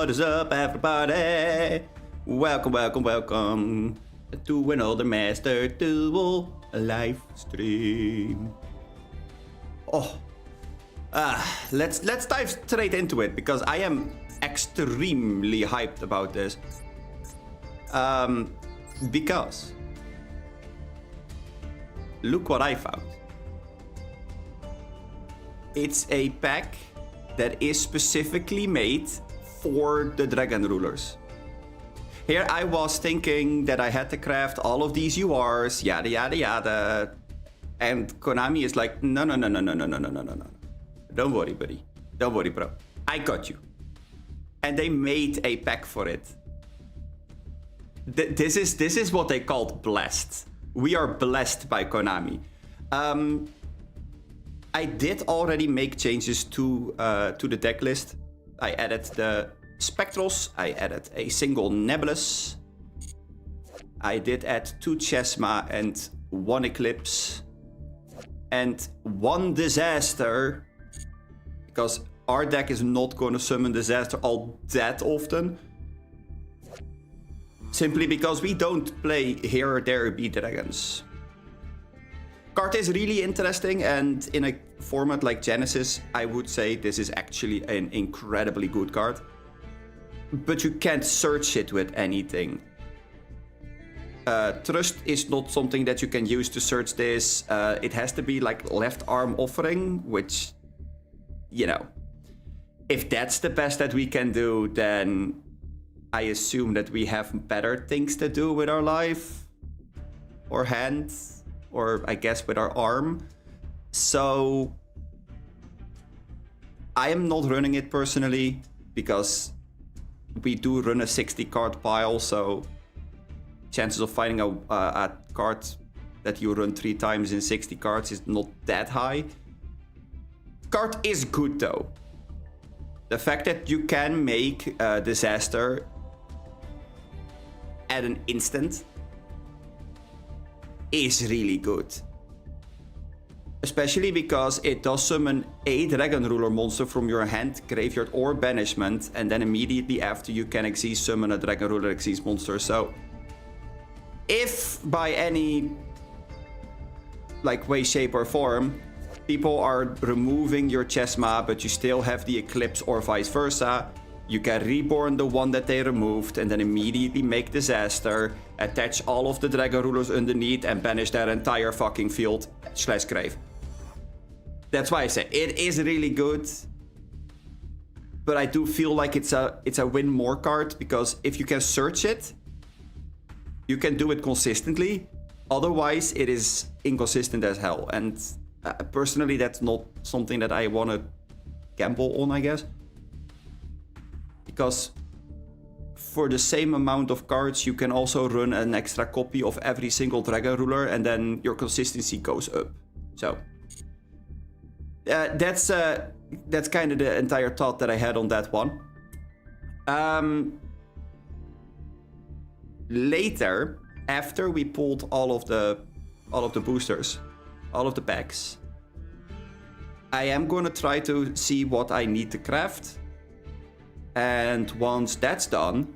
What is up, everybody? Welcome to another Master Duel live stream. Let's dive straight into it because I am extremely hyped about this. Because look what I found. It's a pack that is specifically made for the Dragon Rulers. Here I was thinking that I had to craft all of these URs, yada yada yada. And Konami is like, no. Don't worry, buddy. Don't worry, bro. I got you. And they made a pack for it. This is what they called blessed. We are blessed by Konami. I did already make changes to the deck list. I added the Spectrals, I added a single Nebulous. I did add 2 Chesma and 1 Eclipse. And 1 Disaster. Because our deck is not going to summon Disaster all that often. Simply because we don't play Here or There Be Dragons. Card is really interesting, and in a format like Genesis, I would say this is actually an incredibly good card. But you can't search it with anything. Trust is not something that you can use to search this. It has to be like Left Arm Offering, which, you know, if that's the best that we can do, then I assume that we have better things to do with our life or hands. Or I guess with our arm. So I am not running it personally because we do run a 60 card pile, so chances of finding a card that you run 3 times in 60 cards is not that high. Card is good though. The fact that you can make a Disaster at an instant is really good. Especially because it does summon a Dragon Ruler monster from your hand, graveyard, or banishment, and then immediately after you can Xyz summon a Dragon Ruler Xyz monster. So if by any way, shape, or form people are removing your Chesma but you still have the Eclipse or vice versa, you can reborn the one that they removed and then immediately make Disaster, attach all of the Dragon Rulers underneath and banish their entire fucking field / grave. That's why I say it is really good. But I do feel like it's a win more card because if you can search it, you can do it consistently. Otherwise, it is inconsistent as hell. And personally, that's not something that I want to gamble on, I guess. Because for the same amount of cards, you can also run an extra copy of every single Dragon Ruler, and then your consistency goes up. So that's kind of the entire thought that I had on that one. Later, after we pulled all of the boosters, all of the packs, I am going to try to see what I need to craft. And once that's done,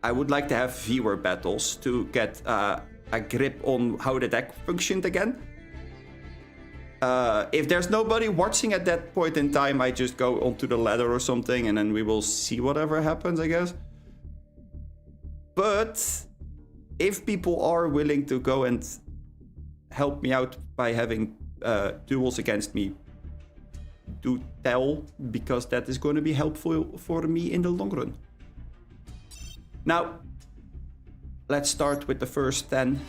I would like to have viewer battles to get a grip on how the deck functioned again. If there's nobody watching at that point in time, I just go onto the ladder or something, and then we will see whatever happens, I guess. But if people are willing to go and help me out by having duels against me, do tell, because that is going to be helpful for me in the long run. Now, let's start with the first 10.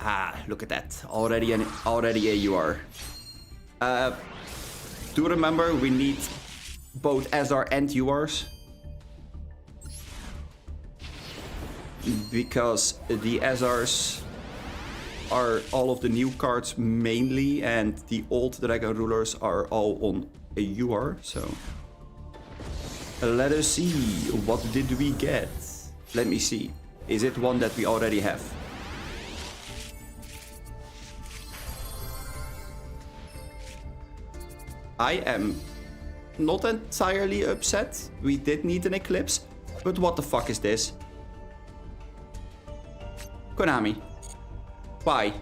Ah, look at that. Already a UR. Do remember, we need both SR and URs. Because the SRs are all of the new cards mainly, and the old Dragon Rulers are all on a UR, so... Let us see, what did we get? Let me see. Is it one that we already have? I am not entirely upset. We did need an Eclipse, but what the fuck is this? Konami. Why?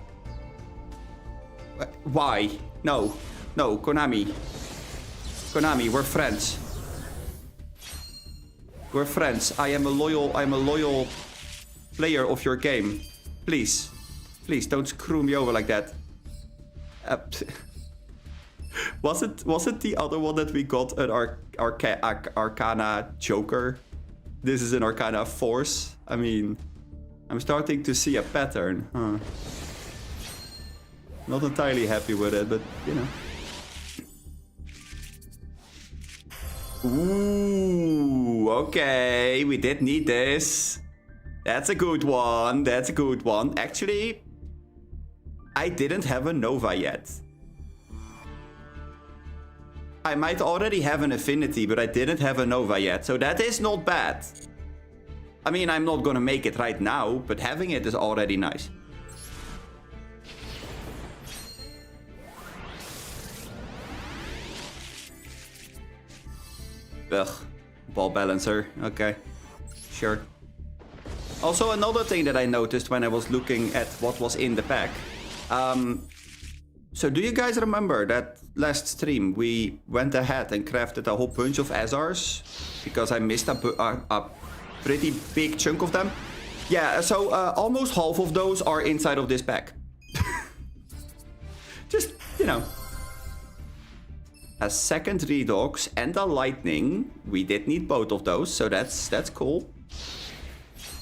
Why? No. No, Konami. Konami, we're friends. We're friends. I'm a loyal player of your game. Please. Please, don't screw me over like that. Was it the other one that we got an Arcana Joker? This is an Arcana Force. I mean, I'm starting to see a pattern. Huh. Not entirely happy with it, but you know. Ooh, okay, we did need this. That's a good one. That's a good one. Actually, I didn't have a Nova yet. I might already have an Affinity, but I didn't have a Nova yet, so that is not bad. I mean, I'm not gonna make it right now, but having it is already nice. Ugh, ball balancer, okay, sure. Also, another thing that I noticed when I was looking at what was in the pack. So do you guys remember that last stream we went ahead and crafted a whole bunch of SRs? Because I missed a pretty big chunk of them. Yeah, so almost half of those are inside of this pack. Just, you know. A second Redox and a Lightning. We did need both of those, so that's cool.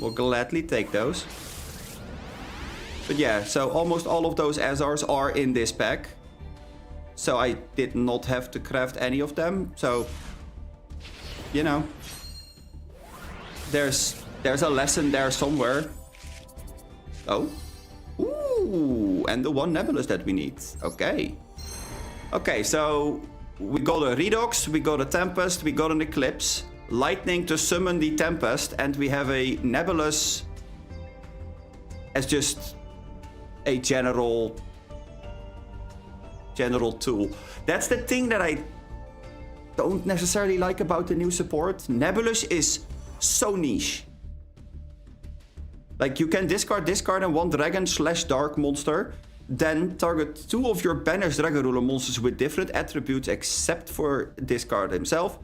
We'll gladly take those. But yeah, so almost all of those SRs are in this pack. So I did not have to craft any of them. So, you know, there's a lesson there somewhere. Oh. Ooh, and the one Nebulous that we need. Okay. Okay, so we got a Redox, we got a Tempest, we got an Eclipse. Lightning to summon the Tempest, and we have a Nebulous as just a general tool. That's the thing that I don't necessarily like about the new support. Nebulous is so niche. Like, you can discard and one dragon/dark monster, then target 2 of your banished Dragon Ruler monsters with different attributes except for discard himself.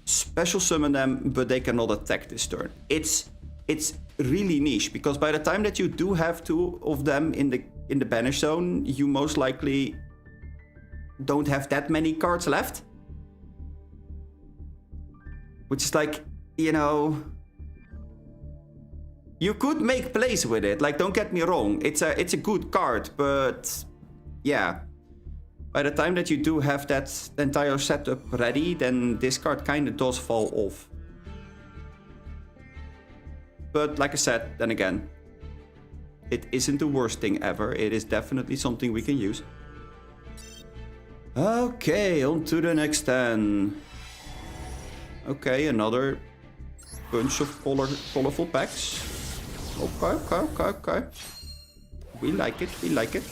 Special summon them, but they cannot attack this turn. It's really niche, because by the time that you do have 2 of them in the banish zone, you most likely don't have that many cards left. Which is like, you know, you could make plays with it. Like, don't get me wrong, it's a good card, but yeah, by the time that you do have that entire setup ready, then this card kind of does fall off. But like I said, then again, it isn't the worst thing ever. It is definitely something we can use. Okay, on to the next 10. Okay, another bunch of colorful packs. Okay. We like it, we like it.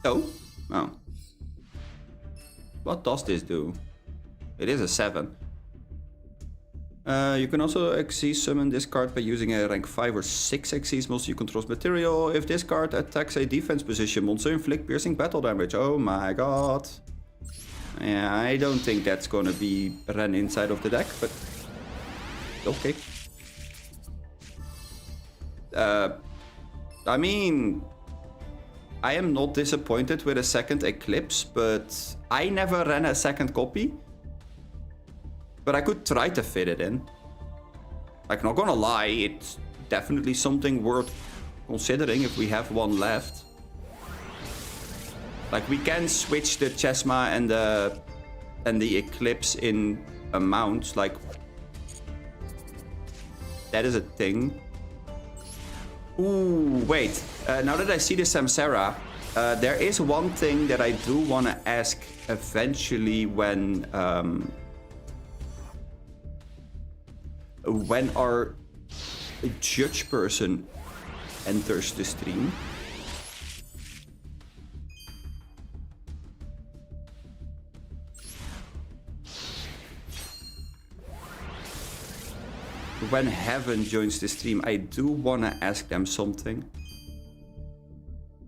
Oh. Oh. What does this do? It is a 7. You can also Xyz summon this card by using a rank 5 or 6 Xyz monster you control's material. If this card attacks a defense position monster, inflict piercing battle damage. Oh my god. Yeah, I don't think that's gonna be ran inside of the deck, but okay. I mean, I am not disappointed with a second Eclipse, but I never ran a second copy. But I could try to fit it in. Like, not gonna lie, it's definitely something worth considering if we have one left. Like, we can switch the Chesma and the Eclipse in amounts. Like, that is a thing. Ooh, wait. Now that I see the Samsara, there is one thing that I do want to ask eventually when our judge person enters the stream. When Heaven joins the stream, I do want to ask them something.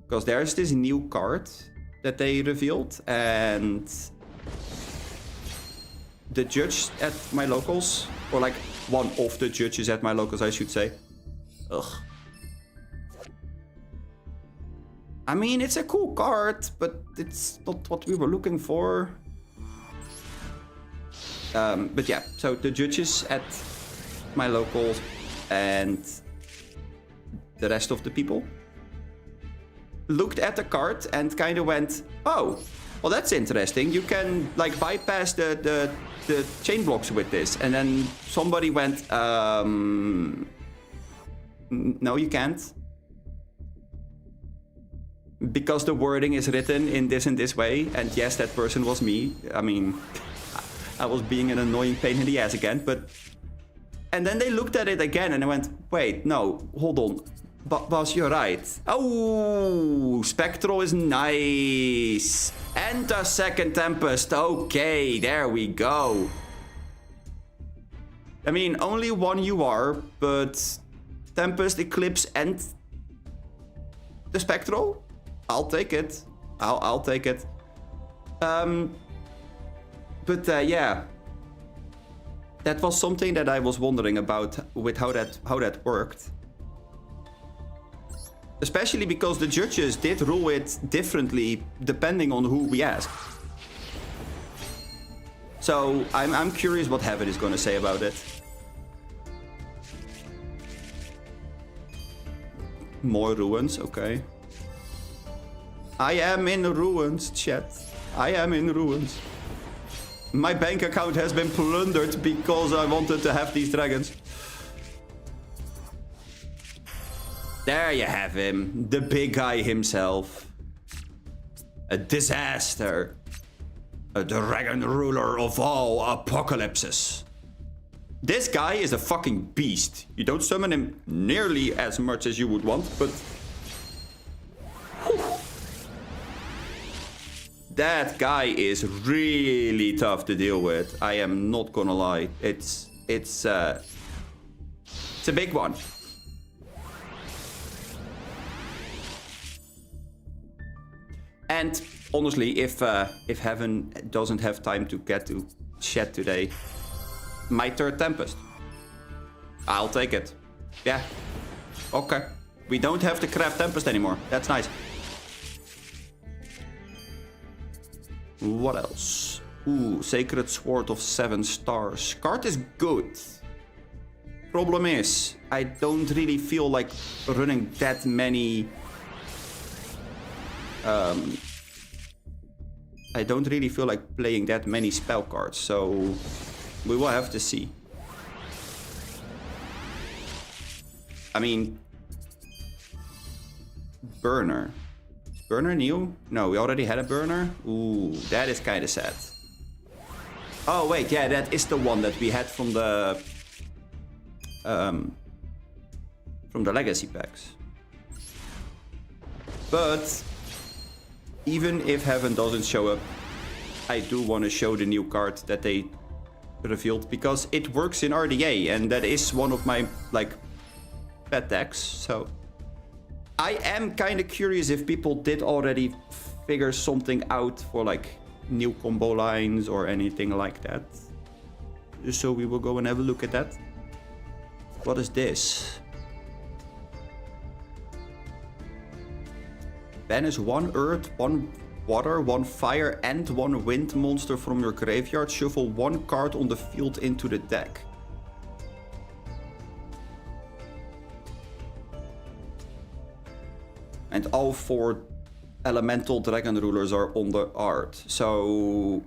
Because there's this new card that they revealed, and the judge at my locals, or like one of the judges at my locals, I should say. Ugh. I mean, it's a cool card, but it's not what we were looking for. But yeah, so the judges at my locals and the rest of the people looked at the card and kind of went, oh, well, that's interesting. You can like bypass the chain blocks with this. And then somebody went, no, you can't. Because the wording is written in this and this way. And yes, that person was me. I mean, I was being an annoying pain in the ass again, but... And then they looked at it again and I went, wait, no, hold on. Boss, you're right. Oh, Spectral is nice. And a second Tempest. Okay, there we go. I mean, only one UR, but Tempest, Eclipse, and the Spectral? I'll take it. I'll take it. But yeah. That was something that I was wondering about with how that worked. Especially because the judges did rule it differently depending on who we asked. So I'm curious what Heaven is going to say about it. More ruins, okay. I am in ruins, chat. I am in ruins. My bank account has been plundered because I wanted to have these dragons. There you have him. The big guy himself. A disaster. A dragon ruler of all apocalypses. This guy is a fucking beast. You don't summon him nearly as much as you would want, but... Whew. That guy is really tough to deal with. I am not gonna lie. It's a big one. And honestly, if Heaven doesn't have time to get to chat today, my third Tempest. I'll take it. Yeah. Okay. We don't have to craft Tempest anymore. That's nice. What else? Ooh, Sacred Sword of 7 stars. Card is good. Problem is, I don't really feel like running that many... I don't really feel like playing that many spell cards, so we will have to see. I mean... Burner. Burner new? No, we already had a burner. Ooh, that is kind of sad. Oh wait, yeah, that is the one that we had from the legacy packs. But even if Heaven doesn't show up, I do want to show the new card that they revealed because it works in RDA and that is one of my like pet decks. So I am kind of curious if people did already figure something out for like new combo lines or anything like that. So we will go and have a look at that. What is this? Banish 1 earth, 1 water, 1 fire and 1 wind monster from your graveyard. Shuffle 1 card on the field into the deck. And all 4 elemental dragon rulers are on the art. So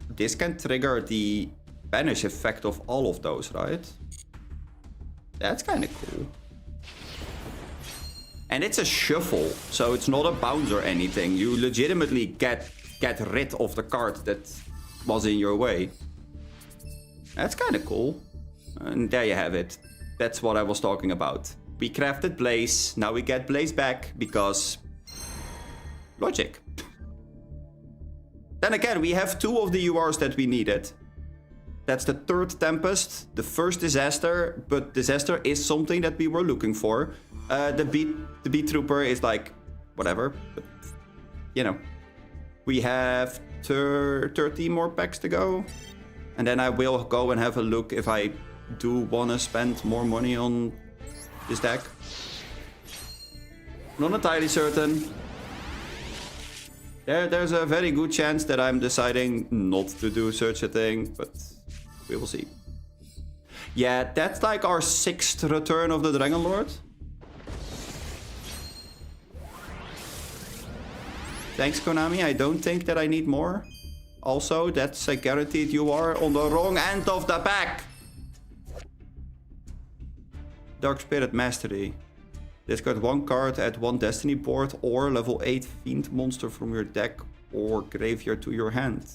this can trigger the banish effect of all of those, right? That's kind of cool. And it's a shuffle, so it's not a bounce or anything. You legitimately get rid of the card that was in your way. That's kind of cool. And there you have it. That's what I was talking about. We crafted Blaze, now we get Blaze back because logic. Then again, we have 2 of the URs that we needed. That's the 3rd Tempest, the 1st Disaster, but Disaster is something that we were looking for. The beat Trooper is like, whatever, but, you know. We have 30 more packs to go. And then I will go and have a look if I do want to spend more money on this deck. Not entirely certain. There's a very good chance that I'm deciding not to do such a thing, but we will see. Yeah, that's like our 6th return of the Dragon Lord. Thanks, Konami. I don't think that I need more. Also, that's a guaranteed you are on the wrong end of the pack. Dark Spirit Mastery. Discard 1 card, add 1 Destiny board or level 8 Fiend monster from your deck or graveyard to your hand.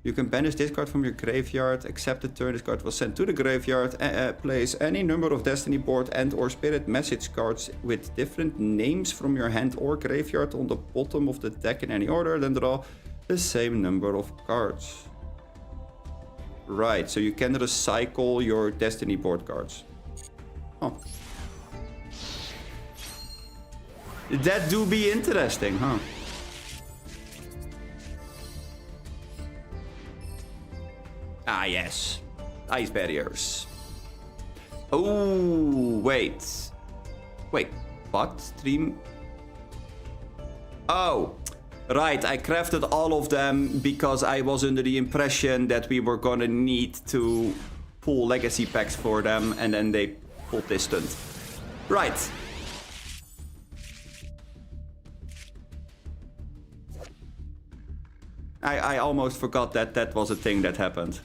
You can banish this card from your graveyard, accept the turn this card was sent to the graveyard, place any number of Destiny board and or Spirit message cards with different names from your hand or graveyard on the bottom of the deck in any order, then draw the same number of cards. Right, so you can recycle your Destiny board cards. Oh. That do be interesting, huh? Ah, yes. Ice barriers. Oh, wait. Wait, what? Stream? Oh, right. I crafted all of them because I was under the impression that we were gonna need to pull legacy packs for them, and then they pulled this stunt. Right. I almost forgot that that was a thing that happened.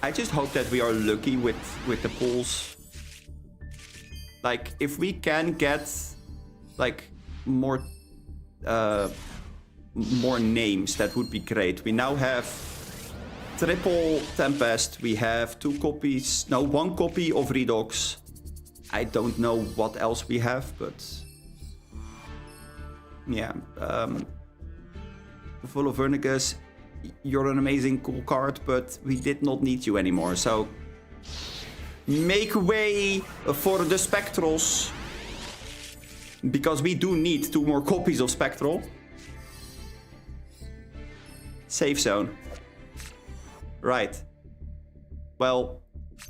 I just hope that we are lucky with the pulls. Like, if we can get, like, more names, that would be great. We now have triple Tempest. We have 2 copies, no, 1 copy of Redox. I don't know what else we have, but yeah. Full of Vernicus, you're an amazing cool card, but we did not need you anymore, so make way for the Spectrals, because we do need 2 more copies of Spectral. Safe zone. Right. Well,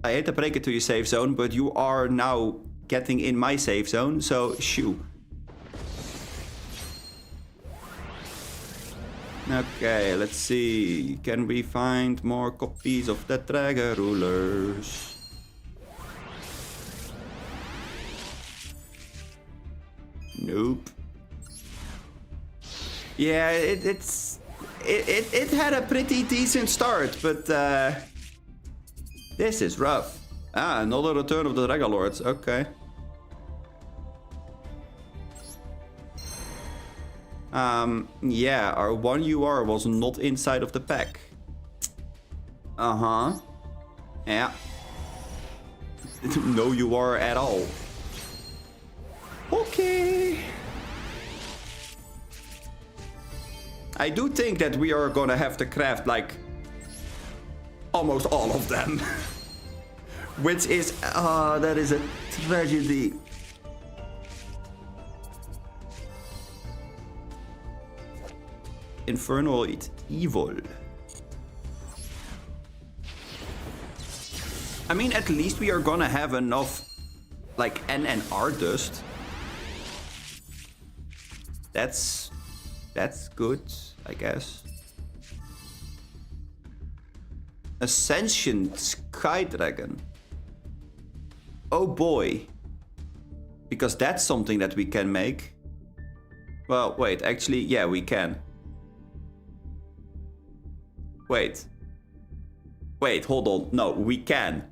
I hate to break it to you, safe zone, but you are now getting in my safe zone, so shoo. Okay, let's see. Can we find more copies of the Dragon Rulers? Nope. Yeah, it had a pretty decent start, but this is rough. Ah, another return of the Dragon Lords. Okay. Yeah, our 1 UR was not inside of the pack. Uh-huh. Yeah. No UR at all. Okay. I do think that we are gonna have to craft, like, almost all of them. Which is, that is a tragedy. Infernoid Evil. I mean, at least we are gonna have enough, like, N and R dust. That's good, I guess. Ascension Sky Dragon. Oh boy. Because that's something that we can make. Well, wait, actually, yeah, we can. Wait. Wait, hold on. No, we can.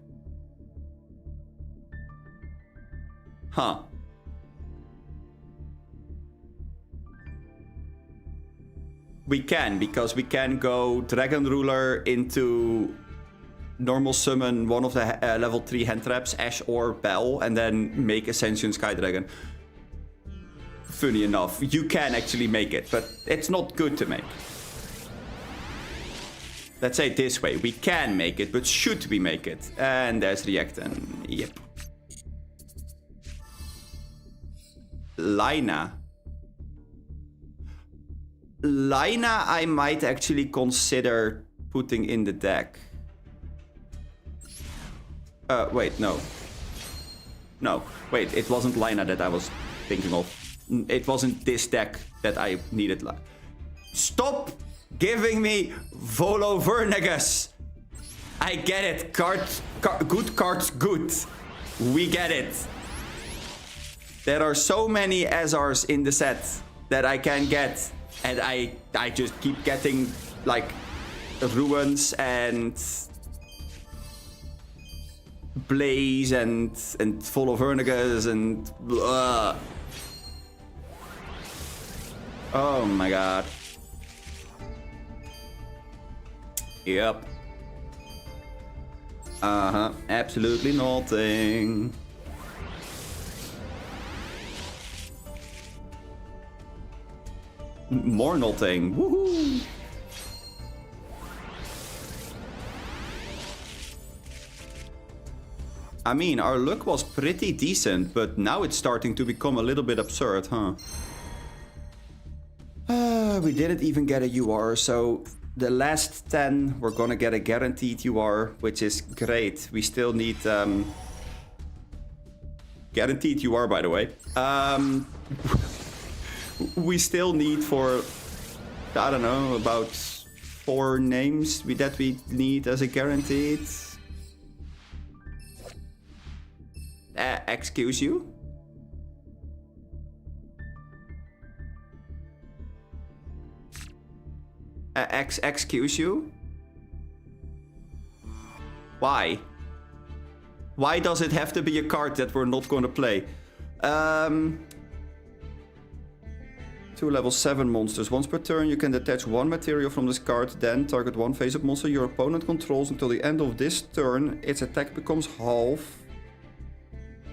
Huh. We can, because we can go Dragon Ruler into normal summon one of the level 3 hand traps, Ash or Bell, and then make Ascension Sky Dragon. Funny enough, you can actually make it, but it's not good to make. Let's say it this way, we can make it, but should we make it? And there's Reactan, yep. Lina. Lina I might actually consider putting in the deck. Wait, no. No, wait, it wasn't Lina that I was thinking of. It wasn't this deck that I needed. Stop giving me Volo Vernagus! I get it, good cards, good. We get it. There are so many Azars in the set that I can get. And I just keep getting, like, Ruins and Blaze and Volo Vernagus and... Oh my god. Yep. Uh-huh. Absolutely nothing. More nothing. Woohoo! I mean, our luck was pretty decent, but now it's starting to become a little bit absurd, huh? We didn't even get a UR, so the last 10 we're gonna get a guaranteed UR, which is great. We still need guaranteed UR, by the way. We still need for, I don't know, about 4 names that we need as a guaranteed. Excuse you? Excuse you? Why? Why does it have to be a card that we're not going to play? 2 level 7 monsters. Once per turn, you can detach 1 material from this card, then target 1 face-up monster your opponent controls until the end of this turn. Its attack becomes half.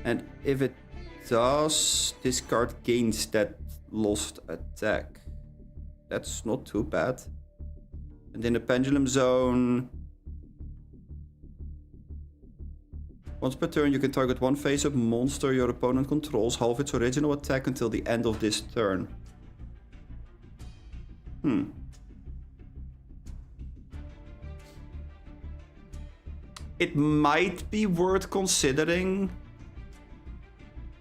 And if it does, this card gains that lost attack. That's not too bad. And in the Pendulum Zone... Once per turn, you can target 1 face-up monster your opponent controls, half its original attack until the end of this turn. It might be worth considering,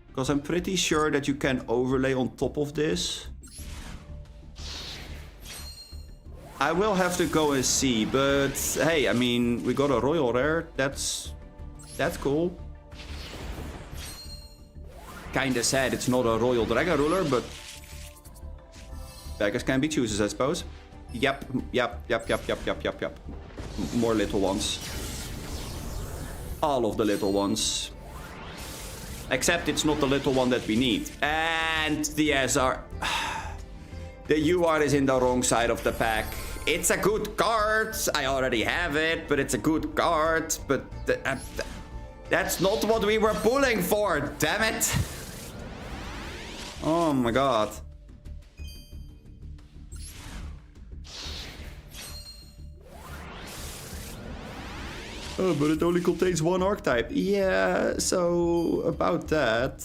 because I'm pretty sure that you can overlay on top of this. I will have to go and see, but hey, I mean, we got a Royal Rare, that's cool. Kinda sad it's not a Royal Dragon Ruler, but beggars can be choosers, I suppose. Yep. More little ones. All of the little ones. Except it's not the little one that we need. And the SR... The UR is in the wrong side of the pack. It's a good card. I already have it, but it's a good card. But that's not what we were pulling for, damn it. Oh my god. Oh, but it only contains one archetype. Yeah, so about that.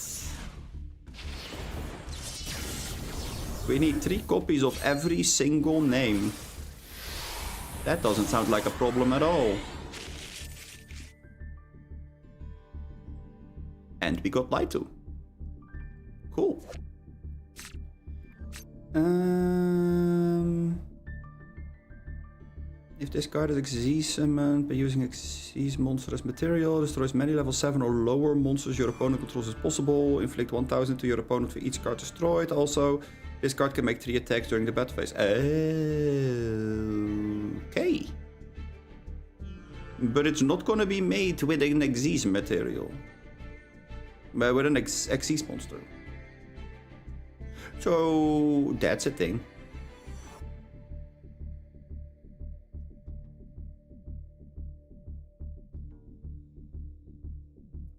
We need 3 copies of every single name. That doesn't sound like a problem at all. And we got lied to. Cool. If this card is Xyz summoned by using Xyz monster as material, destroys many level 7 or lower monsters your opponent controls as possible. Inflict 1000 to your opponent for each card destroyed. Also, this card can make 3 attacks during the battle phase. Okay. But it's not gonna be made with an Xyz material. But with an Xyz monster. So that's a thing.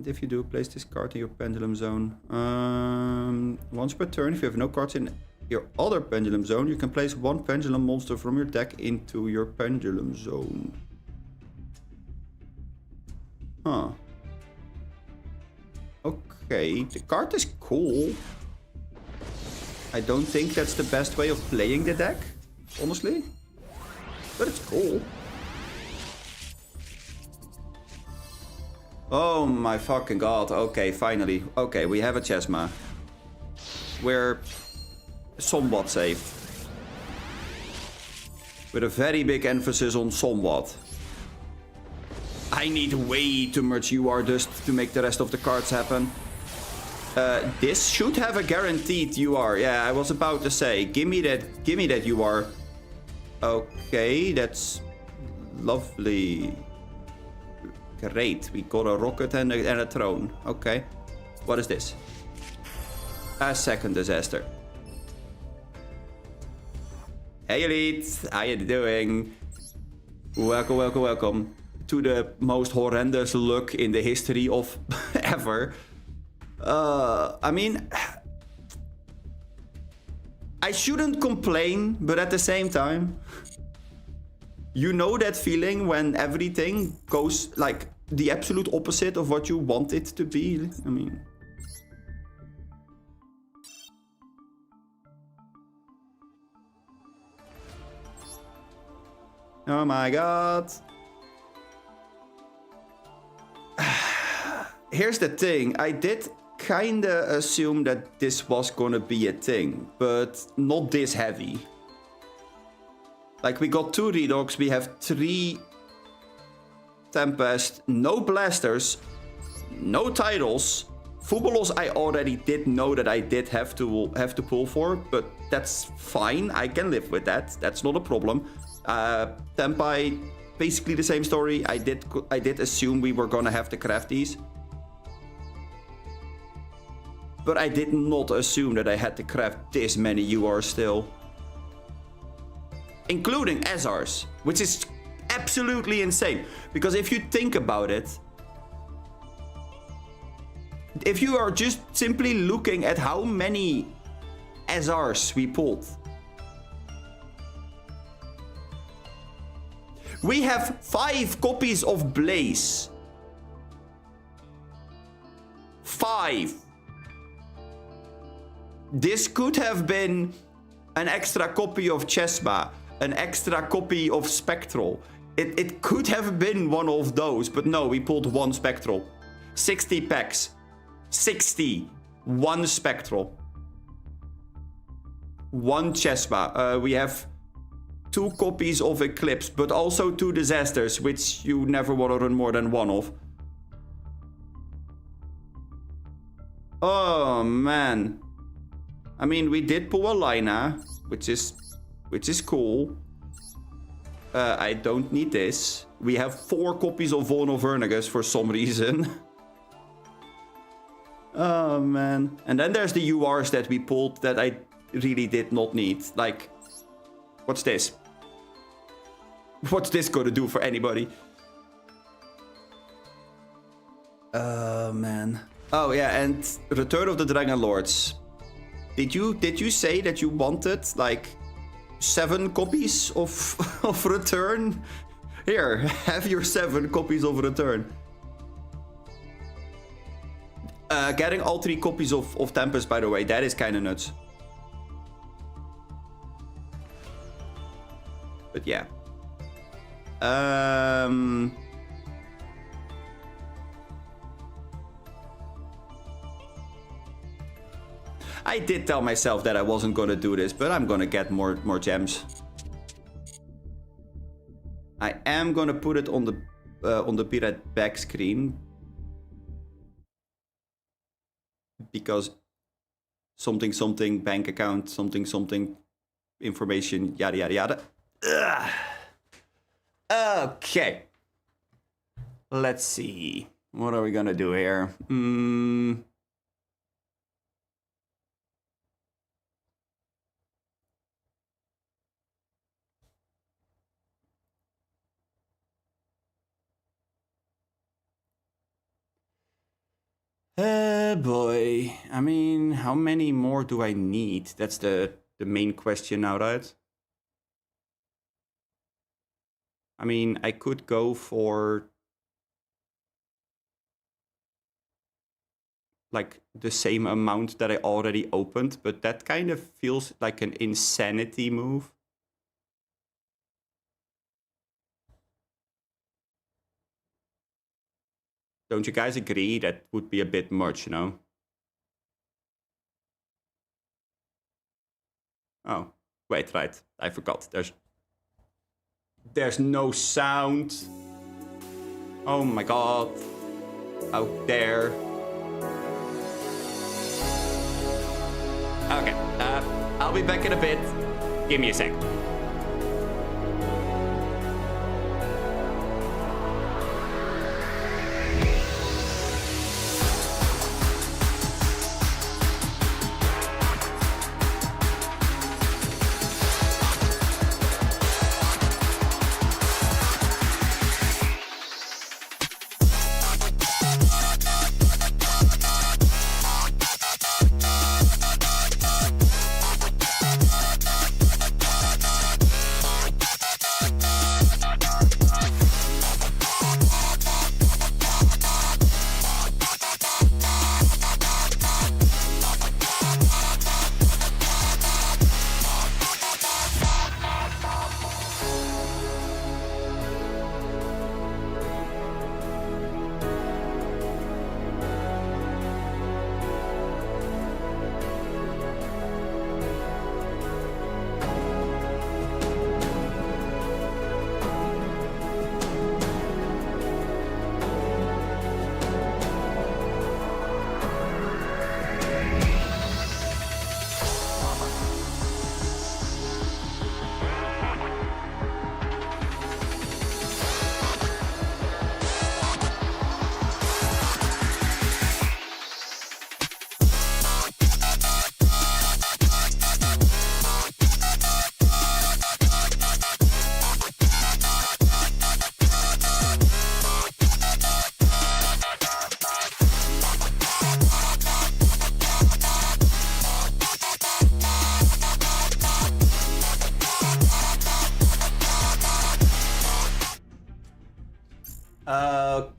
If you do, place this card in your pendulum zone. Once per turn, if you have no cards in your other pendulum zone, you can place 1 pendulum monster from your deck into your pendulum zone. Huh. Okay, the card is cool. I don't think that's the best way of playing the deck, honestly. But it's cool. Oh my fucking god. Okay, finally. Okay, we have a Chesma. We're somewhat safe. With a very big emphasis on somewhat. I need way too much UR dust to make the rest of the cards happen. This should have a guaranteed UR. Yeah, I was about to say, give me that UR. Okay, that's lovely. Great, we got a rocket and a throne. Okay, what is this? A second disaster. Hey Elite, how you doing? Welcome, welcome, welcome to the most horrendous luck in the history of ever. I mean, I shouldn't complain, but at the same time, you know that feeling when everything goes like the absolute opposite of what you want it to be? I mean... Oh my god. Here's the thing, I did kinda assume that this was gonna be a thing, but not this heavy. Like, we got 2 Redox, we have 3 Tempest, no Blasters, no titles. Fubulos I already did know that I did have to pull for, but that's fine, I can live with that, that's not a problem. Tempai, basically the same story, I did assume we were gonna have to craft these. But I did not assume that I had to craft this many URs still. Including SRs, which is absolutely insane. Because if you think about it, if you are just simply looking at how many SRs we pulled. We have 5 copies of Blaze. 5. This could have been an extra copy of Chesma, an extra copy of Spectral. It could have been one of those, but no, we pulled 1 Spectral. 60 packs. 60. 1 Spectral. 1 Chesma. We have 2 copies of Eclipse, but also 2 Disasters, which you never want to run more than 1 of. Oh, man. I mean, we did pull a Lina, which is cool. I don't need this. We have 4 copies of Vono Vernigus for some reason. Oh, man. And then there's the URs that we pulled that I really did not need. Like, what's this? What's this gonna do for anybody? Oh, man. Oh, yeah, and Return of the Dragon Lords. Did you say that you wanted like 7 copies of Return? Here, have your 7 copies of Return. Getting all 3 copies of Tempest, by the way, that is kind of nuts. But yeah. I did tell myself that I wasn't gonna do this, but I'm gonna get more gems. I am gonna put it on the be right back screen. Because something bank account, something information, yada yada yada. Ugh. Okay. Let's see. What are we gonna do here? Boy. I mean, how many more do I need? That's the main question now, right? I mean, I could go for like the same amount that I already opened, but that kind of feels like an insanity move. Don't you guys agree? That would be a bit much, you know? Oh, wait, right. I forgot. There's no sound. Oh my god. How dare. Okay, I'll be back in a bit. Give me a sec.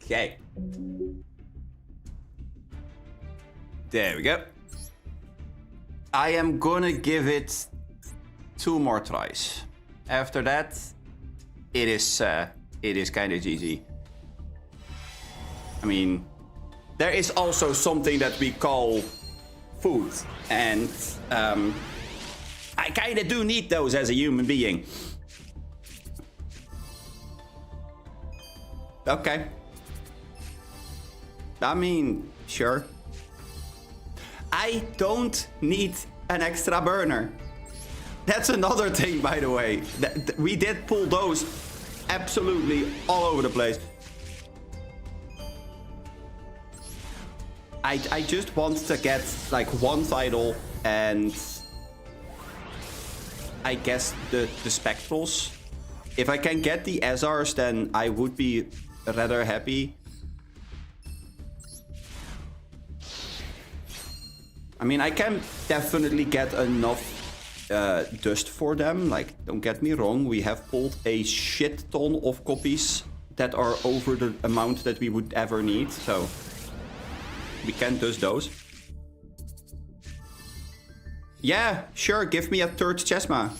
Okay. There we go. I am gonna give it 2 more tries. After that, it is kind of easy. I mean, there is also something that we call food, and I kind of do need those as a human being. Okay. I mean, sure. I don't need an extra burner. That's another thing, by the way. We did pull those absolutely all over the place. I just want to get like 1 title and I guess the spectrals. If I can get the SRs, then I would be rather happy. I mean, I can definitely get enough dust for them. Like, don't get me wrong, we have pulled a shit ton of copies that are over the amount that we would ever need, so we can dust those. Yeah, sure, give me a third Chesma.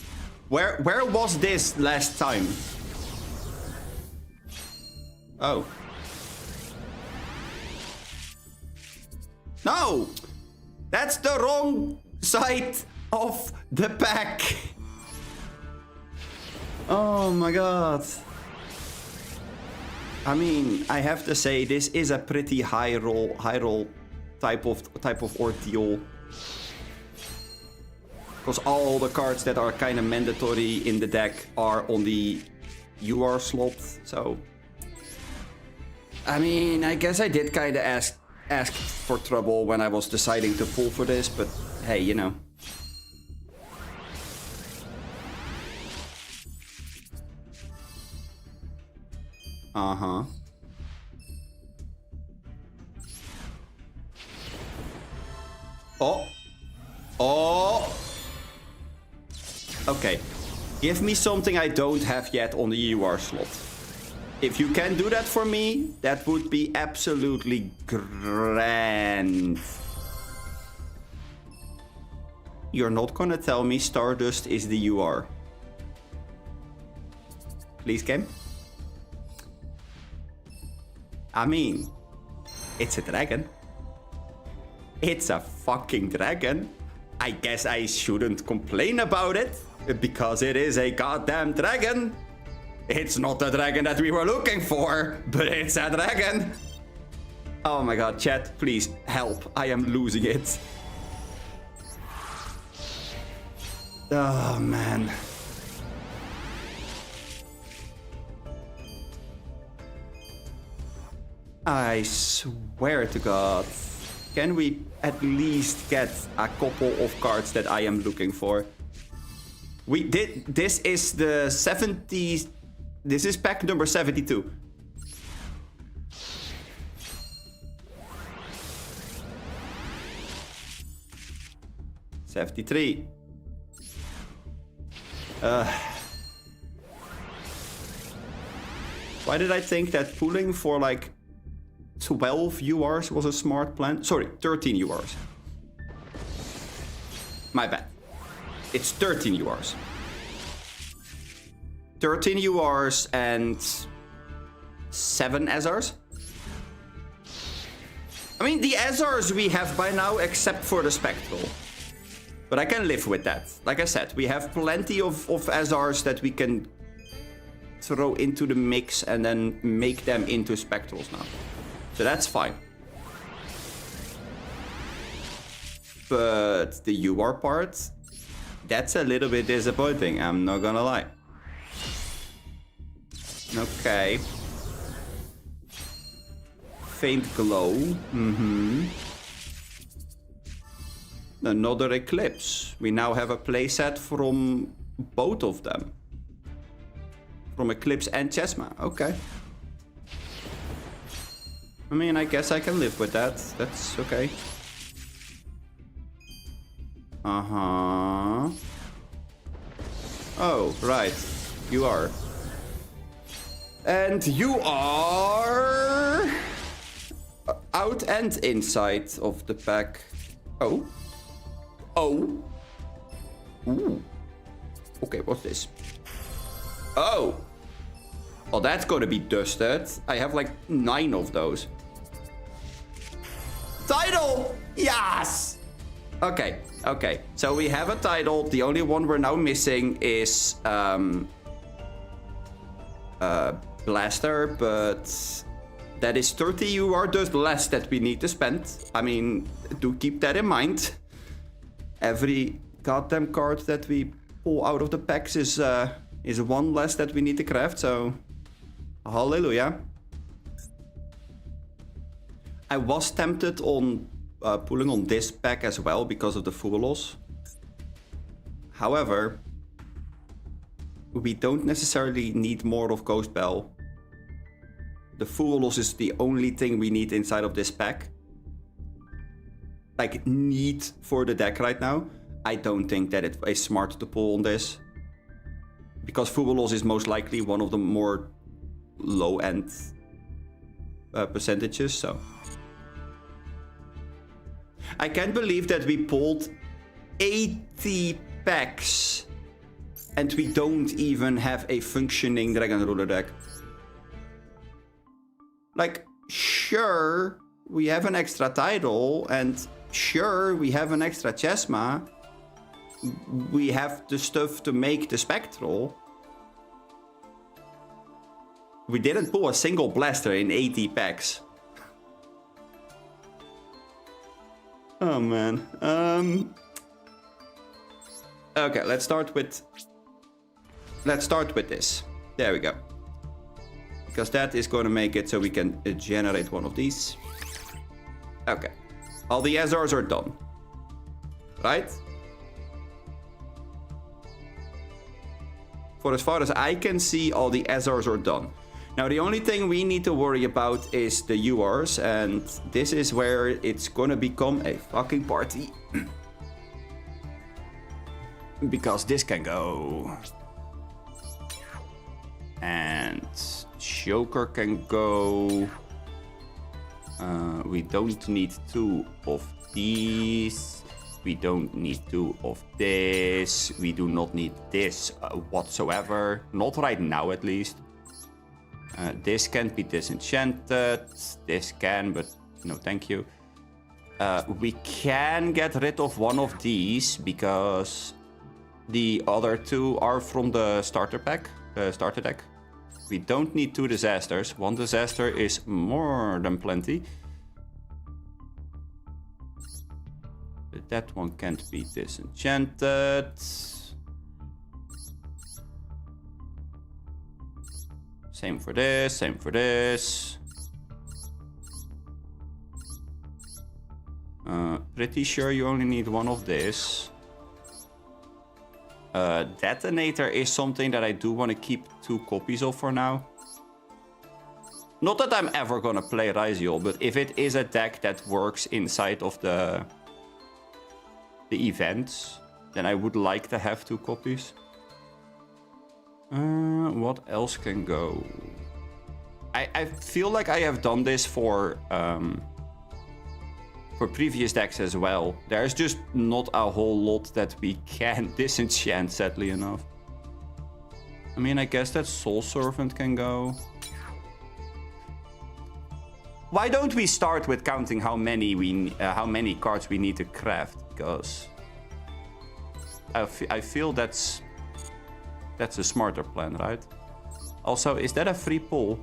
Where was this last time? Oh. No! That's the wrong side of the pack. Oh my god. I mean, I have to say this is a pretty high roll type of ordeal. Because all the cards that are kind of mandatory in the deck are on the UR slot, so I mean, I guess I did kind of ask for trouble when I was deciding to pull for this, but hey, you know. Uh-huh. Oh. Oh. Okay. Give me something I don't have yet on the UR slot. If you can do that for me, that would be absolutely grand. You're not gonna tell me Stardust is the UR. Please, game? I mean, it's a dragon. It's a fucking dragon. I guess I shouldn't complain about it, because it is a goddamn dragon. It's not the dragon that we were looking for, but it's a dragon. Oh my god, chat, please help. I am losing it. Oh man. I swear to God. Can we at least get a couple of cards that I am looking for? We did. This is the 70. This is pack number 72. $73. Why did I think that pulling for like 12 URs was a smart plan? Sorry, 13 URs. My bad. It's 13 URs. 13 URs and 7 SRs. I mean, the SRs we have by now, except for the Spectral. But I can live with that. Like I said, we have plenty of SRs that we can throw into the mix and then make them into Spectrals now. So that's fine. But the UR part, that's a little bit disappointing, I'm not gonna lie. Okay. Faint glow. Another eclipse. We now have a playset from both of them. From Eclipse and Chesma. Okay. I mean, I guess I can live with that. That's okay. Uh-huh. Oh, right. You are. And you are out and inside of the pack. Oh. Oh. Ooh. Okay, what's this? Oh. Well, that's gonna be dusted. I have like 9 of those. Title! Yes! Okay, okay. So we have a title. The only one we're now missing is Blaster, but that is 30 UR dust less that we need to spend. I mean, do keep that in mind. Every goddamn card that we pull out of the packs is one less that we need to craft, so hallelujah. I was tempted on pulling on this pack as well because of the Fubulos. However, we don't necessarily need more of Ghost Bell. The Fubulos is the only thing we need inside of this pack. Like, need for the deck right now. I don't think that it is smart to pull on this. Because Fubulos is most likely one of the more low-end percentages, so... I can't believe that we pulled 80 packs and we don't even have a functioning Dragon Ruler deck. Like, sure, we have an extra title, and sure, we have an extra Chesma. We have the stuff to make the Spectral. We didn't pull a single blaster in 80 packs. Oh man. Okay, let's start with this. There we go. Because that is going to make it so we can generate one of these. Okay. All the SRs are done. Right? For as far as I can see, all the SRs are done. Now, the only thing we need to worry about is the URs, and this is where it's gonna become a fucking party. Because this can go. And Joker can go. We don't need 2 of these. We don't need 2 of this. We do not need this whatsoever. Not right now, at least. This can't be disenchanted. This can, but no thank you. We can get rid of one of these because the other 2 are from the starter pack, the starter deck. We don't need 2 disasters. 1 disaster is more than plenty. But that one can't be disenchanted. Same for this, same for this. Pretty sure you only need 1 of this. Detonator is something that I do want to keep 2 copies of for now. Not that I'm ever gonna play Ryziel, but if it is a deck that works inside of the events, then I would like to have 2 copies. What else can go? I feel like I have done this for previous decks as well. There's just not a whole lot that we can disenchant, sadly enough. I mean, I guess that Soul Servant can go. Why don't we start with counting how many cards we need to craft? Because I feel that's a smarter plan, right? Also, is that a free pull?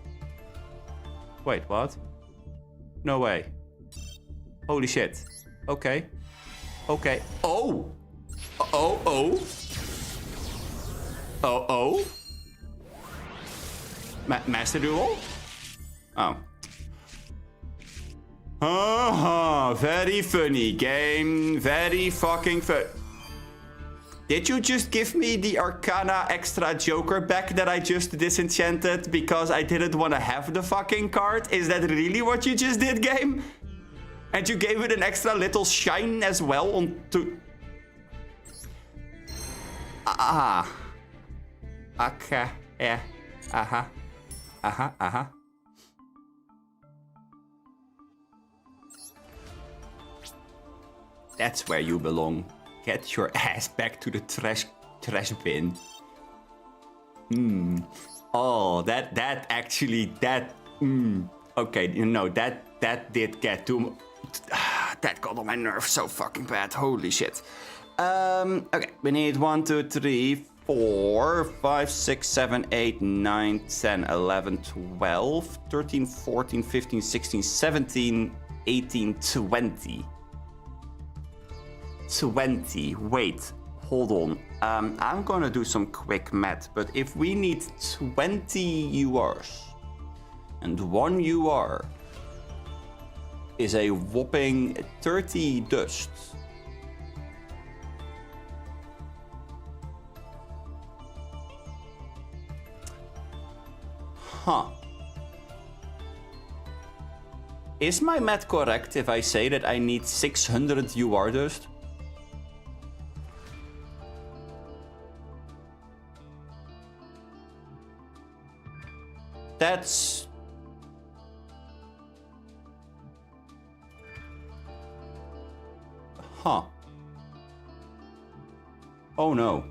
Wait, what? No way. Holy shit. Okay. Okay. Oh! Oh, oh. Oh, oh. Master Duel? Oh. Very funny game. Very fucking fun. Did you just give me the Arcana extra Joker back that I just disenchanted because I didn't want to have the fucking card? Is that really what you just did, game? And you gave it an extra little shine as well onto... Ah. Okay. Yeah. Uh-huh. Uh-huh. Uh-huh. That's where you belong. Get your ass back to the trash bin. Oh, that actually, okay, you know, that did get too... That got on my nerves so fucking bad. Holy shit. Okay, we need 1, 2, 3, 4, 5, 6, 7, 8, 9, 10, 11, 12, 13, 14, 15, 16, 17, 18, 20. 20. Wait, hold on. I'm gonna do some quick math, but if we need 20 URs and 1 UR is a whopping 30 dust. Huh. Is my math correct if I say that I need 600 UR dust? That's... Huh. Oh no.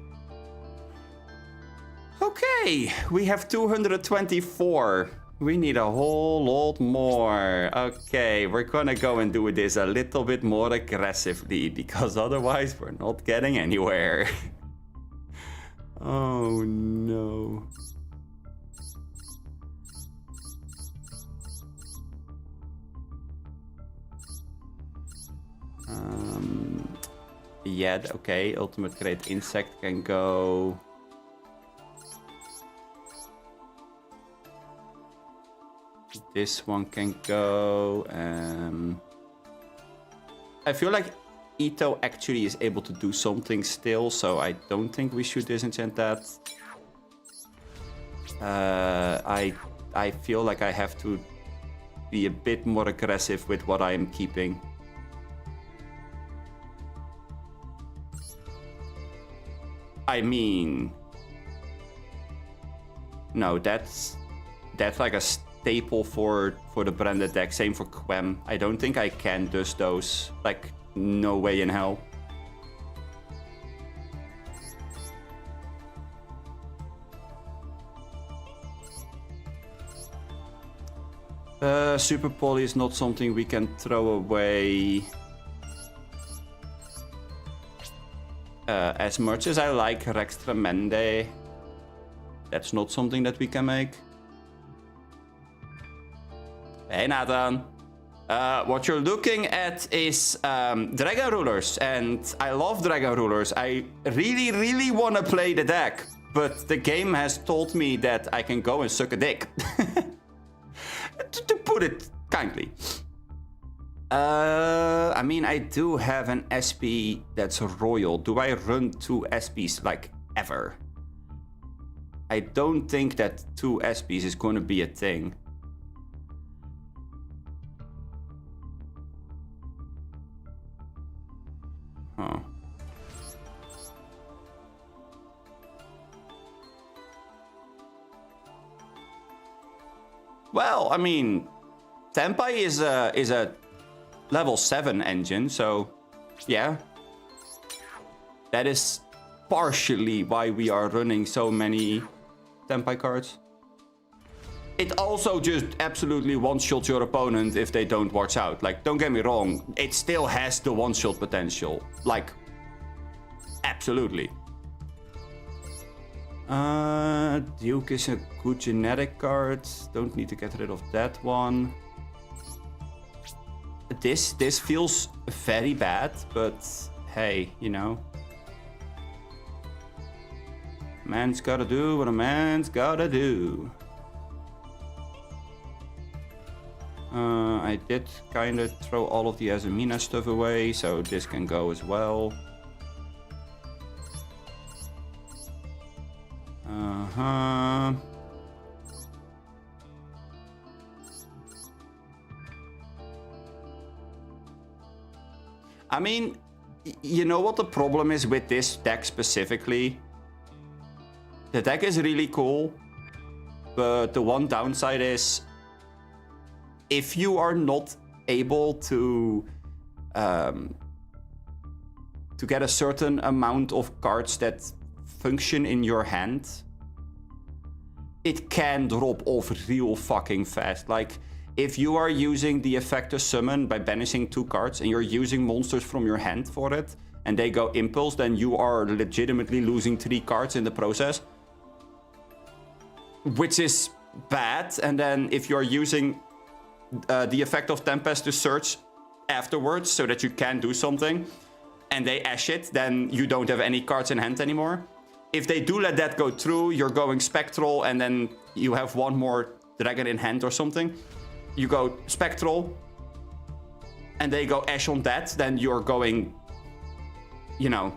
Okay, we have 224. We need a whole lot more. Okay, we're gonna go and do this a little bit more aggressively, because otherwise we're not getting anywhere. Oh no. Yeah, okay, Ultimate Great Insect can go. This one can go. I feel like Ito actually is able to do something still, so I don't think we should disenchant that. I feel like I have to be a bit more aggressive with what I am keeping. I mean, no, that's like a staple for the branded deck. Same for Quem. I don't think I can dust those. Like, no way in hell. Super Poly is not something we can throw away. As much as I like Rex Tremende, that's not something that we can make. Hey Nathan. What you're looking at is Dragon Rulers, and I love Dragon Rulers. I really want to play the deck, but the game has told me that I can go and suck a dick. To put it kindly. I mean, I do have an SP that's royal. Do I run 2 SPs, like, ever? I don't think that 2 SPs is going to be a thing. Huh. Well, I mean, Tempai is a level 7 engine, so yeah. That is partially why we are running so many Tempai cards. It also just absolutely one-shots your opponent if they don't watch out. Like, don't get me wrong, it still has the one-shot potential. Like, absolutely. Duke is a good genetic card. Don't need to get rid of that one. This feels very bad, but hey, you know. Man's gotta do what a man's gotta do. I did kind of throw all of the Azumina stuff away, so this can go as well. I mean, you know what the problem is with this deck specifically? The deck is really cool, but the one downside is if you are not able to get a certain amount of cards that function in your hand, it can drop off real fucking fast. Like, if you are using the effector summon by banishing 2 cards and you're using monsters from your hand for it, and they go impulse, then you are legitimately losing 3 cards in the process. Which is bad. And then if you're using the effect of Tempest to search afterwards so that you can do something, and they ash it, then you don't have any cards in hand anymore. If they do let that go through, you're going Spectral, and then you have one more dragon in hand or something. You go Spectral, and they go Ash on that, then you're going, you know,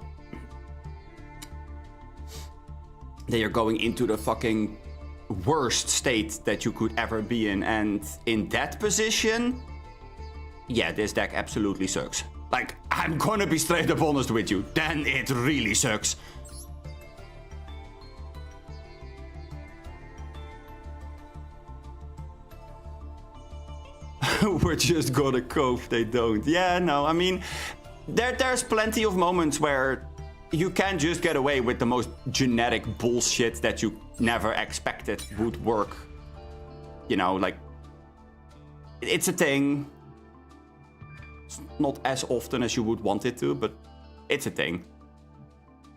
then you're going into the fucking worst state that you could ever be in. And in that position, yeah, this deck absolutely sucks. Like, I'm gonna be straight up honest with you, then it really sucks. We're just gonna cope they don't. Yeah, no, I mean, there's plenty of moments where you can just get away with the most generic bullshit that you never expected would work. You know, like, it's a thing. It's not as often as you would want it to, but it's a thing.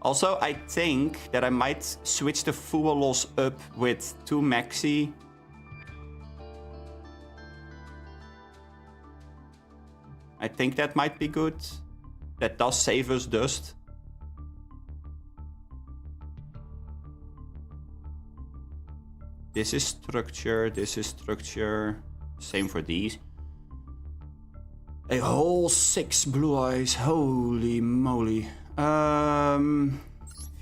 Also, I think that I might switch the fuel loss up with 2 maxi. I think that might be good. That does save us dust. This is structure, this is structure. Same for these. A whole 6 blue eyes, holy moly.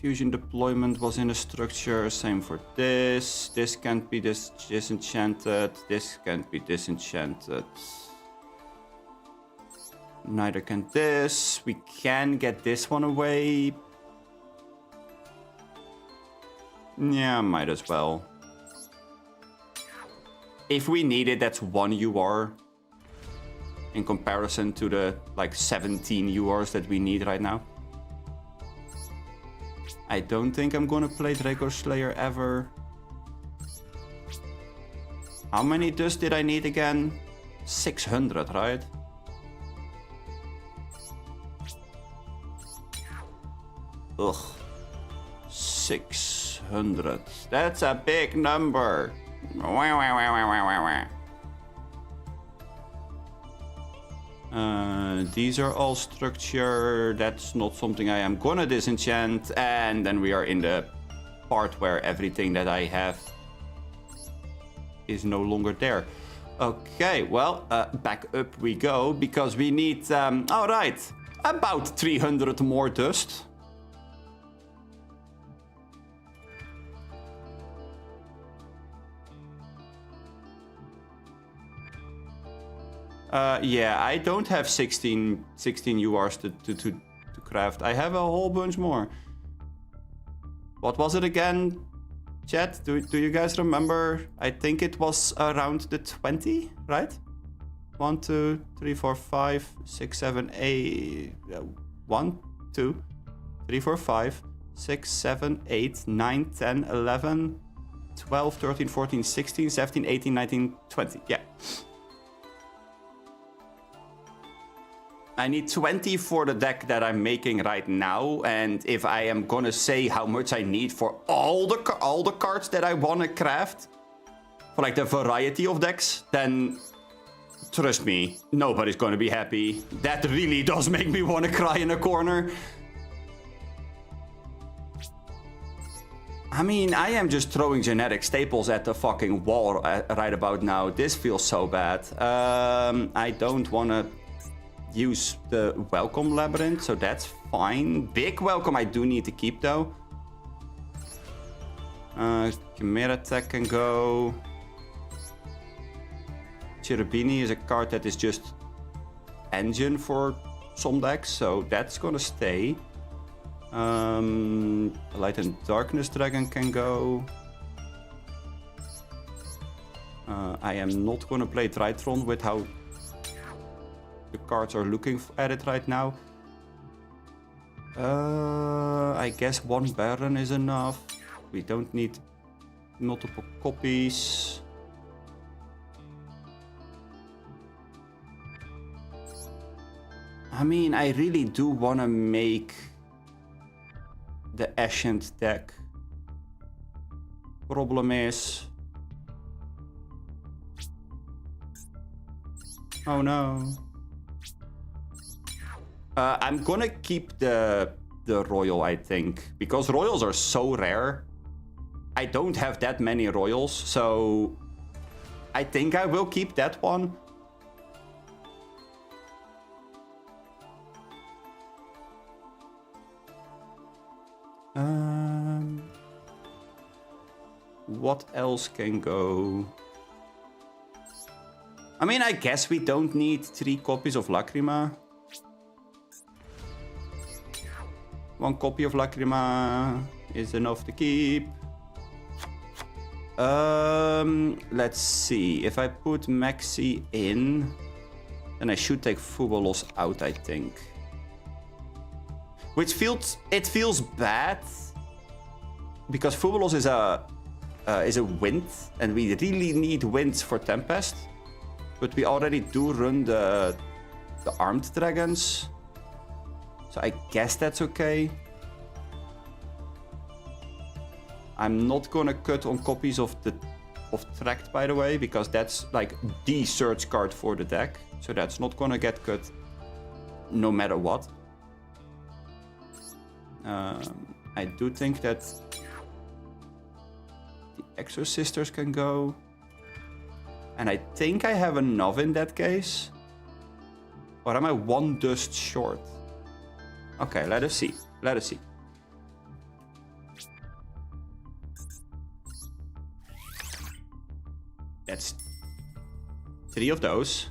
Fusion deployment was in a structure, same for this. This can't be disenchanted, this can't be disenchanted. Neither can this. We can get this one away. Yeah, might as well. If we need it, that's 1 UR. In comparison to the like 17 URs that we need right now. I don't think I'm gonna play Draco Slayer ever. How many dust did I need again? 600, right? Ugh. 600. That's a big number. These are all structure. That's not something I am gonna disenchant. And then we are in the part where everything that I have is no longer there. Okay, well, back up we go because we need, all right, about 300 more dust. Yeah, I don't have 16 URs to craft. I have a whole bunch more. What was it again, chat? Do you guys remember? I think it was around the 20, right? 1, 2, 3, 4, 5, 6, 7, 8... 1, 2, 3, 4, 5, 6, 7, 8, 9, 10, 11, 12, 13, 14, 16, 17, 18, 19, 20. Yeah. I need 20 for the deck that I'm making right now, and if I am gonna say how much I need for all the cards that I wanna craft, for like the variety of decks, then trust me, nobody's gonna be happy. That really does make me wanna cry in a corner. I mean, I am just throwing generic staples at the fucking wall right about now. This feels so bad. I don't wanna use the welcome labyrinth, so that's fine. Big welcome I do need to keep though. Chimera Tech can go. Cherubini is a card that is just engine for some decks, so that's gonna stay. Light and Darkness Dragon can go. I am not gonna play Tritron with how the cards are looking at it right now. I guess 1 Baron is enough. We don't need multiple copies. I mean, I really do want to make the Ascent deck. Problem is... oh no. I'm gonna keep the Royal, I think. Because Royals are so rare. I don't have that many Royals, so... I think I will keep that one. What else can go? I mean, I guess we don't need 3 copies of Lacrima. 1 copy of Lacrima is enough to keep. Let's see. If I put Maxi in... Then I should take Fubolos out, I think. Which feels bad. Because Fubolos is a wind. And we really need winds for Tempest. But we already do run the armed dragons. So I guess that's okay. I'm not gonna cut on copies of Tract, by the way, because that's like the search card for the deck. So that's not gonna get cut no matter what. I do think that the Exorcisters can go. And I think I have enough in that case. Or am I one dust short? Okay, let us see. Let us see. That's 3 of those.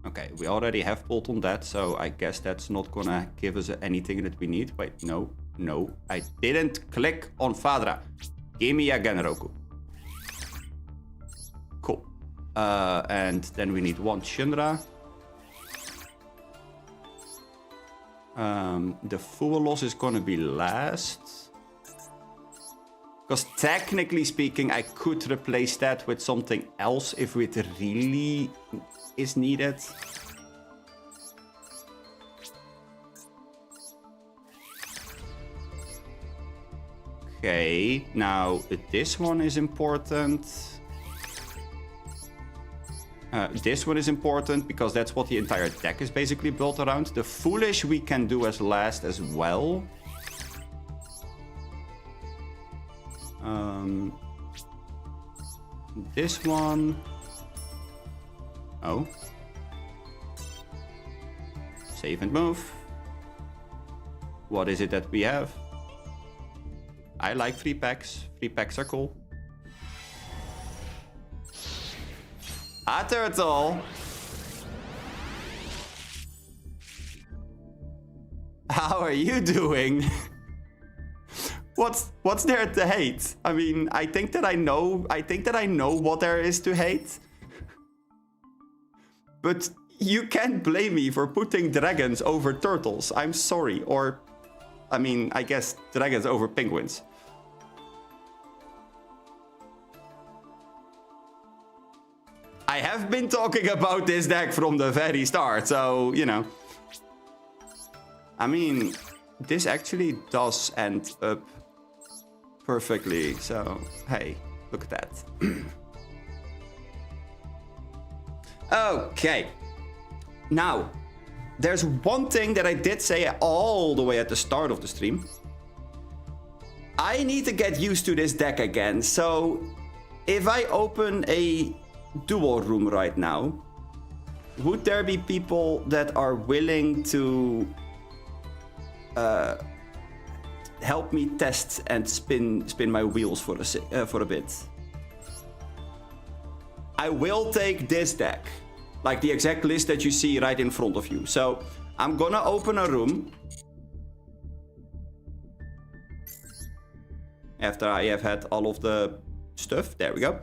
Okay, we already have pulled on that, so I guess that's not gonna give us anything that we need. Wait, no, no. I didn't click on Fadra. Give me a Genroku. Cool. And then we need 1 Shinra. The Fubolos is gonna be last. Because technically speaking, I could replace that with something else if it really is needed. Okay, now this one is important. This one is important because that's what the entire deck is basically built around. The Foolish we can do as last as well. This one. Oh. Save and move. What is it that we have? I like 3 packs. 3 packs are cool. A turtle. How are you doing? What's there to hate? I mean, I think that I know what there is to hate. But you can't blame me for putting dragons over turtles. I'm sorry. Or, I mean, I guess dragons over penguins. I have been talking about this deck from the very start, so, you know. I mean, this actually does end up perfectly, so, hey, look at that. Okay. Now, there's one thing that I did say all the way at the start of the stream. I need to get used to this deck again, so if I open a duel room right now, would there be people that are willing to help me test and spin my wheels for a bit? I will take this deck, like the exact list that you see right in front of you. So I'm gonna open a room after I have had all of the stuff. There we go.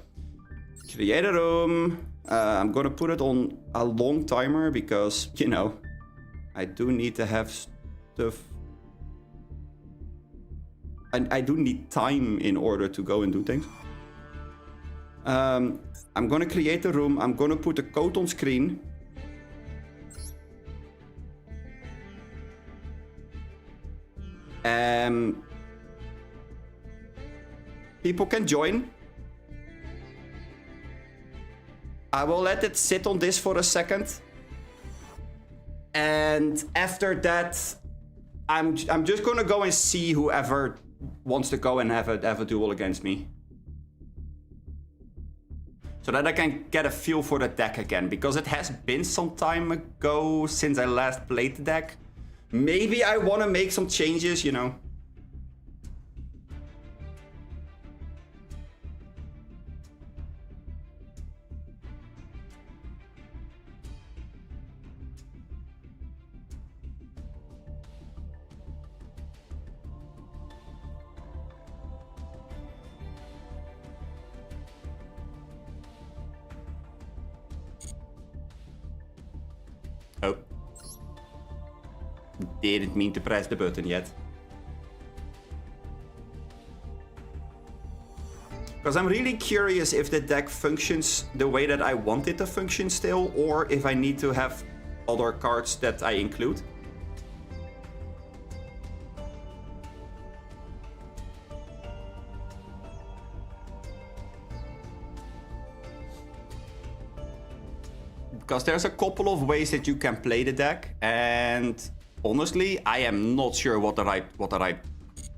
Create a room. I'm gonna put it on a long timer because, you know, I do need to have stuff. I do need time in order to go and do things. I'm gonna create a room. I'm gonna put a code on screen. People can join. I will let it sit on this for a second. And after that, I'm just gonna go and see whoever wants to go and have a duel against me. So that I can get a feel for the deck again, because it has been some time ago since I last played the deck. Maybe I want to make some changes, you know. didn't mean to press the button yet. Because I'm really curious if the deck functions the way that I want it to function still, or if I need to have other cards that I include. Because there's a couple of ways that you can play the deck, and honestly, I am not sure what the right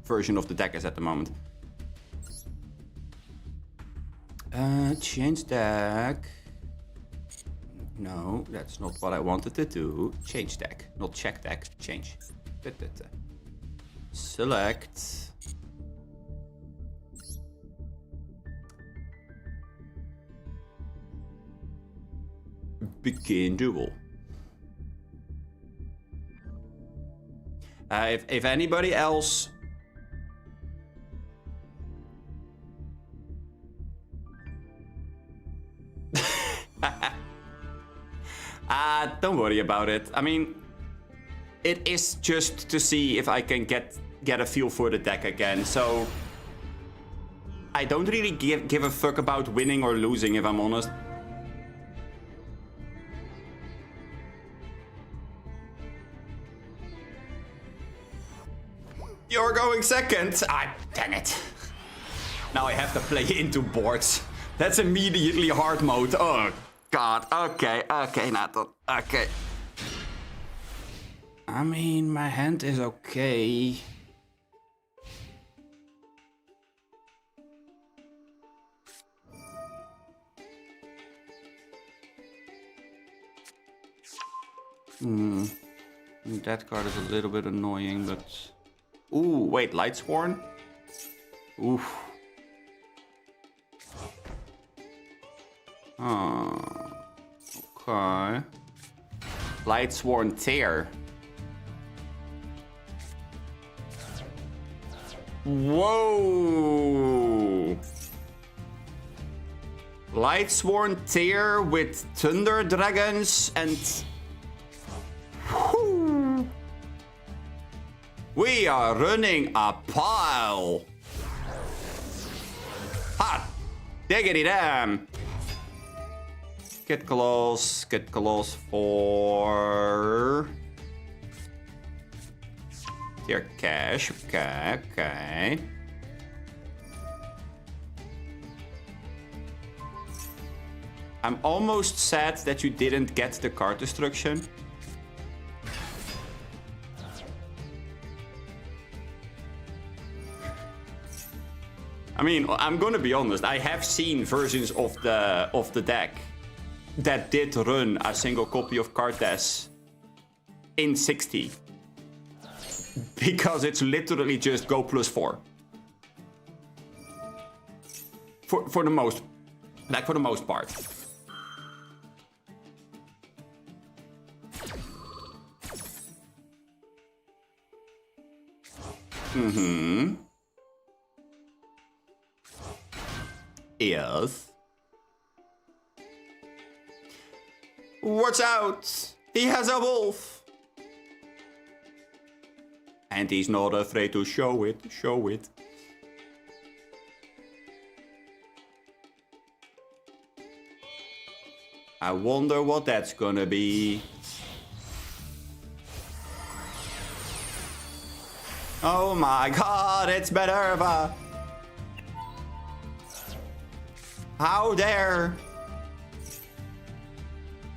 version of the deck is at the moment. Change deck. No, that's not what I wanted to do. Change deck, not check deck. Change. Select. Begin duel. If anybody else don't worry about it. I mean, it is just to see if I can get a feel for the deck again. So I don't really give a fuck about winning or losing, if I'm honest. You're going second. Ah, damn it. Now I have to play into boards. That's immediately hard mode. Oh, God. Okay, Nathan. Okay. I mean, my hand is okay. That card is a little bit annoying, but... Ooh, wait, Lightsworn? Oof. Okay. Lightsworn Tear. Whoa! Lightsworn Tear with Thunder Dragons and... Whew. We are running a pile. Hot diggity damn. Get close for... Dear cash, okay. I'm almost sad that you didn't get the card destruction. I mean, I'm gonna be honest, I have seen versions of the deck that did run a single copy of Cartes in 60. Because it's literally just go +4. For the most part. Yes. Watch out! He has a wolf! And he's not afraid to show it. I wonder what that's gonna be. Oh my god, it's Minerva! How dare!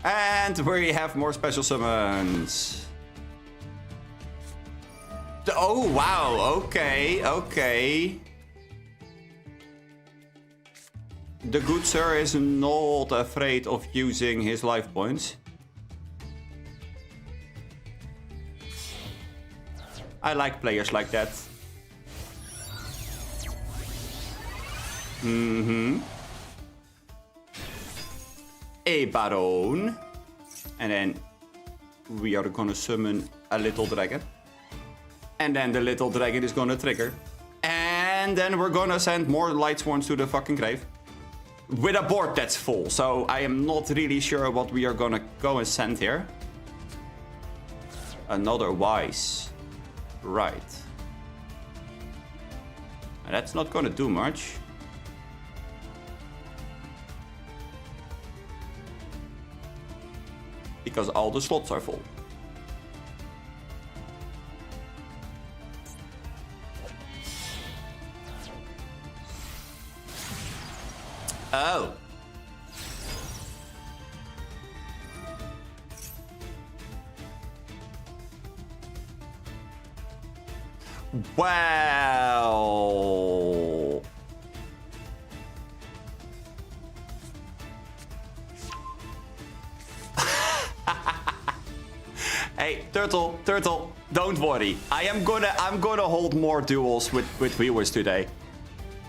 And we have more special summons. Oh wow, okay. The good sir is not afraid of using his life points. I like players like that. A Baron. And then we are gonna summon a little dragon. And then the little dragon is gonna trigger. And then we're gonna send more Lightsworns to the fucking grave. With a board that's full. So I am not really sure what we are gonna go and send here. another wise. Right. And that's not gonna do much. Because all the slots are full. Oh. Wow. Hey, Turtle, don't worry. I'm gonna hold more duels with viewers today.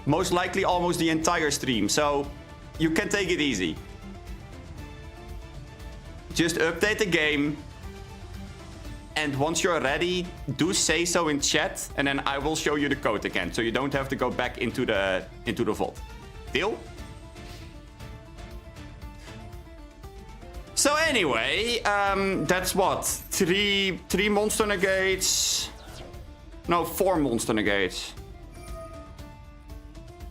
Most likely almost the entire stream, so you can take it easy. Just update the game. And once you're ready, do say so in chat, and then I will show you the code again, so you don't have to go back into the vault. Deal? So anyway, that's what? Three monster negates. No, 4 monster negates.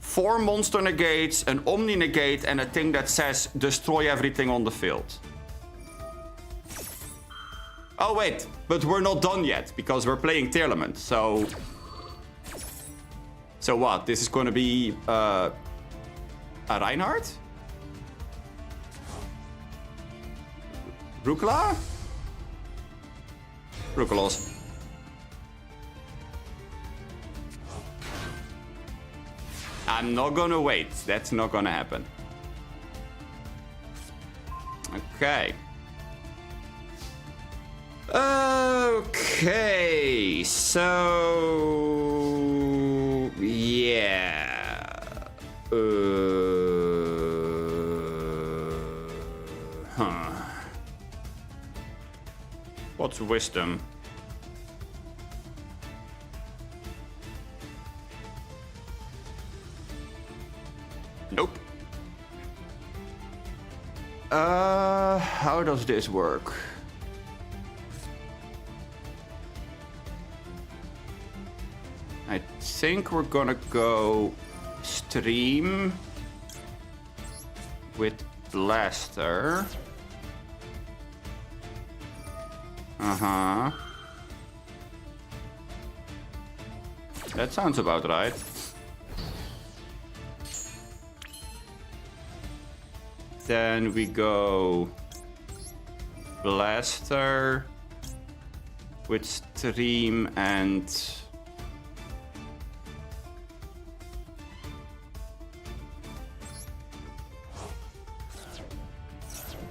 4 monster negates, an omni negate, and a thing that says destroy everything on the field. Oh wait, but we're not done yet because we're playing Tearlament, so what? This is gonna be a Reinhardt? Rukla? Rukelos. I'm not gonna wait. That's not gonna happen. Okay. Okay, so yeah. What's wisdom? Nope. How does this work? I think we're gonna go stream with Blaster. Uh-huh. That sounds about right. Then we go Blaster with stream and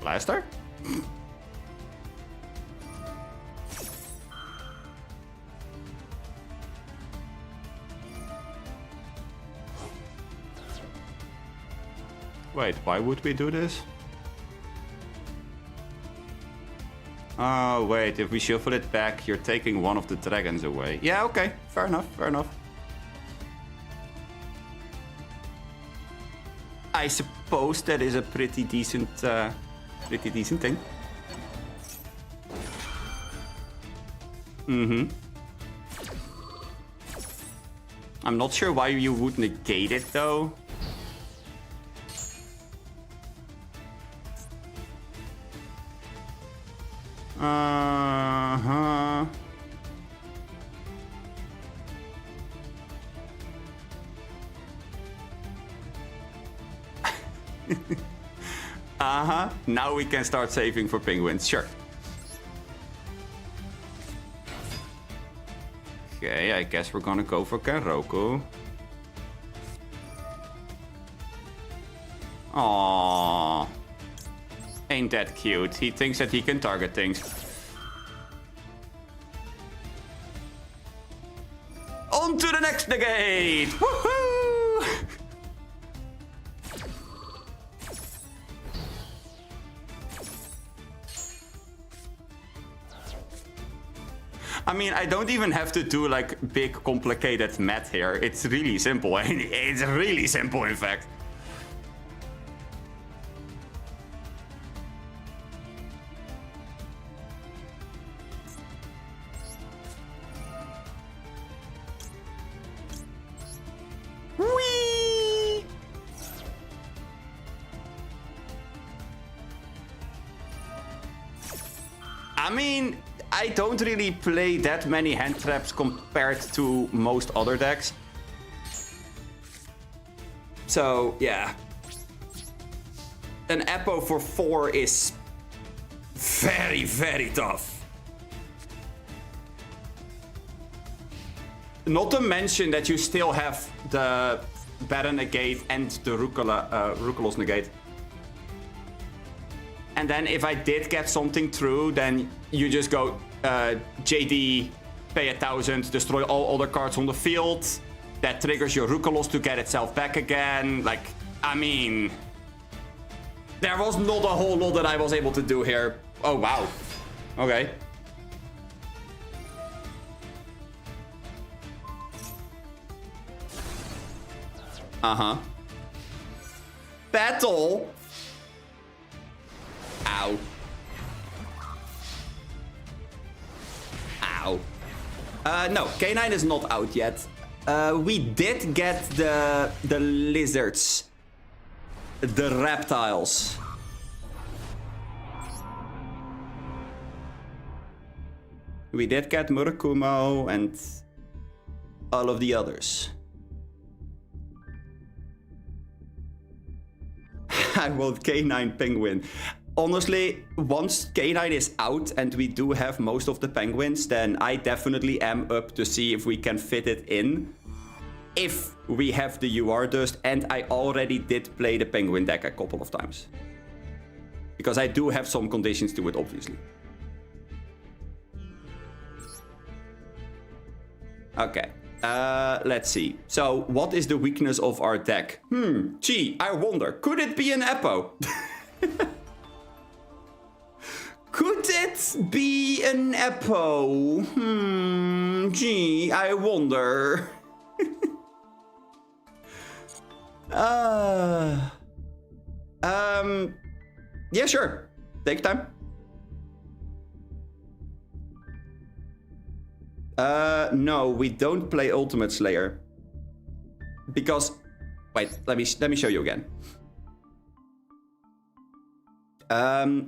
Blaster? Wait, why would we do this? Oh, wait, if we shuffle it back, you're taking one of the dragons away. Yeah, okay, fair enough, fair enough. I suppose that is a pretty decent thing. Mm-hmm. I'm not sure why you would negate it, though. Uh-huh. Uh-huh. Now we can start saving for penguins, sure. Okay, I guess we're gonna go for Kenroku. Aww. Ain't that cute? He thinks that he can target things. On to the next negate! Woohoo! I mean, I don't even have to do like big complicated math here. It's really simple. It's really simple, in fact. I mean, I don't really play that many hand traps compared to most other decks. So, yeah. An Eppo for 4 is very, very tough. Not to mention that you still have the Baron negate and the Rucolos negate. And then if I did get something through, then you just go JD, pay 1,000, destroy all other cards on the field. That triggers your Rucolos to get itself back again. Like, I mean... There was not a whole lot that I was able to do here. Oh, wow. Okay. Uh-huh. Battle? Ow. Ow. No, K9 is not out yet. We did get the lizards. The reptiles. We did get Murakumo and all of the others. I want K9 Penguin. Honestly, once K9 is out and we do have most of the penguins, then I definitely am up to see if we can fit it in. If we have the UR dust, and I already did play the penguin deck a couple of times. Because I do have some conditions to it, obviously. Okay, let's see. So, what is the weakness of our deck? Gee, I wonder, could it be an Eppo? Could it be an Eppo? Gee, I wonder. Yeah, sure. Take time. No, we don't play Ultimate Slayer. Because, wait, let me show you again.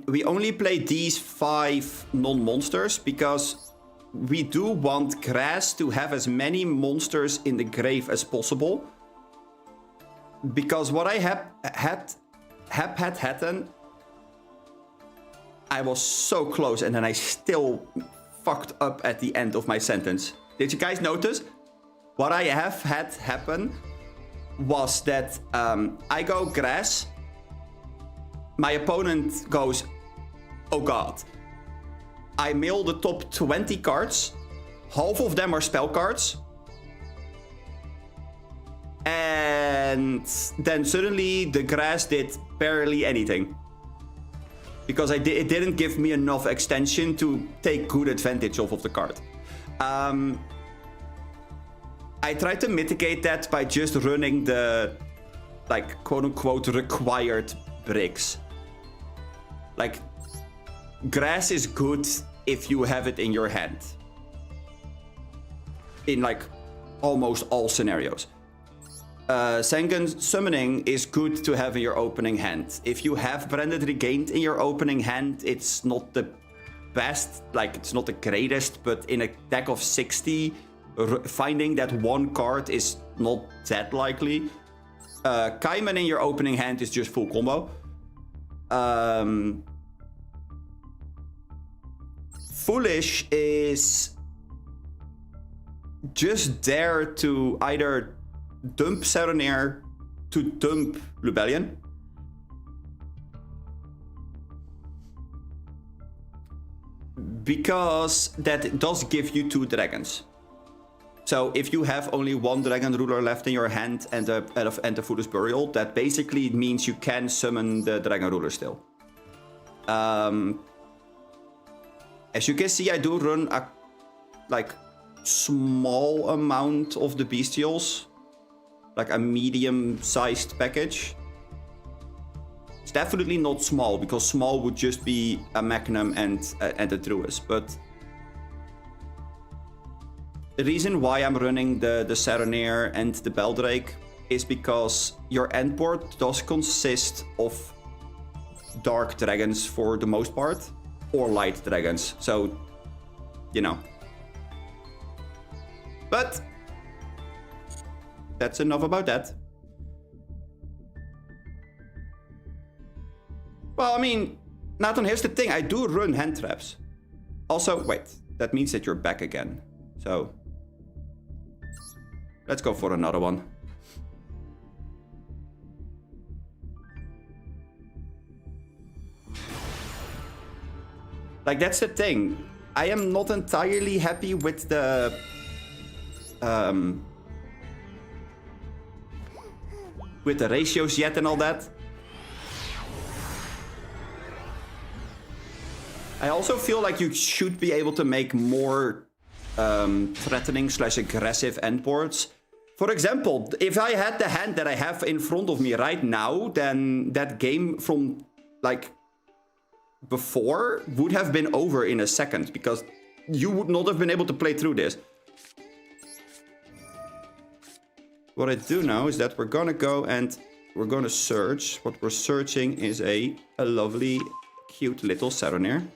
We only play these 5 non-monsters because we do want grass to have as many monsters in the grave as possible. Because what I had happen, I was so close and then I still fucked up at the end of my sentence. Did you guys notice? What I have had happen was that I go grass, my opponent goes, oh god. I mill the top 20 cards, half of them are spell cards. And then suddenly the grass did barely anything. Because it didn't give me enough extension to take good advantage of the card. I tried to mitigate that by just running the, like, quote-unquote required bricks. Like, grass is good if you have it in your hand. In, like, almost all scenarios. Sengen Summoning is good to have in your opening hand. If you have Branded Regained in your opening hand, it's not the best, like it's not the greatest, but in a deck of 60, finding that one card is not that likely. Kaiman in your opening hand is just full combo. Foolish is just there to either dump Serenair to dump Lubellion. Because that does give you 2 dragons. So if you have only 1 dragon ruler left in your hand and the Foolish Burial, that basically means you can summon the dragon ruler still. As you can see, I do run a small amount of the bestials. Like a medium-sized package. It's definitely not small, because small would just be a Magnum and a Druid. But the reason why I'm running the Serenair and the Beldrake is because your endboard does consist of dark dragons for the most part. or light dragons. So, you know. But that's enough about that. Well, I mean, Nathan, here's the thing. I do run hand traps. Also, wait. That means that you're back again. So, let's go for another one. Like, that's the thing. I am not entirely happy with the... with the ratios yet and all that. I also feel like you should be able to make more threatening / aggressive endboards. For example, if I had the hand that I have in front of me right now, then that game from, like, before would have been over in a second, because you would not have been able to play through this. What I do now is that we're gonna go and we're gonna search. What we're searching is a lovely, cute little Saronir.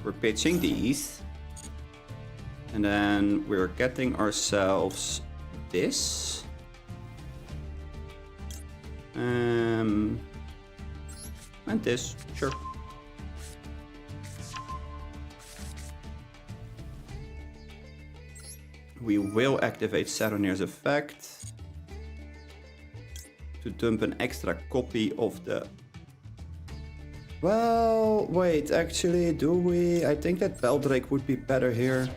We're pitching these. And then we're getting ourselves this. And this, sure. We will activate Saronir's effect to dump an extra copy of the... Well, wait, actually, do we? I think that Beldrake would be better here.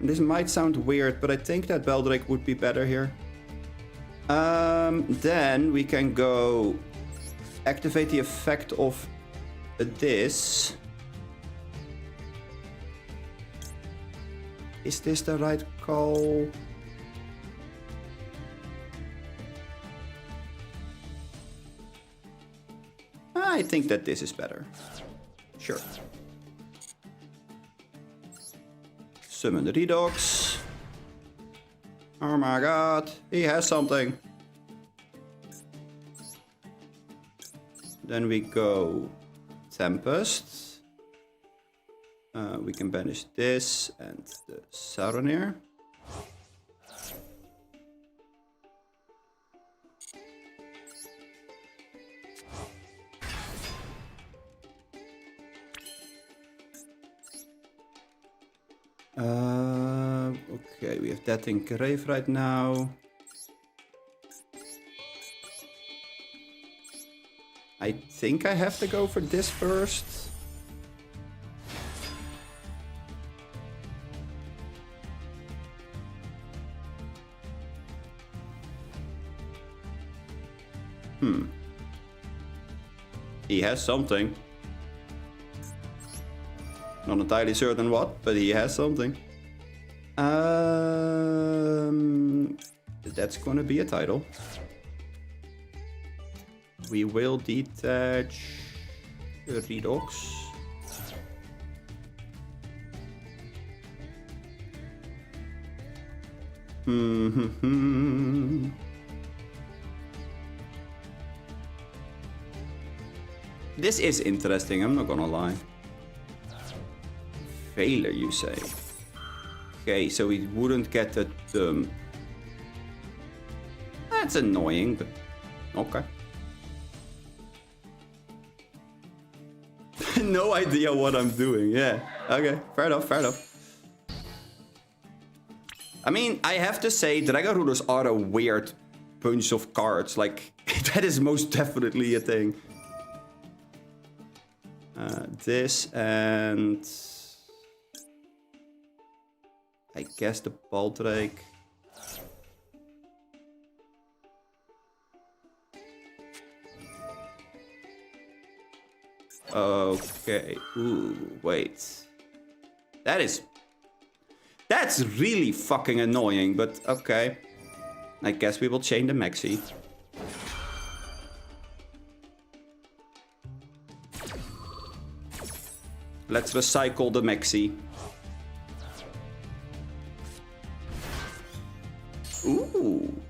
This might sound weird, but I think that Beldrake would be better here. Then we can go activate the effect of this. Is this the right call? I think that this is better. Sure. Summon the Redox. Oh my god, he has something. Then we go Tempest. We can banish this and the Saronir. Okay, we have that in grave right now. I think I have to go for this first. He has something. Not entirely certain what, but he has something. That's gonna be a title. We will detach Redox. This is interesting, I'm not gonna lie. Failure, you say? Okay, so we wouldn't get the... That's annoying, but... Okay. No idea what I'm doing, yeah. Okay, fair enough, fair enough. I mean, I have to say, Dragon Rulers are a weird bunch of cards. Like, that is most definitely a thing. This and... I guess the Baldrake. Okay. Ooh, wait. That's really fucking annoying, but okay. I guess we will chain the Maxi. Let's recycle the Maxi. Ooh.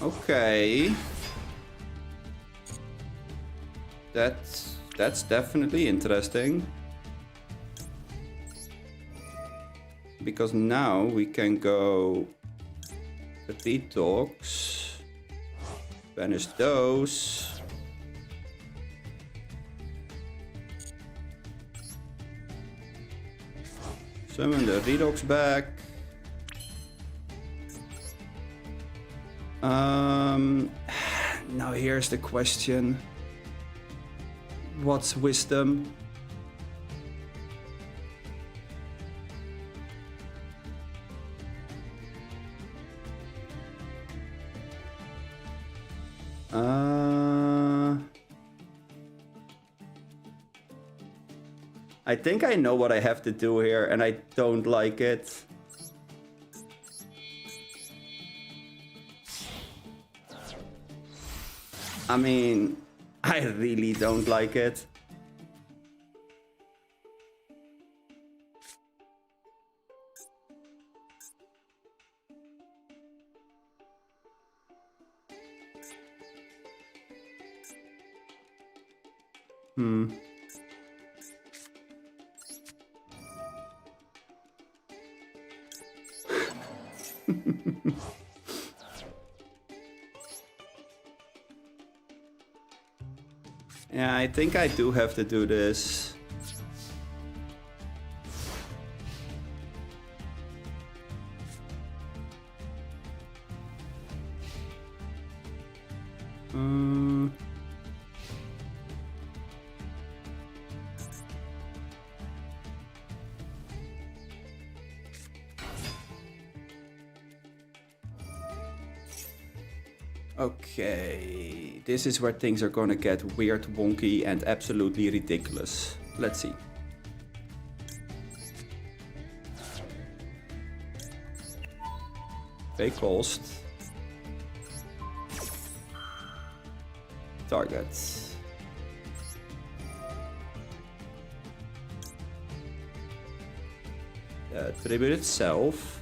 Okay. That's definitely interesting. Because now we can go detox, banish those. Summon the redox back. Now here's the question. What's wisdom? I think I know what I have to do here, and I don't like it. I mean, I really don't like it. Yeah, I think I do have to do this. Okay, this is where things are gonna get weird, wonky, and absolutely ridiculous. Let's see. Pay cost. Target. Tribute itself.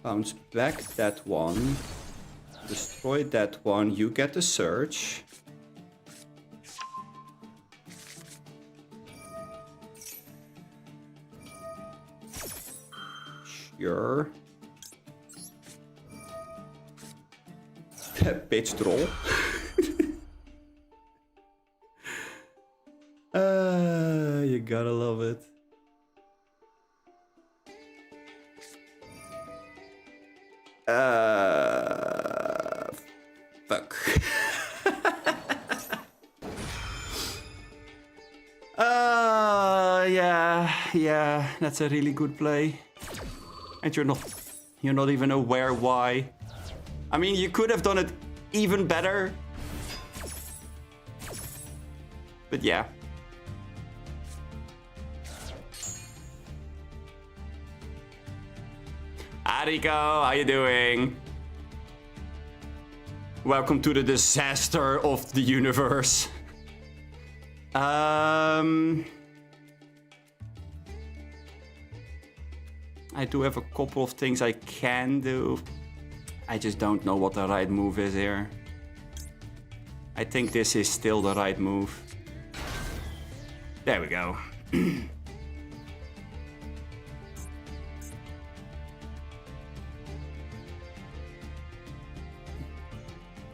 Bounce back that one. Destroy that one. You get the search. Sure. Bitch troll. You gotta love it. Fuck. Yeah, that's a really good play. And you're not even aware why. I mean, you could have done it even better. But yeah. Ariko, how you doing? Welcome to the disaster of the universe. I do have a couple of things I can do. I just don't know what the right move is here. I think this is still the right move. There we go.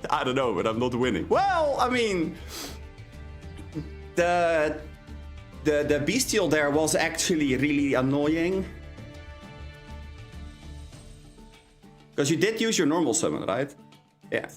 I don't know, but I'm not winning. Well, I mean, the bestial there was actually really annoying. Because you did use your normal summon, right? Yeah.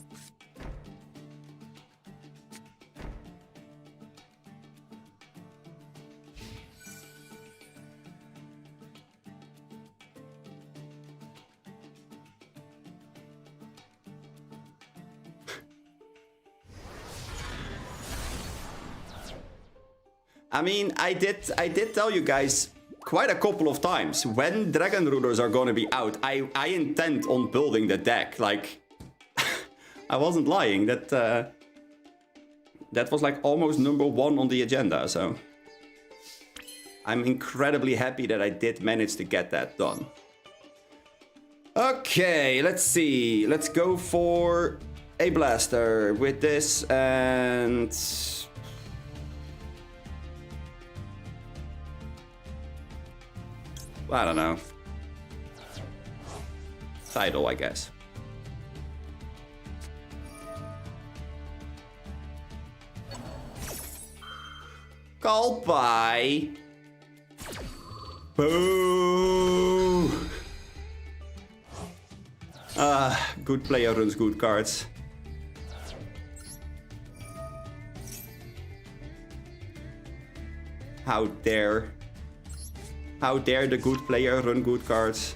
I mean, I did tell you guys quite a couple of times when Dragon Rulers are gonna be out. I intend on building the deck. Like, I wasn't lying. That was like almost #1 on the agenda. So I'm incredibly happy that I did manage to get that done. Okay, let's see. Let's go for a blaster with this and... I don't know. Tidal, I guess. Call by. Boo! Good player runs good cards. How dare. How dare the good player run good cards.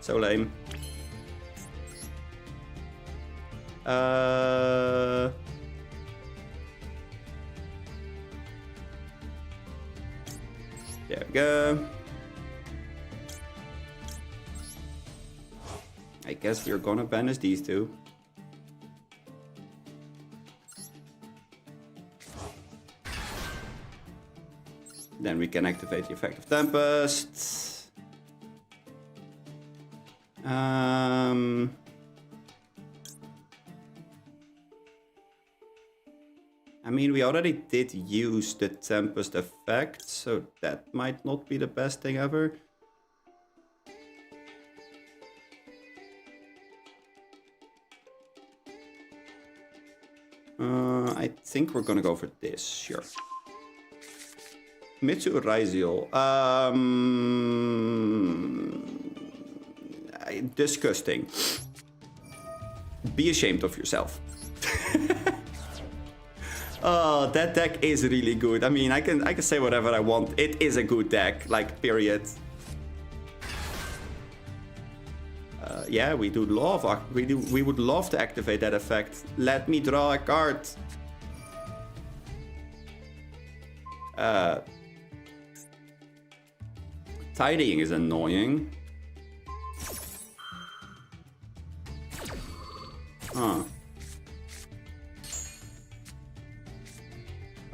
So lame. There we go. I guess we're gonna banish these two. Then we can activate the effect of Tempest. I mean, we already did use the Tempest effect, so that might not be the best thing ever. I think we're gonna go for this, sure. Mitsu Raziel. Disgusting. Be ashamed of yourself. Oh, that deck is really good. I mean, I can say whatever I want. It is a good deck, like, period. Yeah, we would love to activate that effect. Let me draw a card. Tidying is annoying. Huh.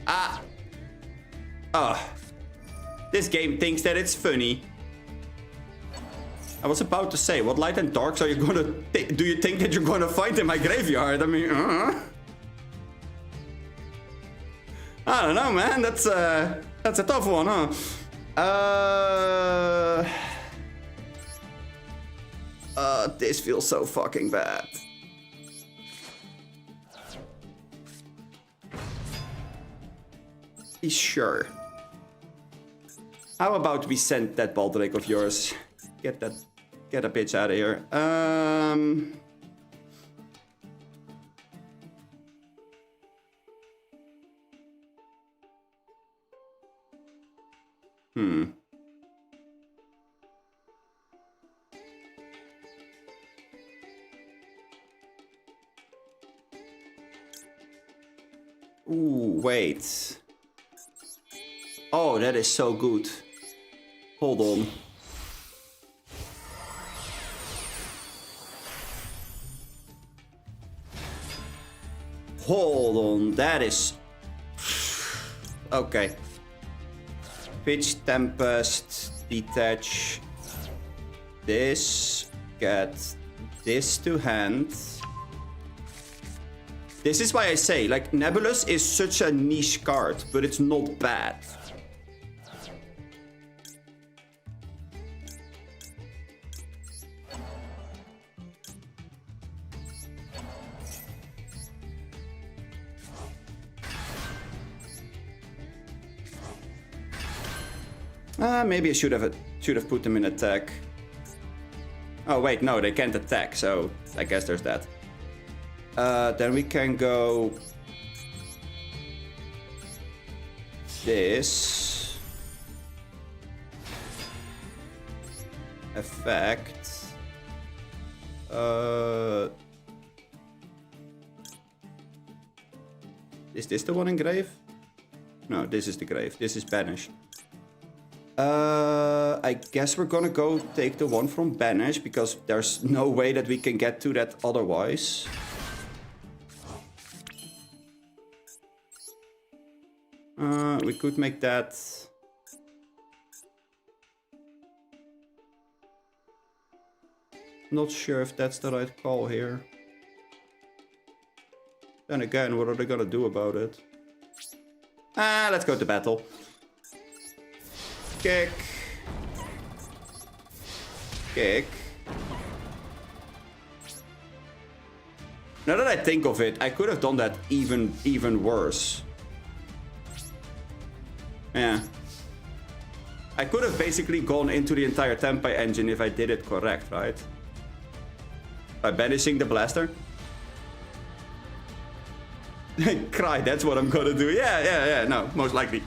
Ah! Oh. This game thinks that it's funny. I was about to say, what light and darks are you gonna... Do you think that you're gonna find in my graveyard? I mean... I don't know, man. That's a tough one, huh? This feels so fucking bad. Sure. How about we send that Baldrake of yours? Get a bitch out of here. Ooh, wait. Oh, that is so good. Hold on. Hold on, that is... Okay. Pitch, Tempest, detach. This, get this to hand. This is why I say, like, Nebulous is such a niche card, but it's not bad. Maybe I should have put them in attack. Oh wait, no, they can't attack, so I guess there's that. Then we can go this effect. Is this the one in grave? No, this is the grave. This is banish. I guess we're gonna go take the one from banish because there's no way that we can get to that otherwise. We could make that Not sure if that's the right call here. Then again, what are they gonna do about it? Let's go to battle. Kick. Kick. Now that I think of it, I could have done that even worse. Yeah. I could have basically gone into the entire Tempai engine if I did it correct, right? By banishing the blaster. Cry, that's what I'm gonna do. Yeah, no, most likely.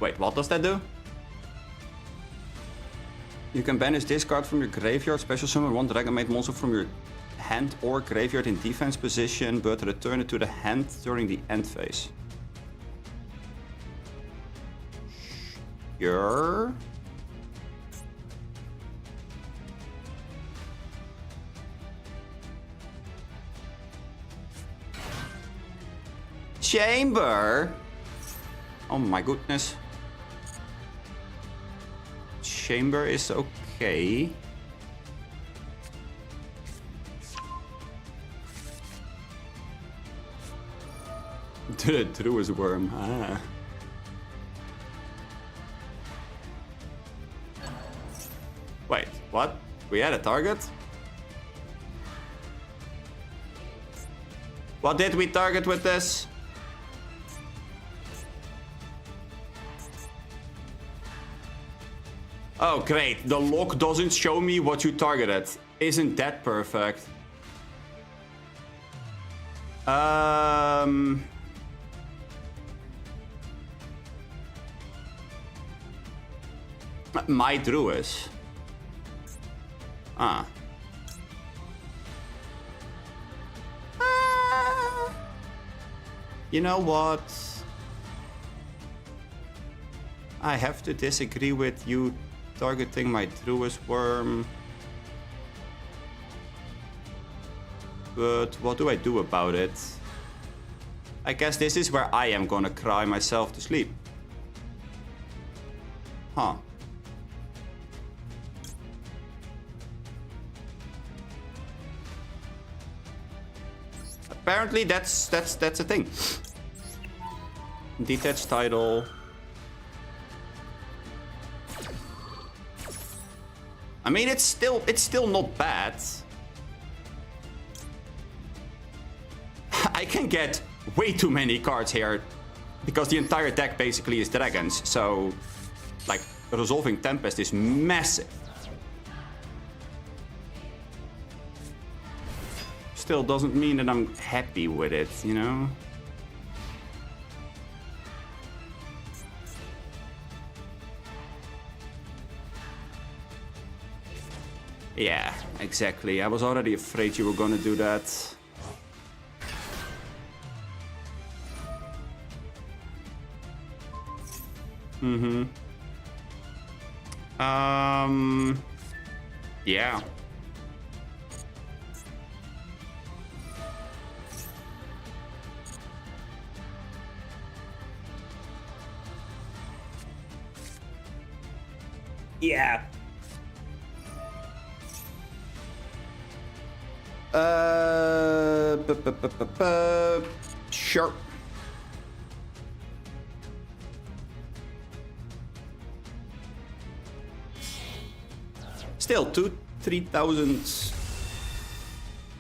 Wait, what does that do? You can banish this card from your graveyard, special summon one Dragon-Maid monster from your hand or graveyard in defense position, but return it to the hand during the end phase. Sure. Chamber? Oh my goodness. Chamber is okay. The Druid's Worm. Ah. Wait, what? We had a target? What did we target with this? Oh, great. The lock doesn't show me what you targeted. Isn't that perfect? My Druid. Ah. You know what? I have to disagree with you targeting my Druid's Worm. But what do I do about it? I guess this is where I am gonna cry myself to sleep. Huh. Apparently that's a thing. Detached title. I mean, it's still not bad. I can get way too many cards here because the entire deck basically is dragons. So, like, resolving Tempest is massive. Still doesn't mean that I'm happy with it, you know? Yeah, exactly. I was already afraid you were gonna do that. Yeah. Yeah. Sure. Still, 3,000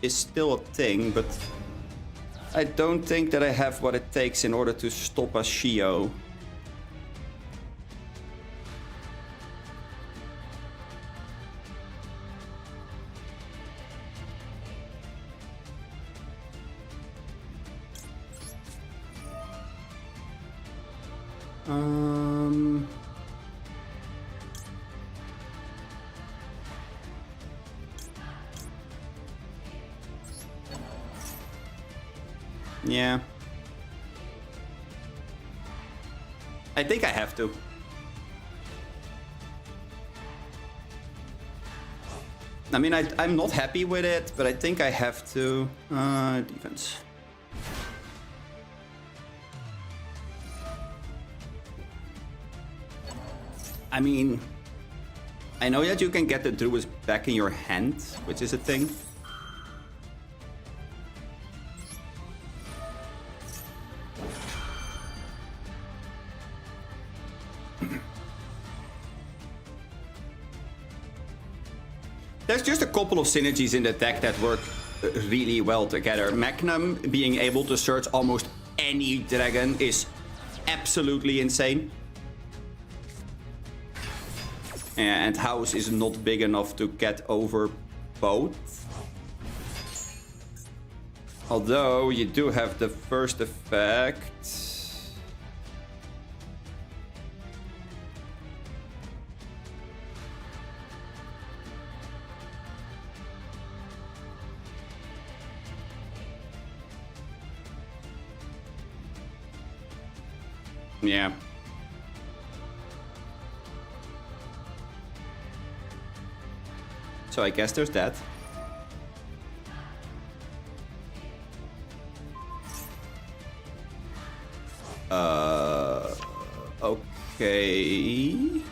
is still a thing, but I don't think that I have what it takes in order to stop a Shio. Yeah. I think I have to. I mean, I'm not happy with it, but I think I have to. Defense. I mean, I know that you can get the Druids back in your hand, which is a thing. There's just a couple of synergies in the deck that work really well together. Magnum being able to search almost any dragon is absolutely insane. And House is not big enough to get over both. Although you do have the first effect. Yeah. So I guess there's that. Okay.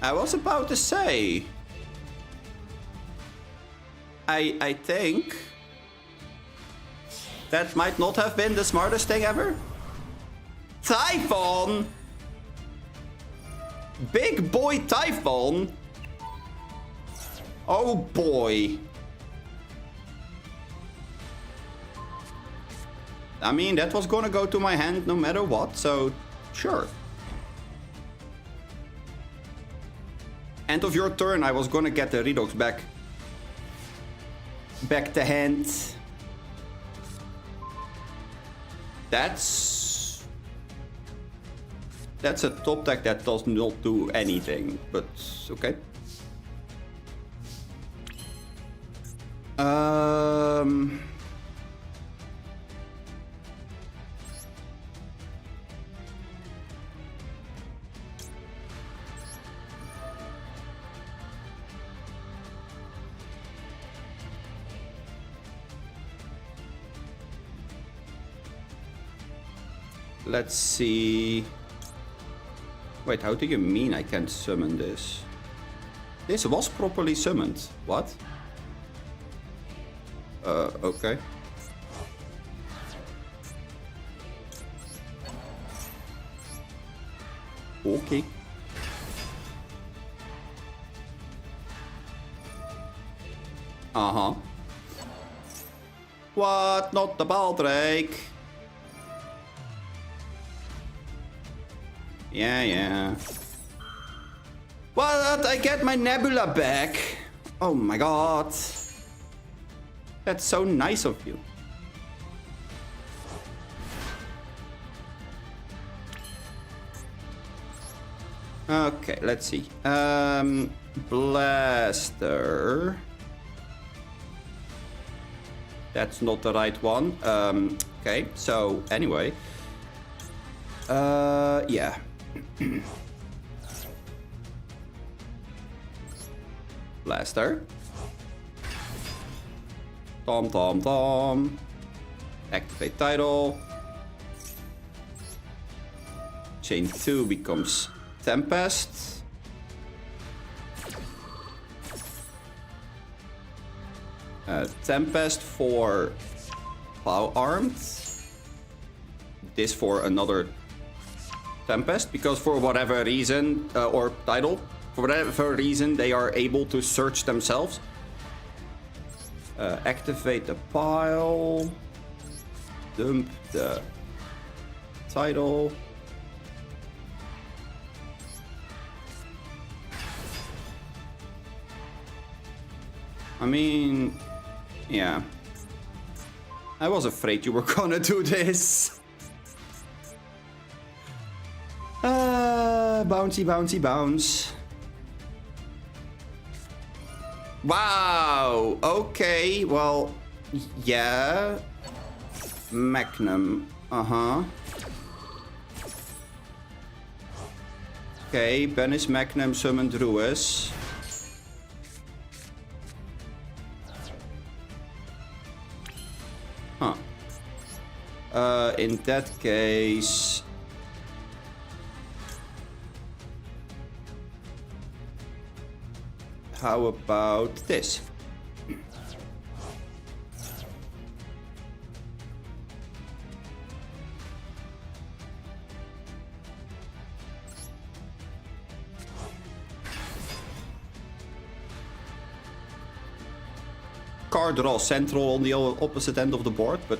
I was about to say. I think that might not have been the smartest thing ever. Typhon! Big boy Typhon? Oh boy. I mean, that was gonna go to my hand no matter what, so sure. End of your turn, I was gonna get the Redox back. Back to hand. That's a top deck that does not do anything, but okay. Let's see. Wait, how do you mean I can't summon this? This was properly summoned. What? Okay. Okay. Uh-huh. What? Not the Baldrake. Yeah. What? I get my Nebula back? Oh my god. That's so nice of you. Okay, let's see. Blaster. That's not the right one. Okay, so anyway. Yeah. Blaster. Tom. Activate title. Chain 2 becomes Tempest. Tempest for Plow Armed. This for another Tempest, because for whatever reason, or title, for whatever reason, they are able to search themselves. Activate the pile. Dump the title. I mean, yeah. I was afraid you were gonna do this. Bounce. Wow. Okay. Well, yeah. Magnum. Uh-huh. Okay. Banish Magnum, summon Druids. Huh. In that case... How about this? Card draw central on the opposite end of the board, but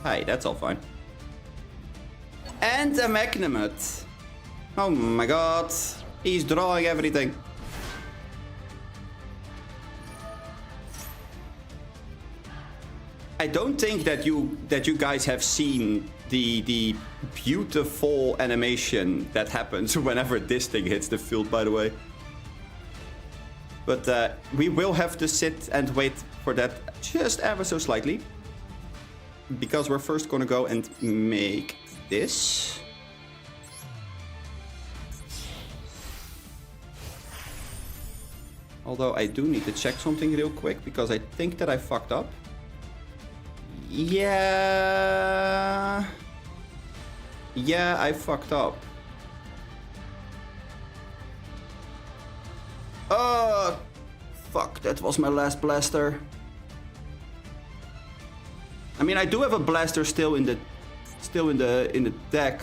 hey, that's all fine. And a Magnamut. Oh my god, he's drawing everything. I don't think that you guys have seen the beautiful animation that happens whenever this thing hits the field, by the way. But we will have to sit and wait for that just ever so slightly. Because we're first gonna go and make this. Although I do need to check something real quick because I think that I fucked up. Yeah, I fucked up. Oh, fuck, that was my last blaster. I mean, I do have a blaster still in the deck.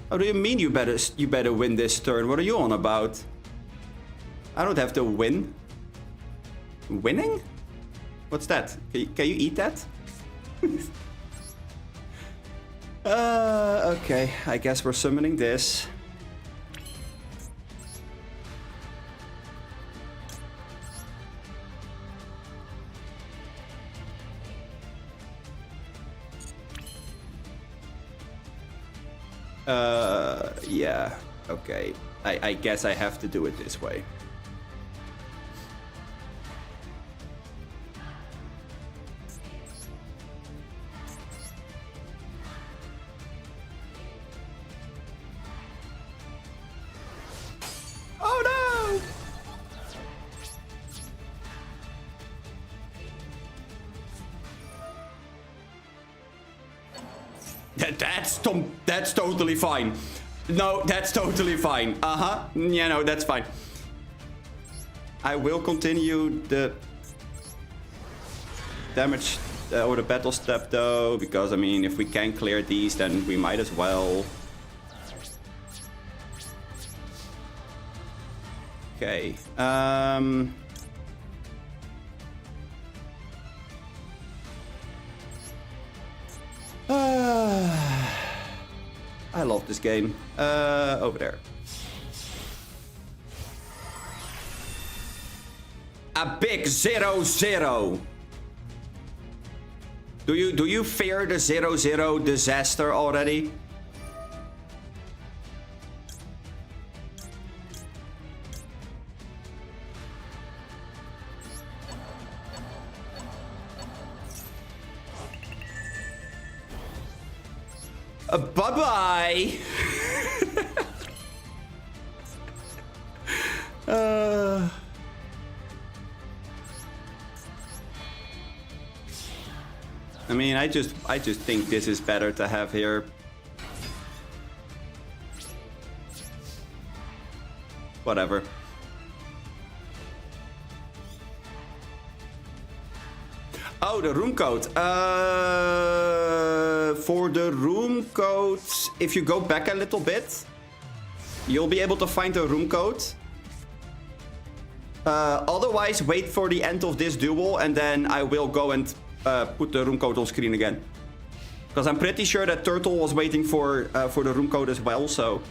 How do you mean you better win this turn? What are you on about? I don't have to win. Winning? What's that? Can you eat that? Okay, I guess we're summoning this. Yeah, okay. I guess I have to do it this way. Oh no! That's totally fine. No, that's totally fine. Yeah, no, that's fine. I will continue the damage or the battle step though, because I mean, if we can clear these, then we might as well. Okay. I love this game. Over there. A big 0-0. Do you fear the 0-0 disaster already? Bye-bye. I mean, I just think this is better to have here. Whatever. Oh, the room code. For the room code, if you go back a little bit, you'll be able to find the room code. Otherwise, wait for the end of this duel, and then I will go and put the room code on screen again. Because I'm pretty sure that Turtle was waiting for the room code as well, so...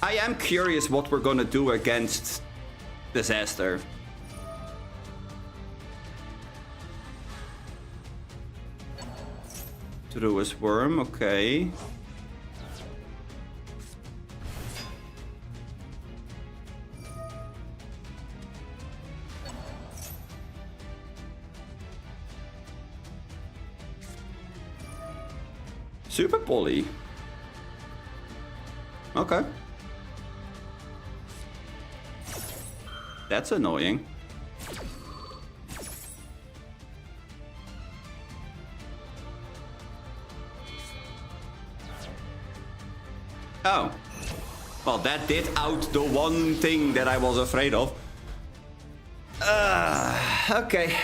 I am curious what we're gonna do against Disaster. Truest Worm, okay. Super Poly. Okay. That's annoying. Oh. Well, that did out the one thing that I was afraid of. Okay.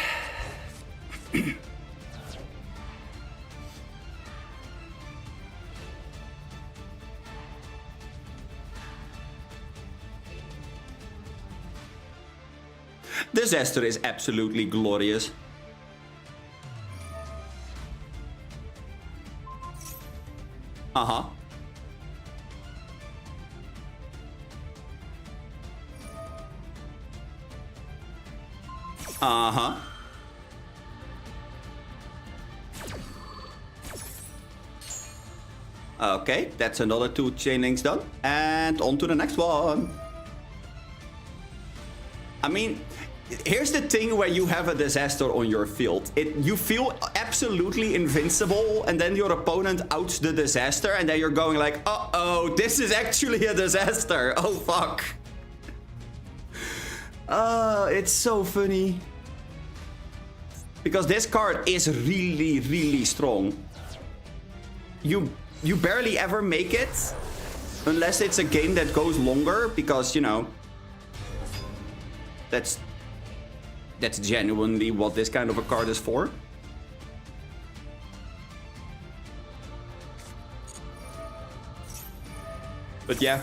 Disaster is absolutely glorious. Uh-huh. Uh-huh. Okay, that's another 2 chain links done. And on to the next one. I mean, here's the thing where you have a disaster on your field. You feel absolutely invincible, and then your opponent outs the disaster, and then you're going like, uh-oh, this is actually a disaster. Oh, fuck. It's so funny. Because this card is really, really strong. You barely ever make it, unless it's a game that goes longer, because, you know, that's genuinely what this kind of a card is for. But yeah.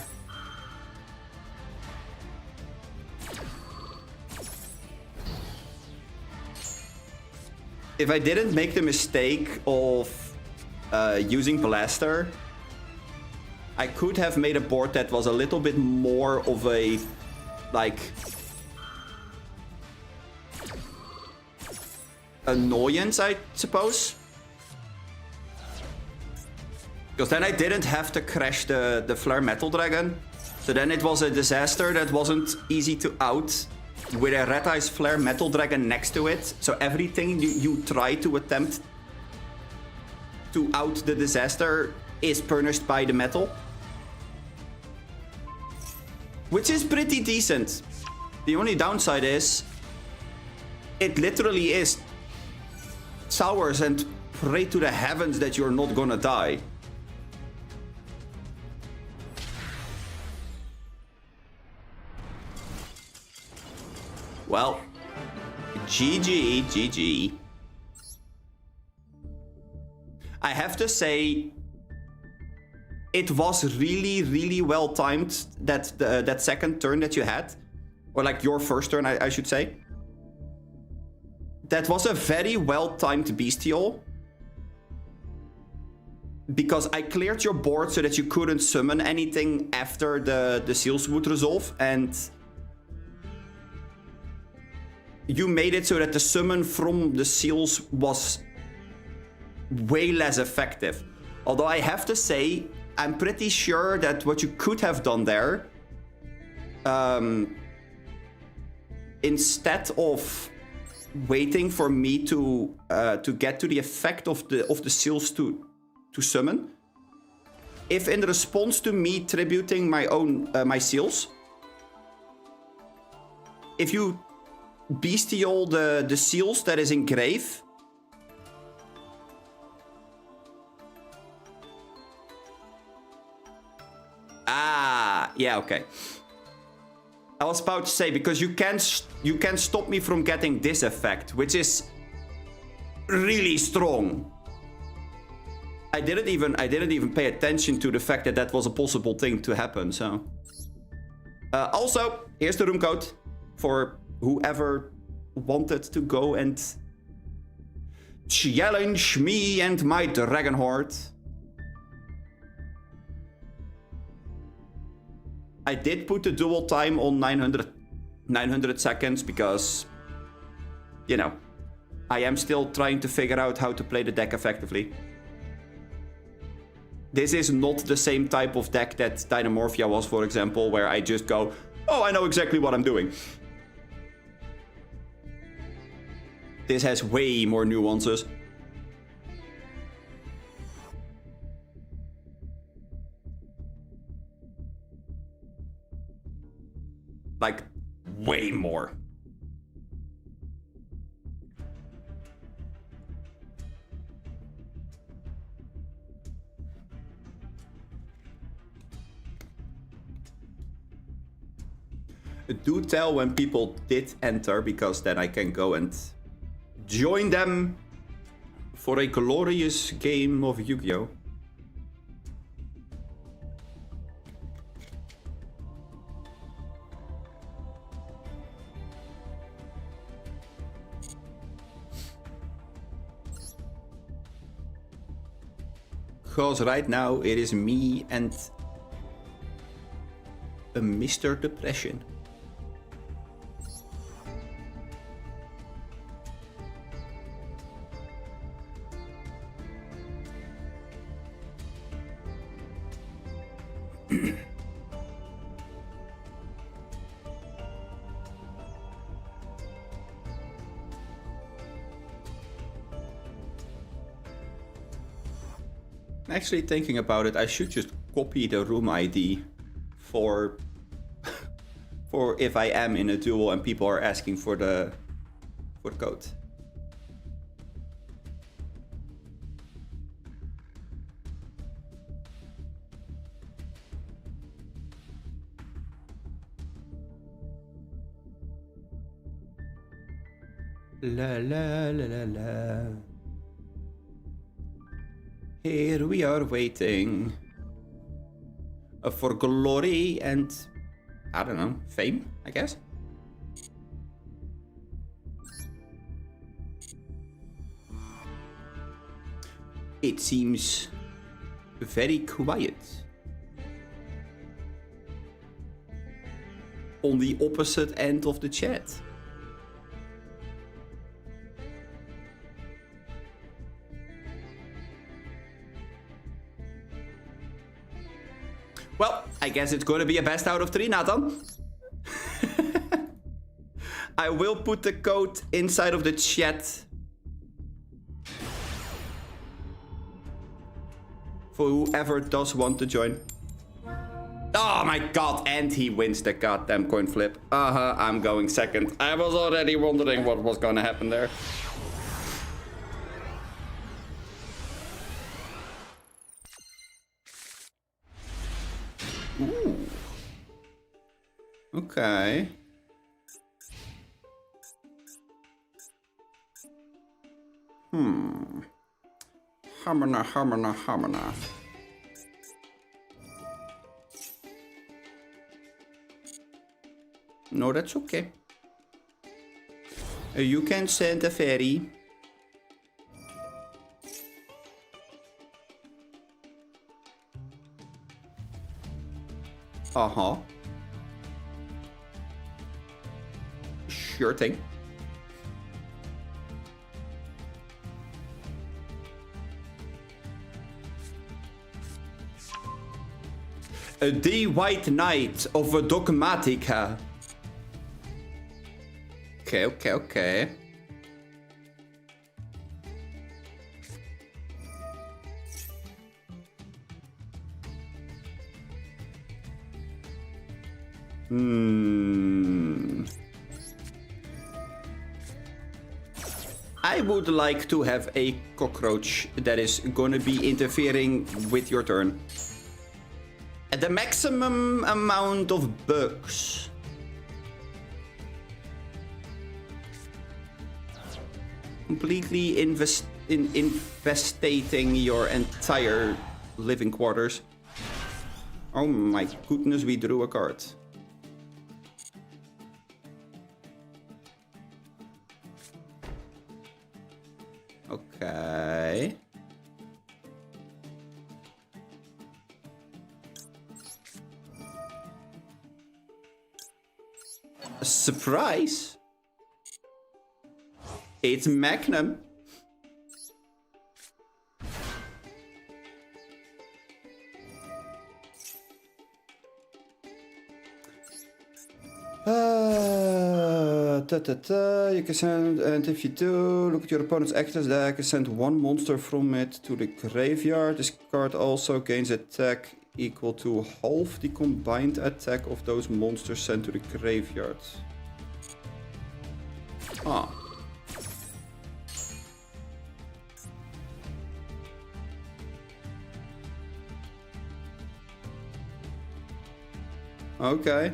If I didn't make the mistake of using Blaster, I could have made a board that was a little bit more of a, like, annoyance, I suppose. Because then I didn't have to crash the Flare Metal Dragon. So then it was a disaster that wasn't easy to out with a Red Eyes Flare Metal Dragon next to it. So everything you try to attempt to out the disaster is punished by the metal. Which is pretty decent. The only downside is it literally is sours and pray to the heavens that you're not gonna die. Well, GG. I have to say, it was really, really well timed, that second turn that you had. Or like your first turn, I should say. That was a very well timed Bestial. Because I cleared your board so that you couldn't summon anything after the seals would resolve. And you made it so that the summon from the seals was way less effective. Although I have to say, I'm pretty sure that what you could have done there, instead of waiting for me to get to the effect of the seals to summon, if in response to me tributing my own my seals, if you bestial the seals that is in grave, yeah, okay. I was about to say, because you can stop me from getting this effect, which is really strong. I didn't even pay attention to the fact that that was a possible thing to happen. So, also, here's the room code for whoever wanted to go and challenge me and my Dragon Horde. I did put the dual time on 900 seconds because, you know, I am still trying to figure out how to play the deck effectively. This is not the same type of deck that Dynamorphia was, for example, where I just go, oh, I know exactly what I'm doing. This has way more nuances. Like, way more. Do tell when people did enter, because then I can go and join them for a glorious game of Yu-Gi-Oh! Because right now it is me and a Mr. Depression. Actually, thinking about it, I should just copy the room ID for if I am in a duel and people are asking for the code. La la la la la. Here we are waiting for glory and, I don't know, fame, I guess? It seems very quiet. On the opposite end of the chat. Well, I guess it's gonna be a best out of 3, Nathan. I will put the code inside of the chat for whoever does want to join. Oh my god, and he wins the goddamn coin flip. I'm going second. I was already wondering what was gonna happen there. Ooh. Okay. Hamana. No, that's okay. You can send a ferry. Sure thing. The White Knight of Dogmatica. Okay. I would like to have a cockroach that is gonna be interfering with your turn. At the maximum amount of bugs. Completely infestating your entire living quarters. Oh my goodness, we drew a card. Okay. A surprise? It's Magnum. You can send, and if you do, look at your opponent's active deck and send one monster from it to the graveyard. This card also gains attack equal to half the combined attack of those monsters sent to the graveyard. Okay.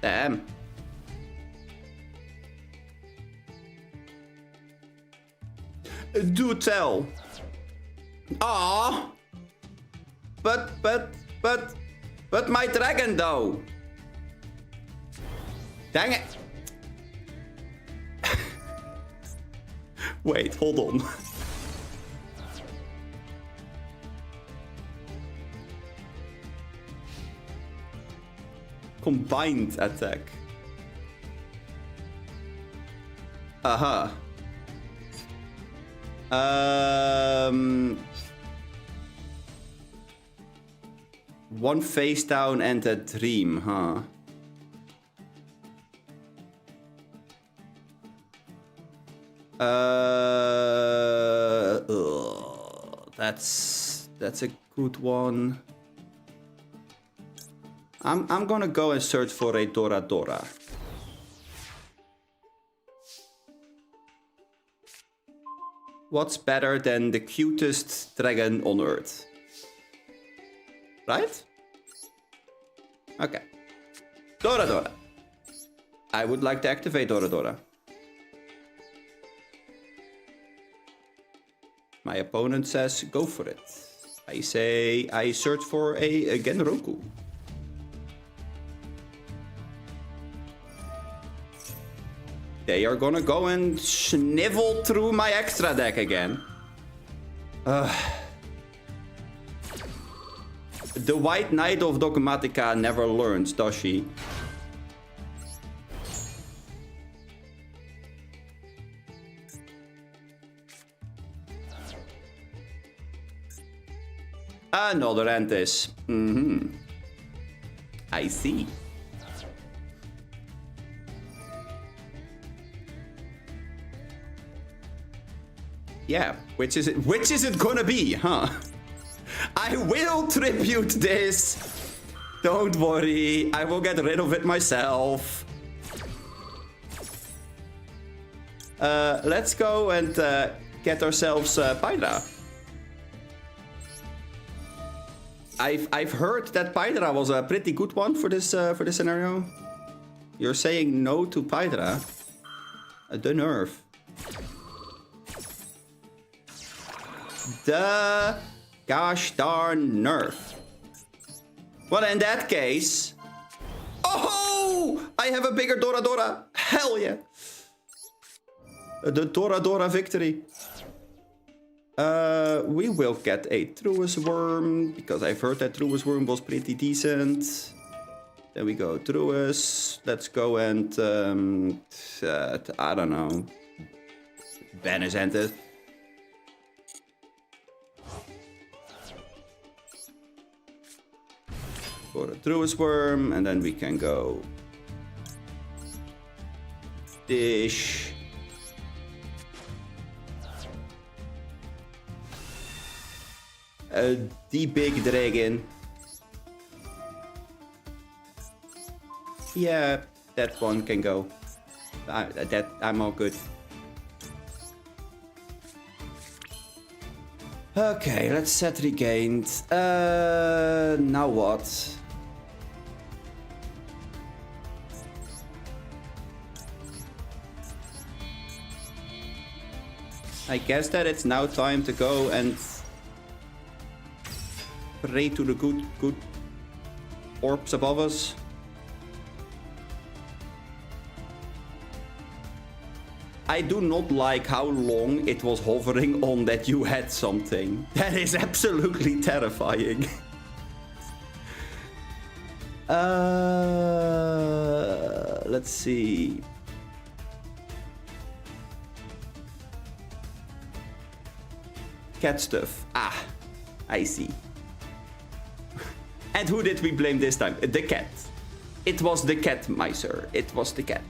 Damn. Do tell. Ah. But my dragon though. Dang it. Wait, hold on. Combined attack. Aha. One face down and a dream, huh? That's a good one. I'm gonna go and search for a Dora Dora. What's better than the cutest dragon on Earth? Right? Okay. Dora Dora. I would like to activate Dora Dora. My opponent says go for it. I say I search for a Genroku. They are gonna go and snivel through my extra deck again. The White Knight of Dogmatica never learns, does she? Another Antis. I see. Yeah, which is it gonna be, huh? I will tribute this. Don't worry, I will get rid of it myself. Let's go and get ourselves Pydra. I've heard that Pydra was a pretty good one for this scenario. You're saying no to Pydra? The nerve. The gosh darn nerf. Well, in that case... Oh! I have a bigger Dora Dora. Hell yeah. The Dora Dora victory. We will get a Truus Worm, because I've heard that Truus Worm was pretty decent. Then we go Truus. Let's go and... I don't know. Banish Antis. For a Truus Worm, and then we can go Dish. The big dragon. Yeah, that one can go. I'm all good. Okay, let's set regained. Now what? I guess that it's now time to go and pray to the good orbs above us. I do not like how long it was hovering on that you had something. That is absolutely terrifying. Let's see. Cat stuff. Ah, I see. And who did we blame this time? The cat. It was the cat, my sir. It was the cat.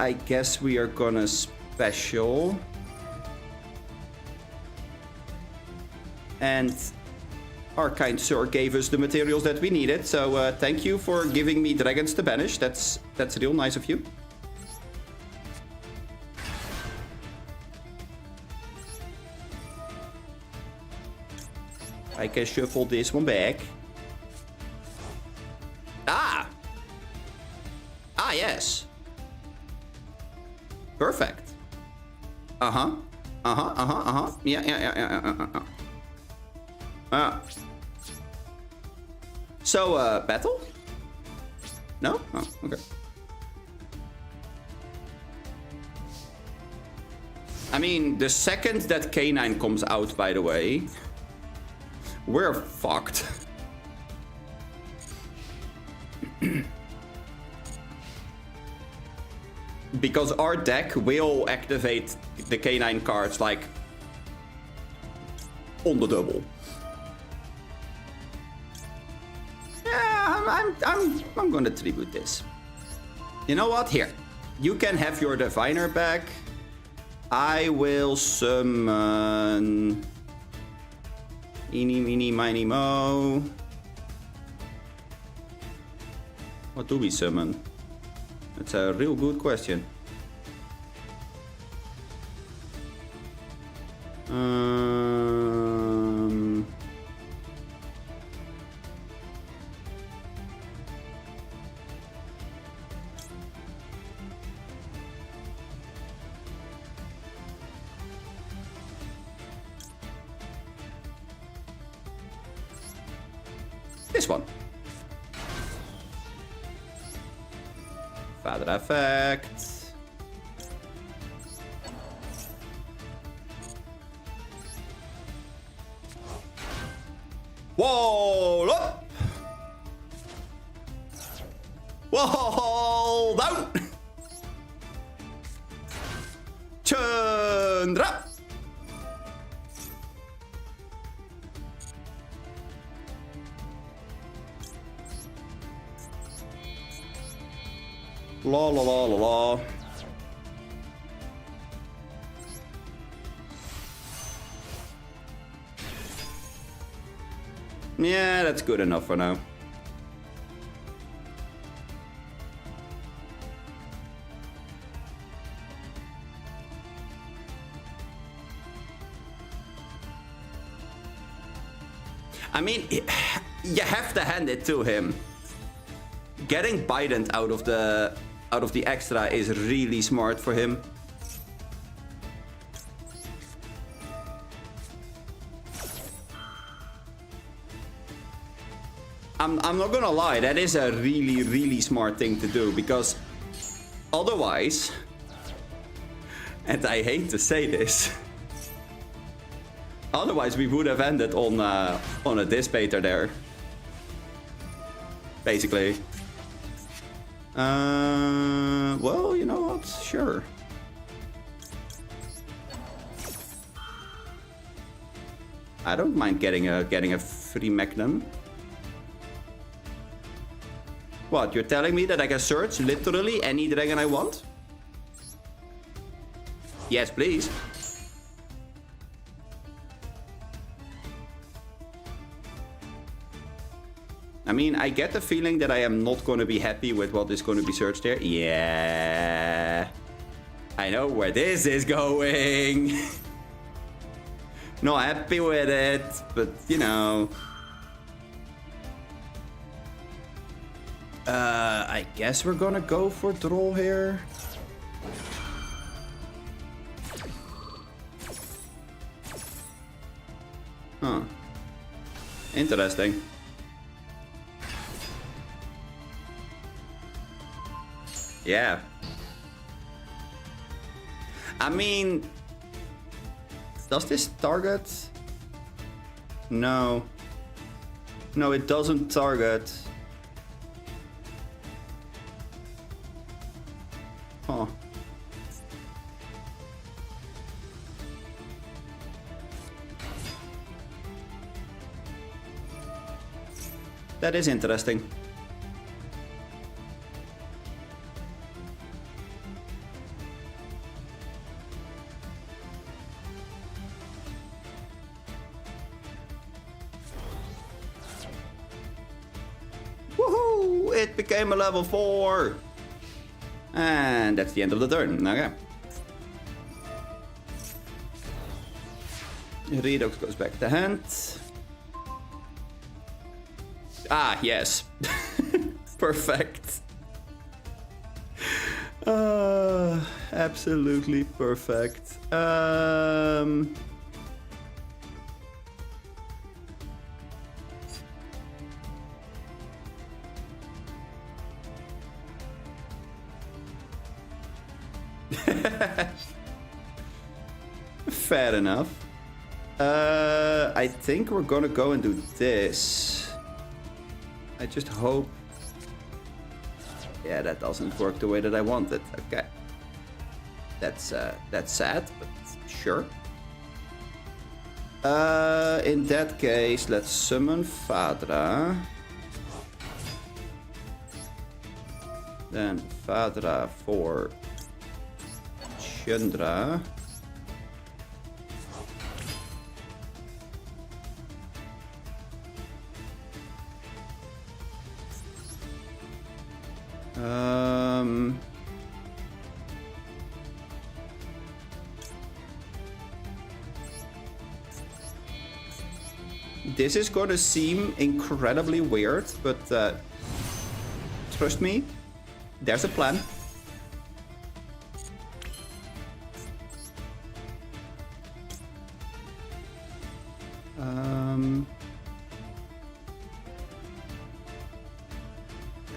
I guess we are gonna special. And our kind sir gave us the materials that we needed. So thank you for giving me dragons to banish. That's real nice of you. I can shuffle this one back. Ah! Yes. Perfect. Uh-huh. Uh-huh, uh-huh, uh-huh. Yeah. So, battle? No? Oh, okay. I mean, the second that K9 comes out, by the way, we're fucked. Because our deck will activate the K9 cards, like, on the double. Yeah, I'm gonna tribute this. You know what? Here. You can have your Diviner back. I will summon... Eeny, meeny, miny, mo. What do we summon? That's a real good question. This one. Father effect. Wall up. Wall down. Chandra. La la la la la. Yeah, that's good enough for now. I mean, you have to hand it to him. Getting Bident out of the extra is really smart for him. I'm not gonna lie, that is a really, really smart thing to do, because otherwise, and I hate to say this, otherwise we would have ended on a Dissipator there. Basically. Well, you know what? Sure. I don't mind getting a free Magnum. What? You're telling me that I can search literally any dragon I want? Yes, please. I mean, I get the feeling that I am not going to be happy with what is going to be searched there. Yeah. I know where this is going. Not happy with it, but you know. I guess we're gonna go for draw here. Huh. Interesting. Yeah. I mean, does this target? No. No, it doesn't target. Huh. That is interesting. Woohoo! It became a level 4! And that's the end of the turn. Okay. Redox goes back to hand. Ah, yes. Perfect. Absolutely perfect. Fair enough. I think we're gonna go and do this. I just hope... Yeah, that doesn't work the way that I wanted. Okay. That's sad, but sure. In that case, let's summon Fadra. Then Fadra for Chandra. This is gonna seem incredibly weird, but trust me, there's a plan.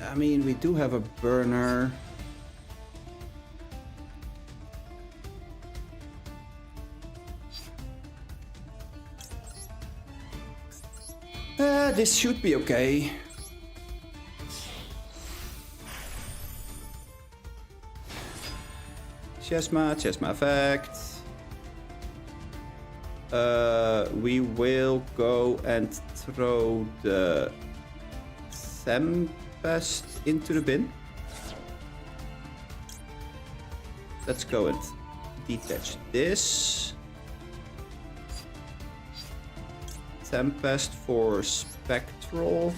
I mean, we do have a burner. This should be okay. Chesma effect. We will go and throw the Tempest into the bin. Let's go and detach this. Tempest for Spectral.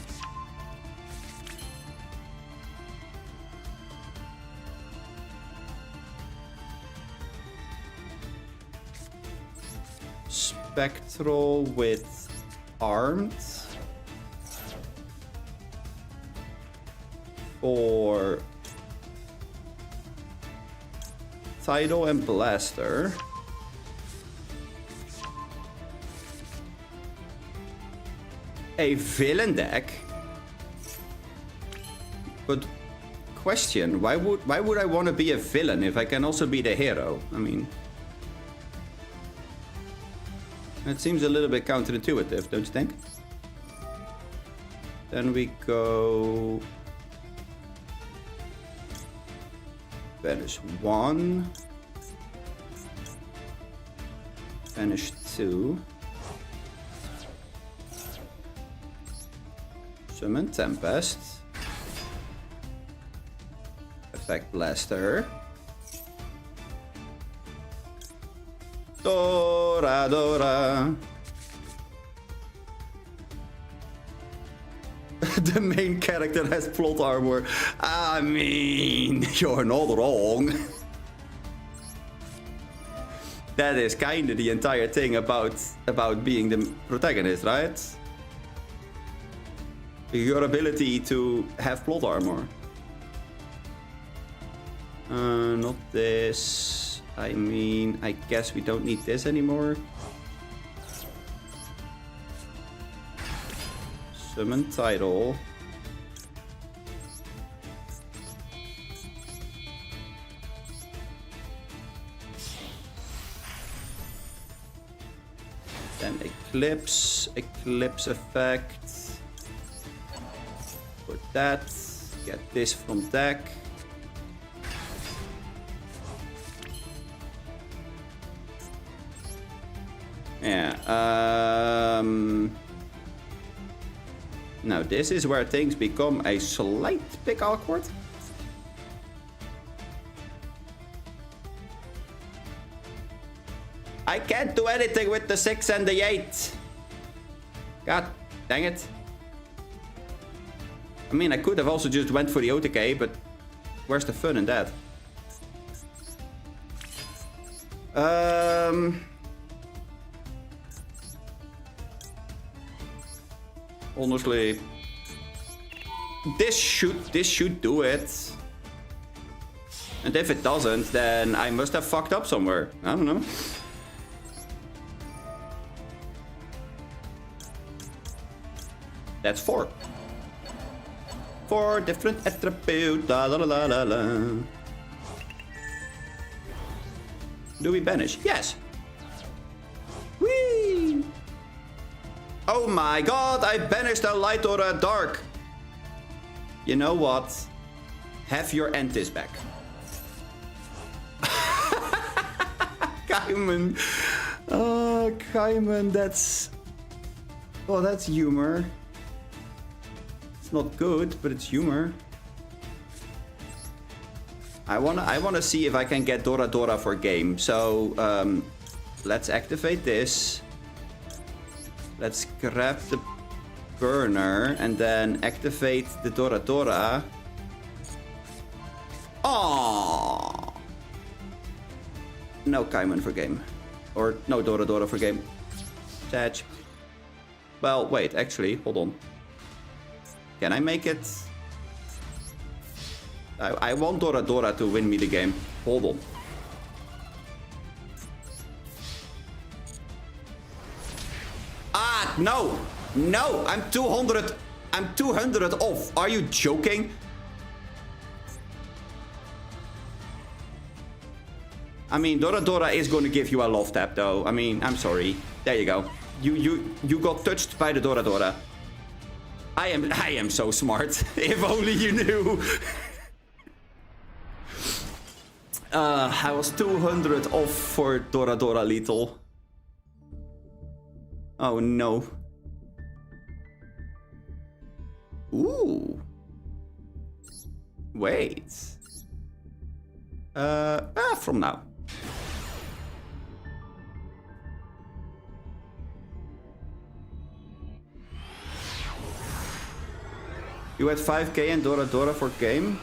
Spectral with Armed. For Tidal and Blaster. A villain deck? But question, why would I want to be a villain if I can also be the hero? I mean, it seems a little bit counterintuitive, don't you think? Then we go banish 1, banish 2. Summon Tempest. Effect Blaster. Dora. The main character has plot armor. I mean, you're not wrong. That is kind of the entire thing about being the protagonist, right? Your ability to have plot armor. Not this. I mean, I guess we don't need this anymore. Summon Tidal. Then Eclipse effect. For that, get this from deck. Yeah, now this is where things become a slight bit awkward. I can't do anything with the 6 and the 8. God dang it. I mean, I could have also just went for the OTK, but where's the fun in that? Honestly, this should do it. And if it doesn't, then I must have fucked up somewhere. I don't know. That's 4. 4 different attributes. La la la la la. Do we banish? Yes. Whee! Oh my god, I banished a light or a dark. You know what? Have your Entis back. Kaiman. Oh, Kaiman, that's... Oh, that's humor. It's not good, but it's humor. I wanna see if I can get Dora Dora for game. So, let's activate this. Let's grab the burner and then activate the Dora Dora. Oh! No Kaiman for game. Or no Dora Dora for game. Sad. Well, wait, actually, hold on. Can I make it? I want Dora Dora to win me the game. Hold on. Ah, no! No! I'm 200 off. Are you joking? I mean, Dora Dora is going to give you a love tap, though. I mean, I'm sorry. There you go. You got touched by the Dora Dora. I am so smart. If only you knew. I was 200 off for Dora Dora lethal. Oh no. Ooh. Wait. From now. You had 5k and Dora Dora for game?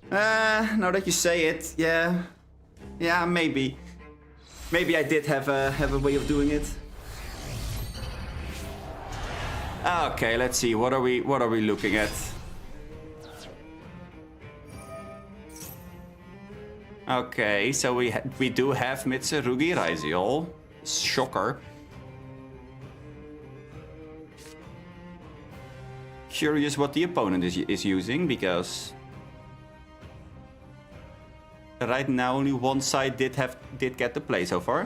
Now that you say it, yeah. Yeah, maybe. Maybe I did have a way of doing it. Okay, let's see. What are we looking at? Okay, so we do have Mitsurugi Raizio. Shocker. Curious what the opponent is using, because right now only one side did get the play so far.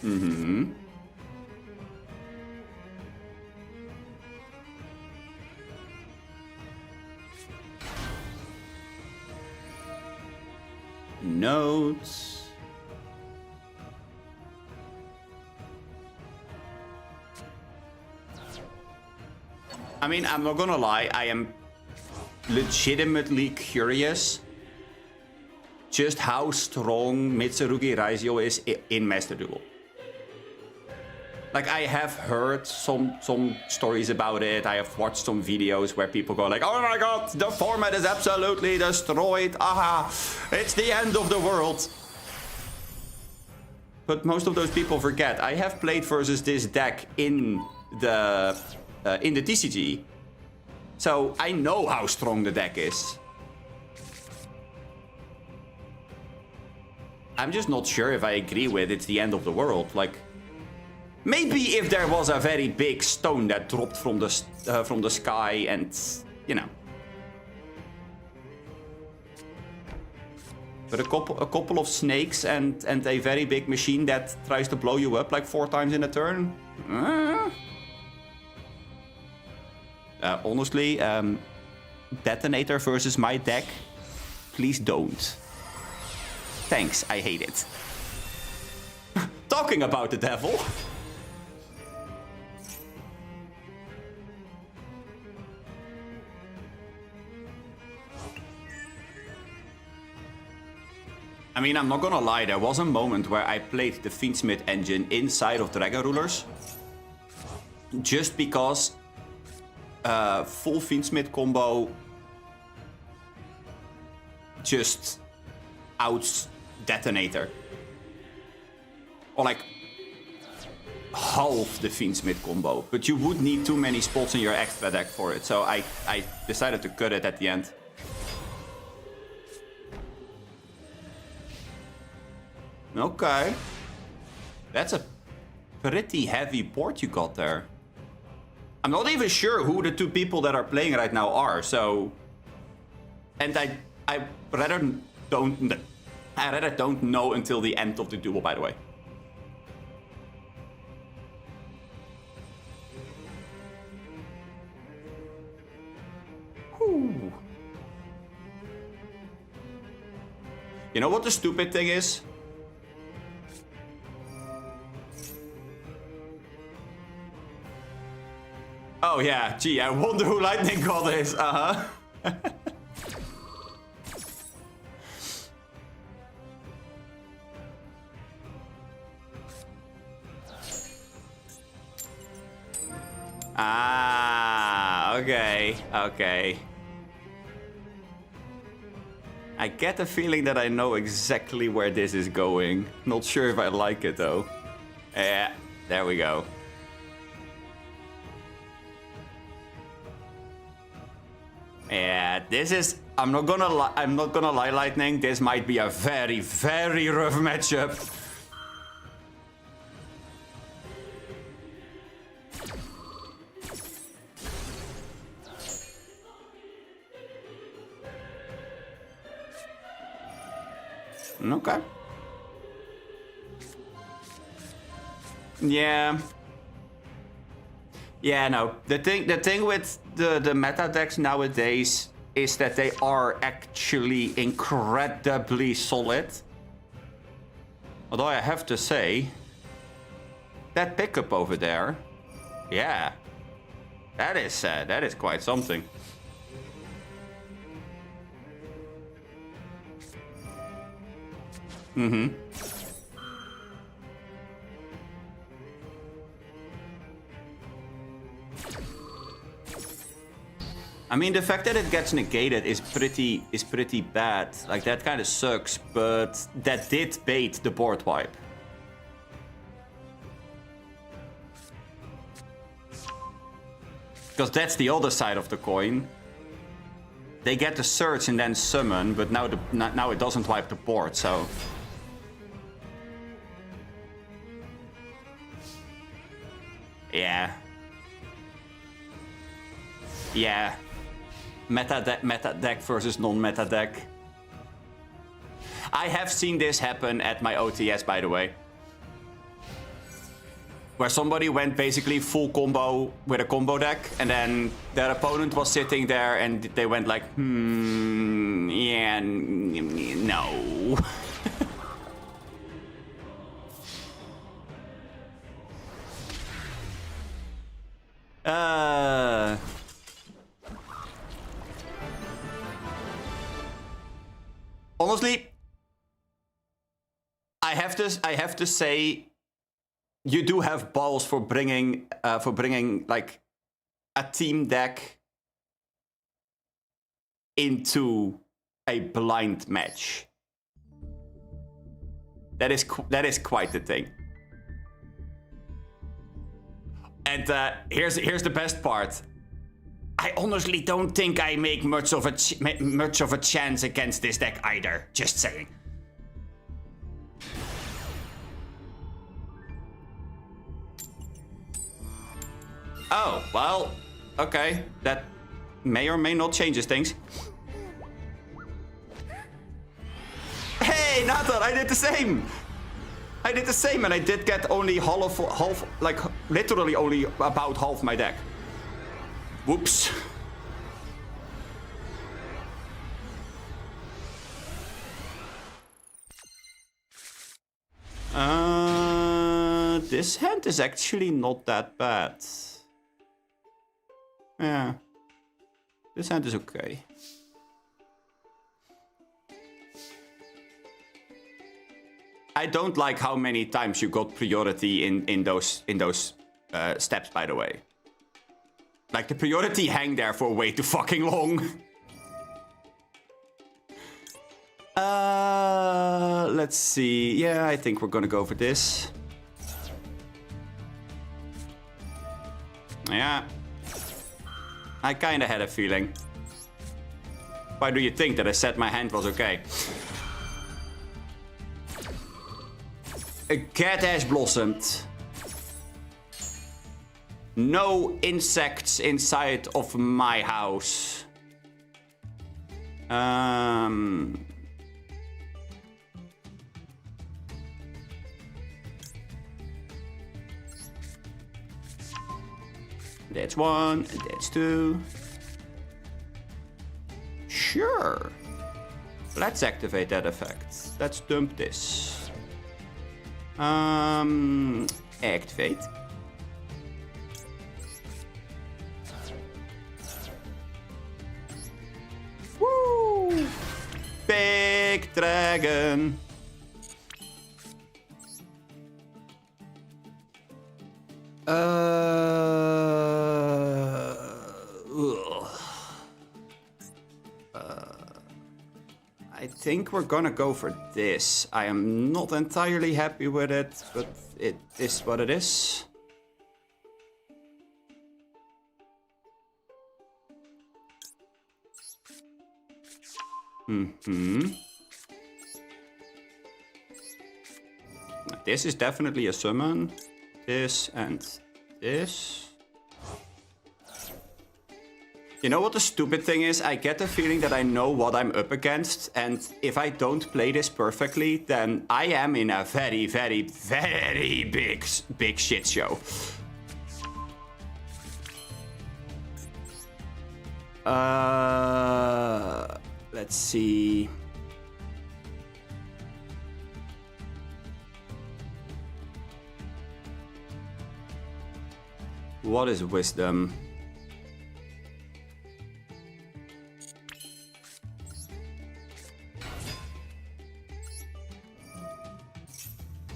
Mm-hmm. Notes. I mean, I'm not gonna lie, I am legitimately curious just how strong Mitsurugi Raizio is in Master Duel. Like, I have heard some stories about it. I have watched some videos where people go like, oh my god, the format is absolutely destroyed. Aha, it's the end of the world. But most of those people forget, I have played versus this deck in the TCG. So I know how strong the deck is. I'm just not sure if I agree with it's the end of the world. Like, maybe if there was a very big stone that dropped from the sky and, you know. But a couple of snakes and a very big machine that tries to blow you up like 4 times in a turn. Honestly, Detonator versus my deck, please don't. Thanks, I hate it. Talking about the devil. I mean, I'm not gonna lie, there was a moment where I played the Fiendsmith engine inside of Dragon Rulers. Just because full Fiendsmith combo just outs Detonator. Or like half the Fiendsmith combo. But you would need too many spots in your extra deck for it. So I decided to cut it at the end. Okay. That's a pretty heavy board you got there. I'm not even sure who the two people that are playing right now are, so... And I rather don't know until the end of the duel, by the way. Whew. You know what the stupid thing is? Oh yeah, gee, I wonder who Lightning God is. Uh-huh. Ah, okay, okay. I get the feeling that I know exactly where this is going. Not sure if I like it though. Yeah, there we go. Yeah, this is... I'm not gonna lie, Lightning. This might be a very, very rough matchup. Okay. Yeah. Yeah, no. The thing with the meta decks nowadays is that they are actually incredibly solid. Although I have to say, that pickup over there, yeah, that is quite something. Mm-hmm. I mean, the fact that it gets negated is pretty bad. Like, that kind of sucks, but that did bait the board wipe. Because that's the other side of the coin. They get the search and then summon, but now it doesn't wipe the board, so... Yeah. Yeah. Meta deck versus non-meta deck. I have seen this happen at my OTS, by the way. Where somebody went basically full combo with a combo deck, and then their opponent was sitting there and they went like, yeah, no. Honestly, I have to say, you do have balls for bringing like a team deck into a blind match. That is quite the thing. And here's the best part. I honestly don't think I make much of a chance against this deck either. Just saying. Oh, well, okay. That may or may not changes things. Hey, Nathan, I did the same. I did the same, and I did get only half, like literally only about half my deck. Whoops. This hand is actually not that bad. Yeah. This hand is okay. I don't like how many times you got priority in those steps, by the way. Like, the priority hang there for way too fucking long. Let's see. Yeah, I think we're gonna go for this. Yeah. I kinda had a feeling. Why do you think that I said my hand was okay? A cat has blossomed. No insects inside of my house. That's one, and that's two. Sure. Let's activate that effect. Let's dump this. Activate. Woo! Big dragon. I think we're gonna go for this. I am not entirely happy with it, but it is what it is. This is definitely a summon. This and this. You know what the stupid thing is? I get the feeling that I know what I'm up against, and if I don't play this perfectly, then I am in a very, very, very big shit show. Let's see. What is wisdom?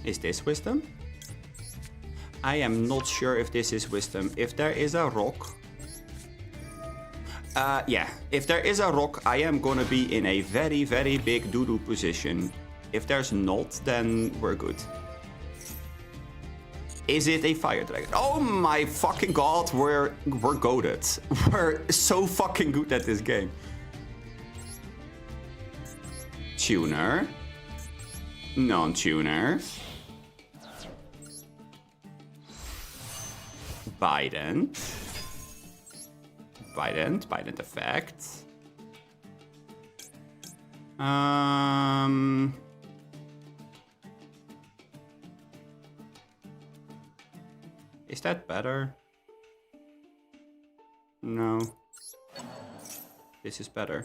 Is this wisdom? I am not sure if this is wisdom. If there is a rock... yeah. If there is a rock, I am gonna be in a very, very big doo-doo position. If there's not, then we're good. Is it a fire dragon? Oh my fucking god, we're goated. We're so fucking good at this game. Tuner. Non-tuner. Bident. Bident effect. Is that better? No. This is better.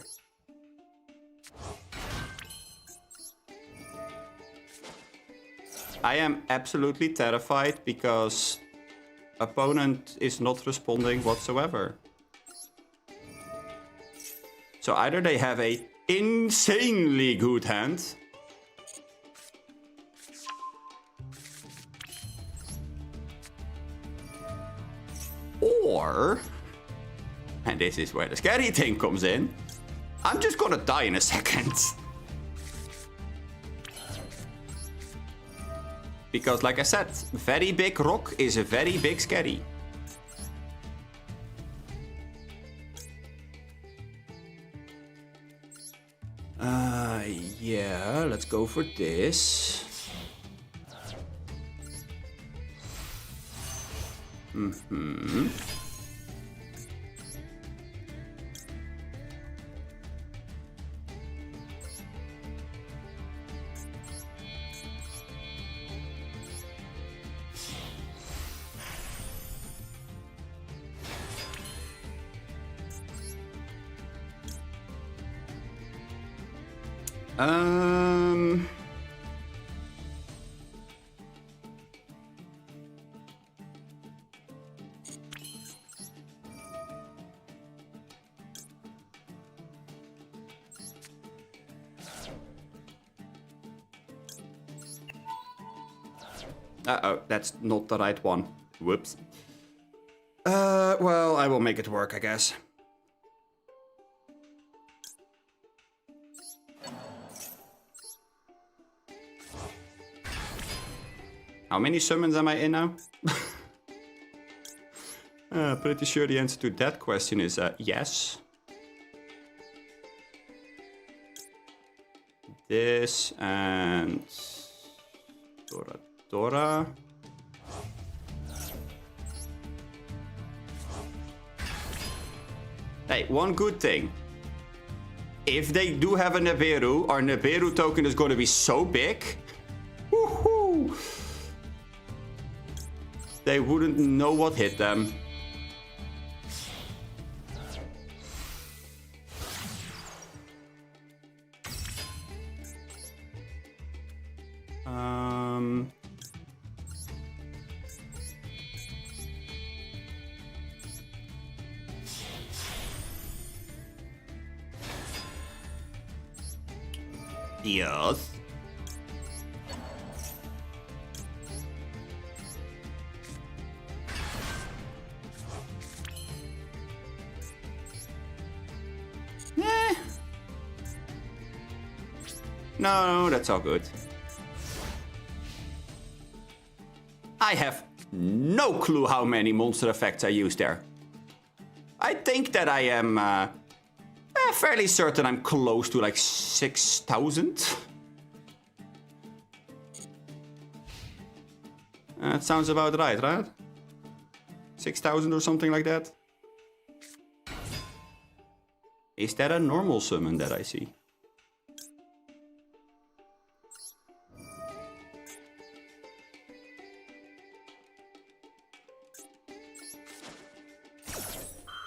I am absolutely terrified because opponent is not responding whatsoever. So either they have a insanely good hand, or, and this is where the scary thing comes in, I'm just gonna die in a second. Because like I said, very big rock is a very big scary. Yeah, let's go for this. Uh-oh, that's not the right one. Whoops. Well, I will make it work, I guess. How many summons am I in now? Pretty sure the answer to that question is yes. This and Dora. Hey, one good thing. If they do have a Nibiru, our Nibiru token is going to be so big. Woohoo! They wouldn't know what hit them. Yes. No, that's all good. I have no clue how many monster effects I use there. I think that I am fairly certain I'm close to like 6,000. That sounds about right? 6,000 or something like that. Is that a normal summon that I see?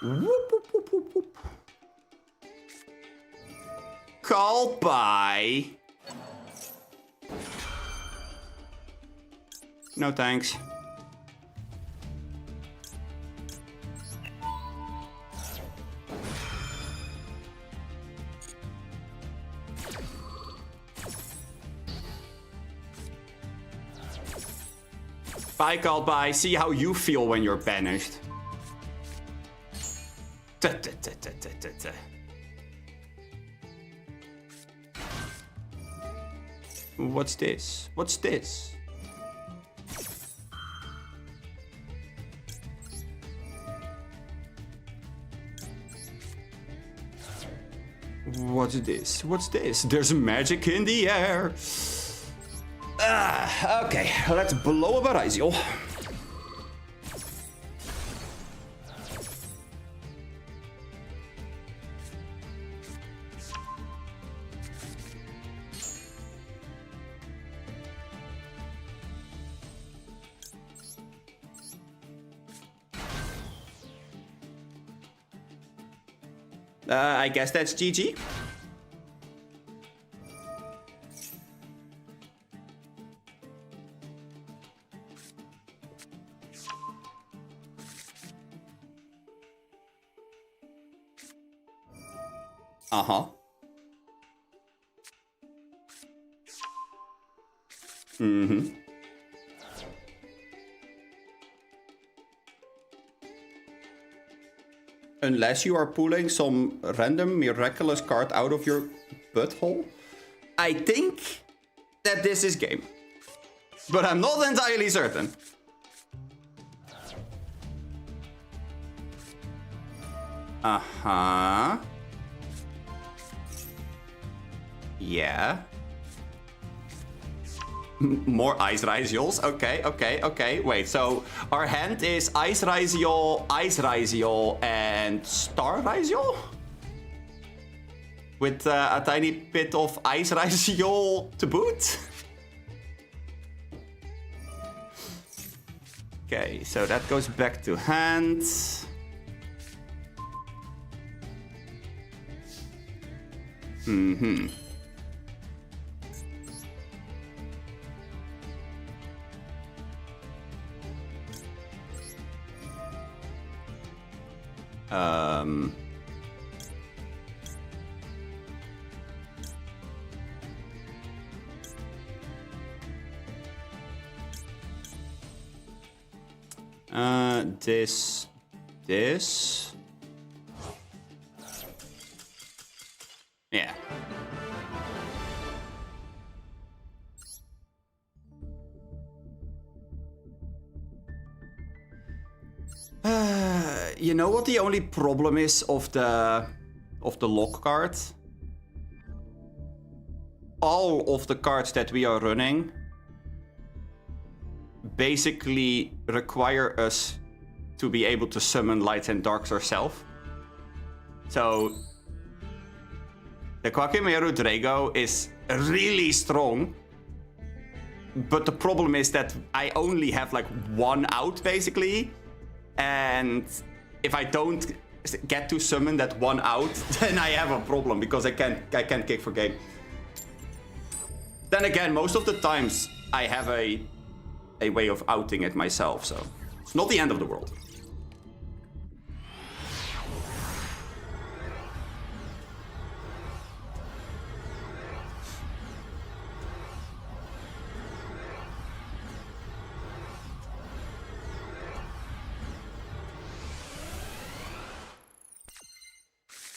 Whoop, whoop, whoop, whoop, whoop. Call by. No thanks. Bye, call by. See how you feel when you're banished. What's this? What's this? What's this? What's this? There's magic in the air. Okay, let's blow up Ariziel. I guess that's GG. Uh-huh. Mm-hmm. Unless you are pulling some random miraculous card out of your butthole. I think that this is game. But I'm not entirely certain. Uh-huh. Yeah. More Ice Ryziels. Okay. Wait, so our hand is Ice Ryziel, and Star Ryziel? With a tiny bit of Ice Ryziel to boot? Okay, so that goes back to hand. Mm-hmm. This. Yeah. You know what the only problem is of the lock card? All of the cards that we are running basically require us to be able to summon lights and darks ourselves. So the Quakimeru Drago is really strong, but the problem is that I only have like one out basically, and if I don't get to summon that one out, then I have a problem because I can't kick for game. Then again, most of the times I have a way of outing it myself, so it's not the end of the world.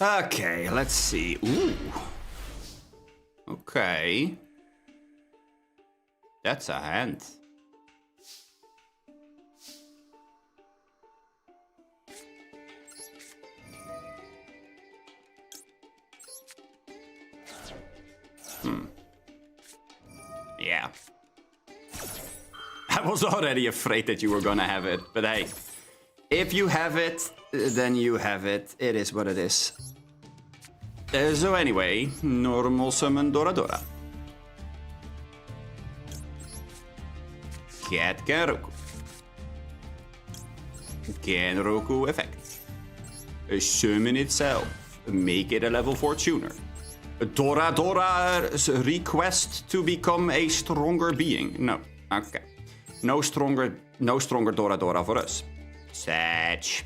Okay, let's see. Ooh. Okay. That's a hand. Yeah. I was already afraid that you were gonna have it, but hey. If you have it, then you have it. It is what it is. So anyway, normal summon Doradora. Get Genroku. Genroku effect. Summon itself. Make it a level 4 tuner. Doradora's request to become a stronger being. No. Okay. No stronger Doradora for us. Satch.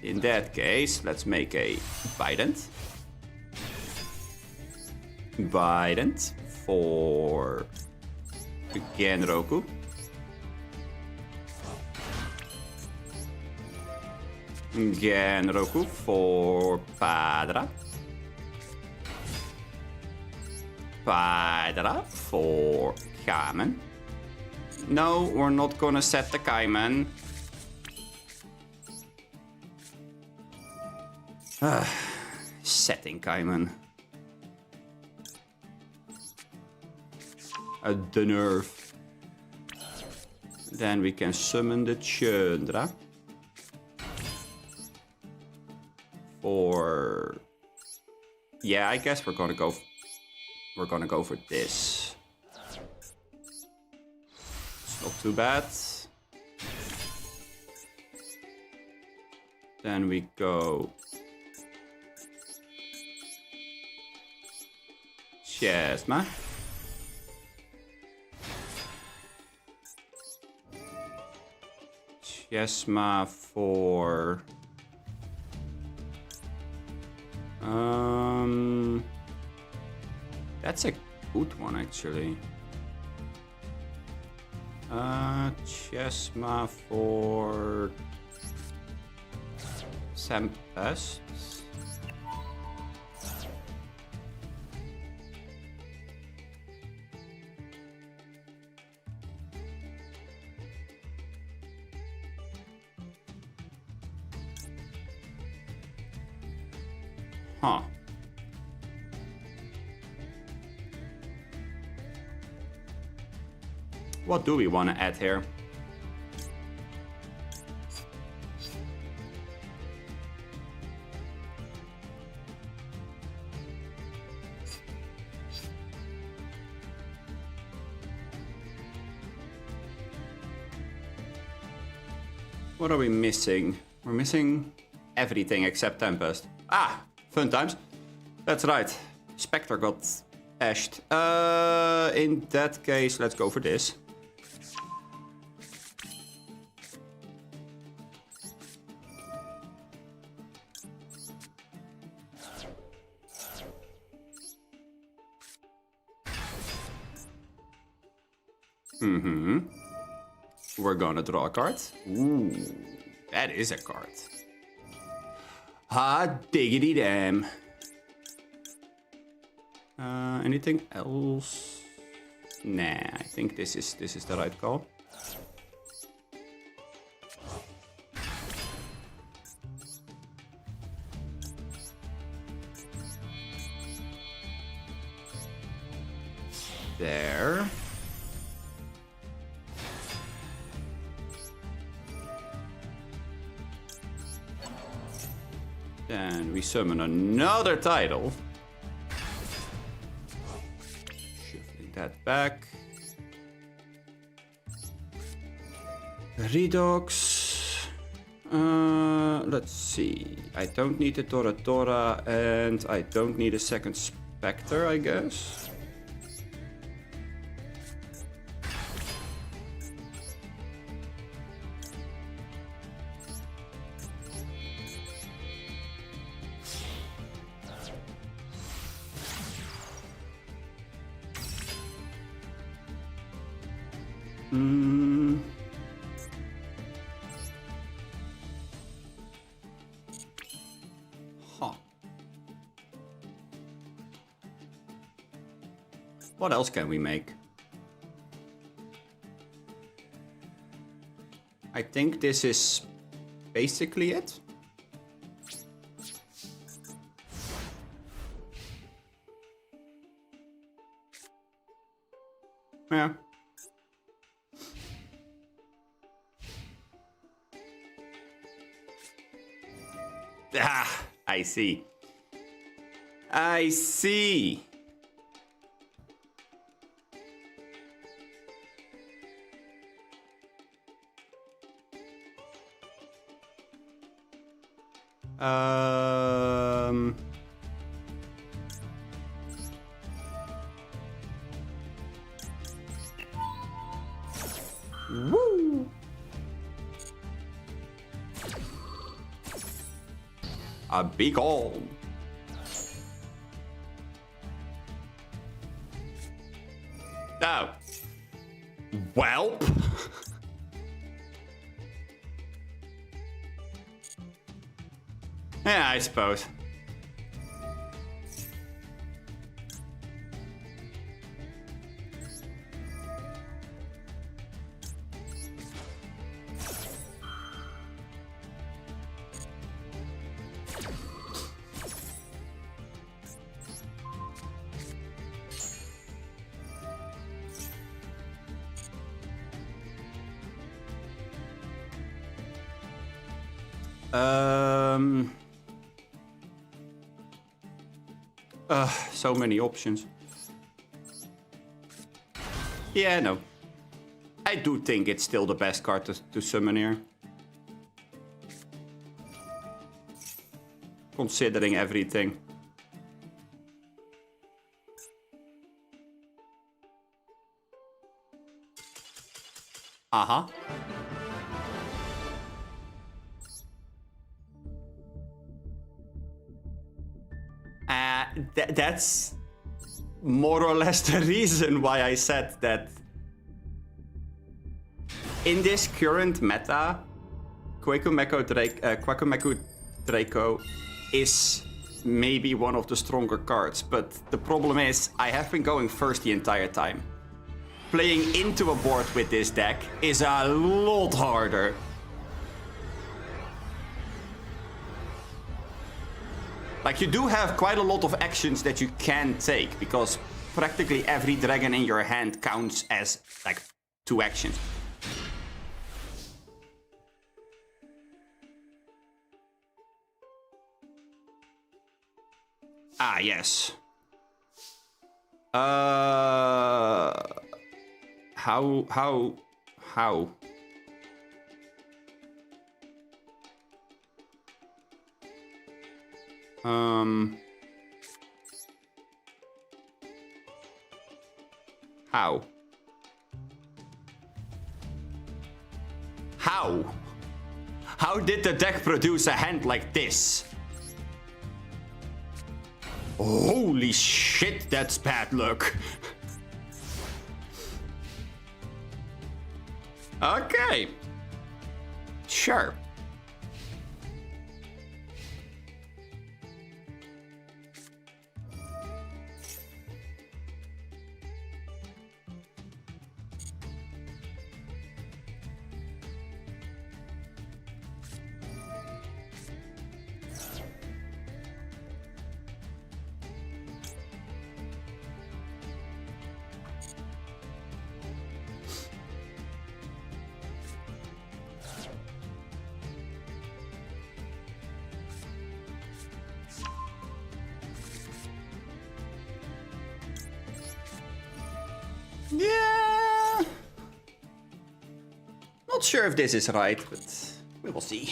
In that case, let's make a Bident. Bident for Genroku. Genroku for Padra. Padra for Kamen. No, we're not gonna set the Kaiman. Setting Kaiman. The nerve. Then we can summon the Chandra. Or yeah, I guess we're gonna go for this. It's not too bad. Then we go Chesma. Chesma for that's a good one actually. Chesma for Tempest. Huh. What do we want to add here? What are we missing? We're missing everything except Tempest. Ah! Fun times. That's right. Spectre got ashed. In that case, let's go for this. We're gonna draw a card. Ooh, that is a card. Hot diggity damn. Anything else? Nah, I think this is the right call. here. Then we summon another title. Shuffling that back. Redox. Let's see. I don't need a Tora Tora and I don't need a second Spectre, I guess. What else can we make? I think this is basically it. Yeah. Ah, I see. I see. Woo! A big ol'. Oh. Welp. Yeah, I suppose. So many options. Yeah, no. I do think it's still the best card to summon here. Considering everything. Uh-huh. That's more or less the reason why I said that in this current meta, Kwakumeku Draco is maybe one of the stronger cards, but the problem is I have been going first the entire time. Playing into a board with this deck is a lot harder. Like, you do have quite a lot of actions that you can take, because practically every dragon in your hand counts as, like, 2 actions. Ah, yes. How? How? How? How did the deck produce a hand like this? Holy shit, that's bad luck. Okay. Sure. Yeah. Not sure if this is right, but we will see.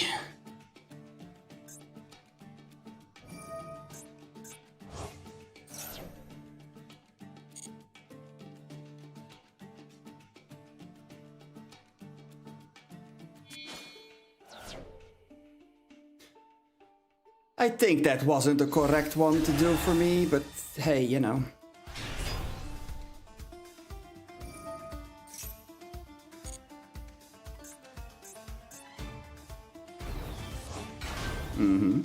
I think that wasn't the correct one to do for me, but hey, you know. Mm-hmm.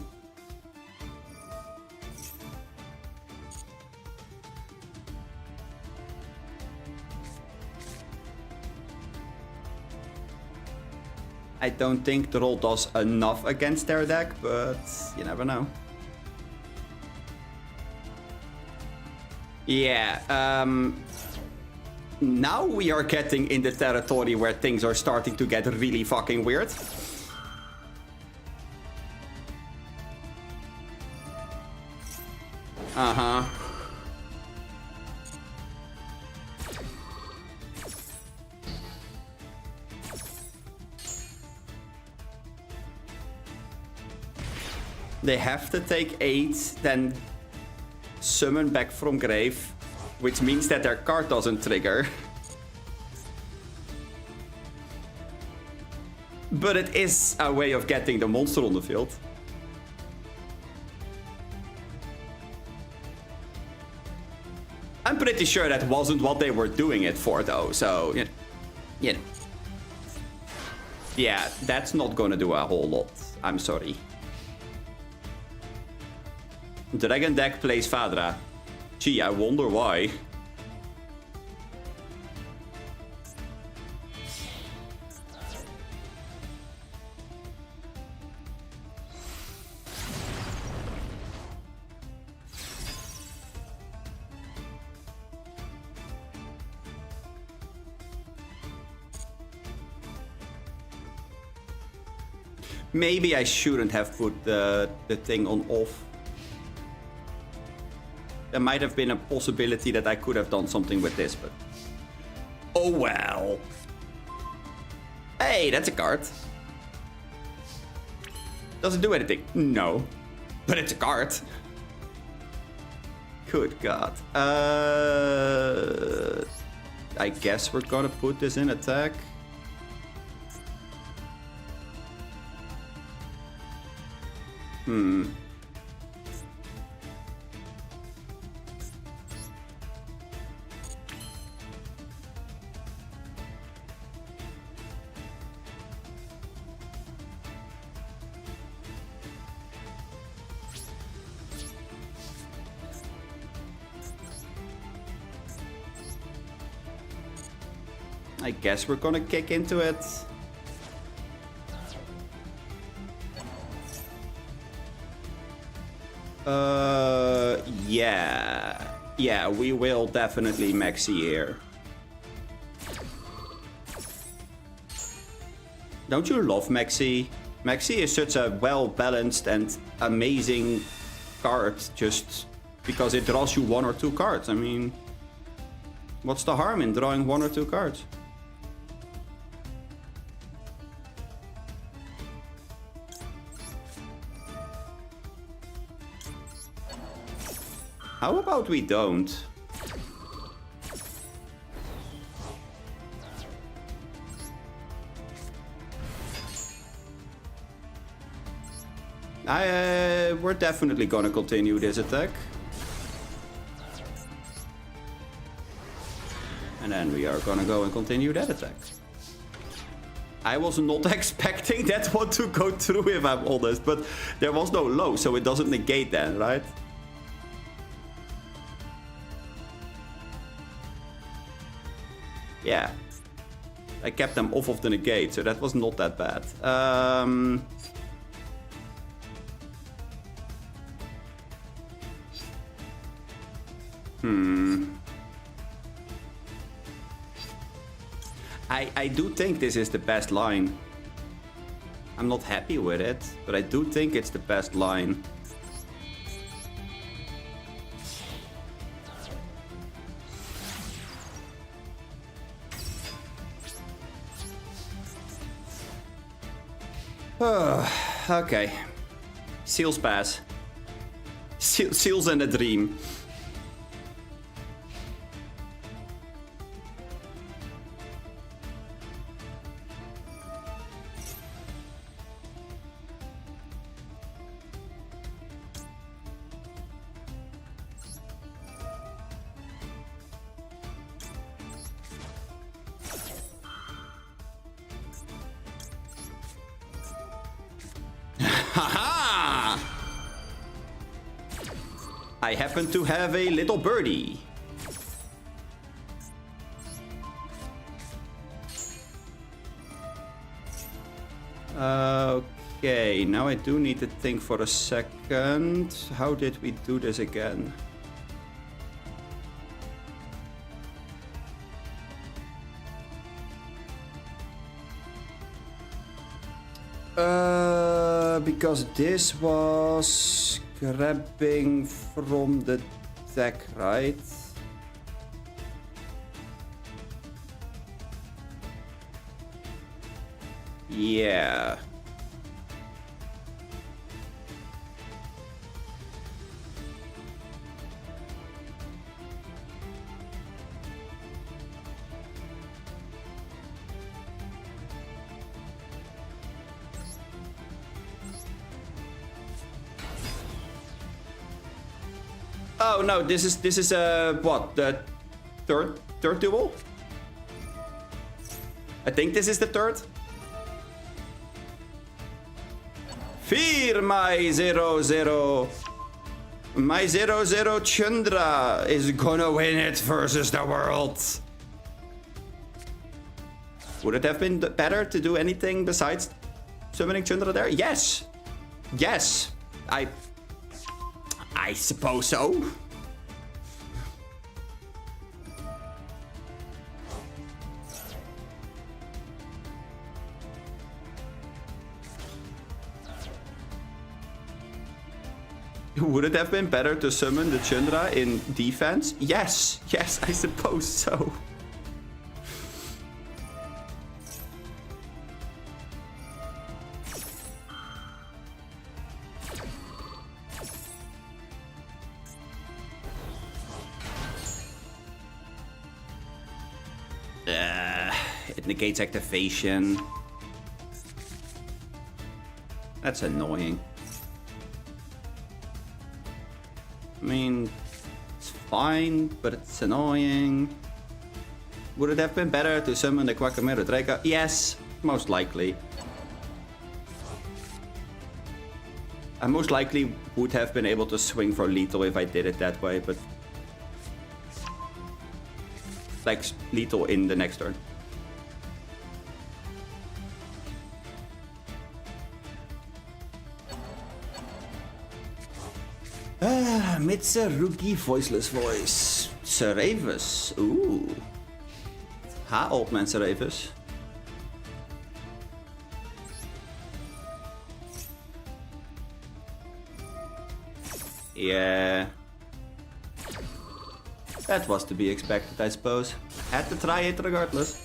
I don't think the roll does enough against their deck, but you never know. Yeah, now we are getting in the territory where things are starting to get really fucking weird. Uh-huh. They have to take 8, then summon back from grave, which means that their card doesn't trigger. But it is a way of getting the monster on the field. I'm pretty sure that wasn't what they were doing it for, though, so, you know. Yeah, that's not gonna do a whole lot. I'm sorry. Dragon deck plays Fadra. Gee, I wonder why. Maybe I shouldn't have put the thing on off. There might have been a possibility that I could have done something with this, but... Oh well. Hey, that's a card. Does it do anything? No. But it's a card. Good God. I guess we're gonna put this in attack. I guess we're gonna kick into it. Yeah. Yeah, we will definitely Maxi here. Don't you love Maxi? Maxi is such a well-balanced and amazing card just because it draws you 1 or 2 cards. I mean, what's the harm in drawing 1 or 2 cards? How about we don't? We're definitely gonna continue this attack. And then we are gonna go and continue that attack. I was not expecting that one to go through, if I'm honest, but there was no low, so it doesn't negate that, right? Yeah, I kept them off of the negate, so that was not that bad. I do think this is the best line. I'm not happy with it, but I do think it's the best line. Okay. Seals pass. Seals in a dream. Haha! I happen to have a little birdie. Okay, now I do need to think for a second. How did we do this again? Because this was grabbing from the deck, right? Yeah. Oh no, this is what, the third duel? I think this is the third. Fear my 0-0. My 0-0 Chandra is gonna win it versus the world. Would it have been better to do anything besides summoning Chandra there? Yes. Yes. I suppose so. Would it have been better to summon the Chandra in defense? Yes. Yes, I suppose so. It negates activation. That's annoying. I mean, it's fine, but it's annoying. Would it have been better to summon the Quackamaru Draco? Yes, most likely. I most likely would have been able to swing for lethal if I did it that way, but... like, lethal in the next turn. Mitsurugi Voiceless Voice. Cerevis. Ooh. Ha, old man Cerevis. Yeah. That was to be expected, I suppose. Had to try it regardless.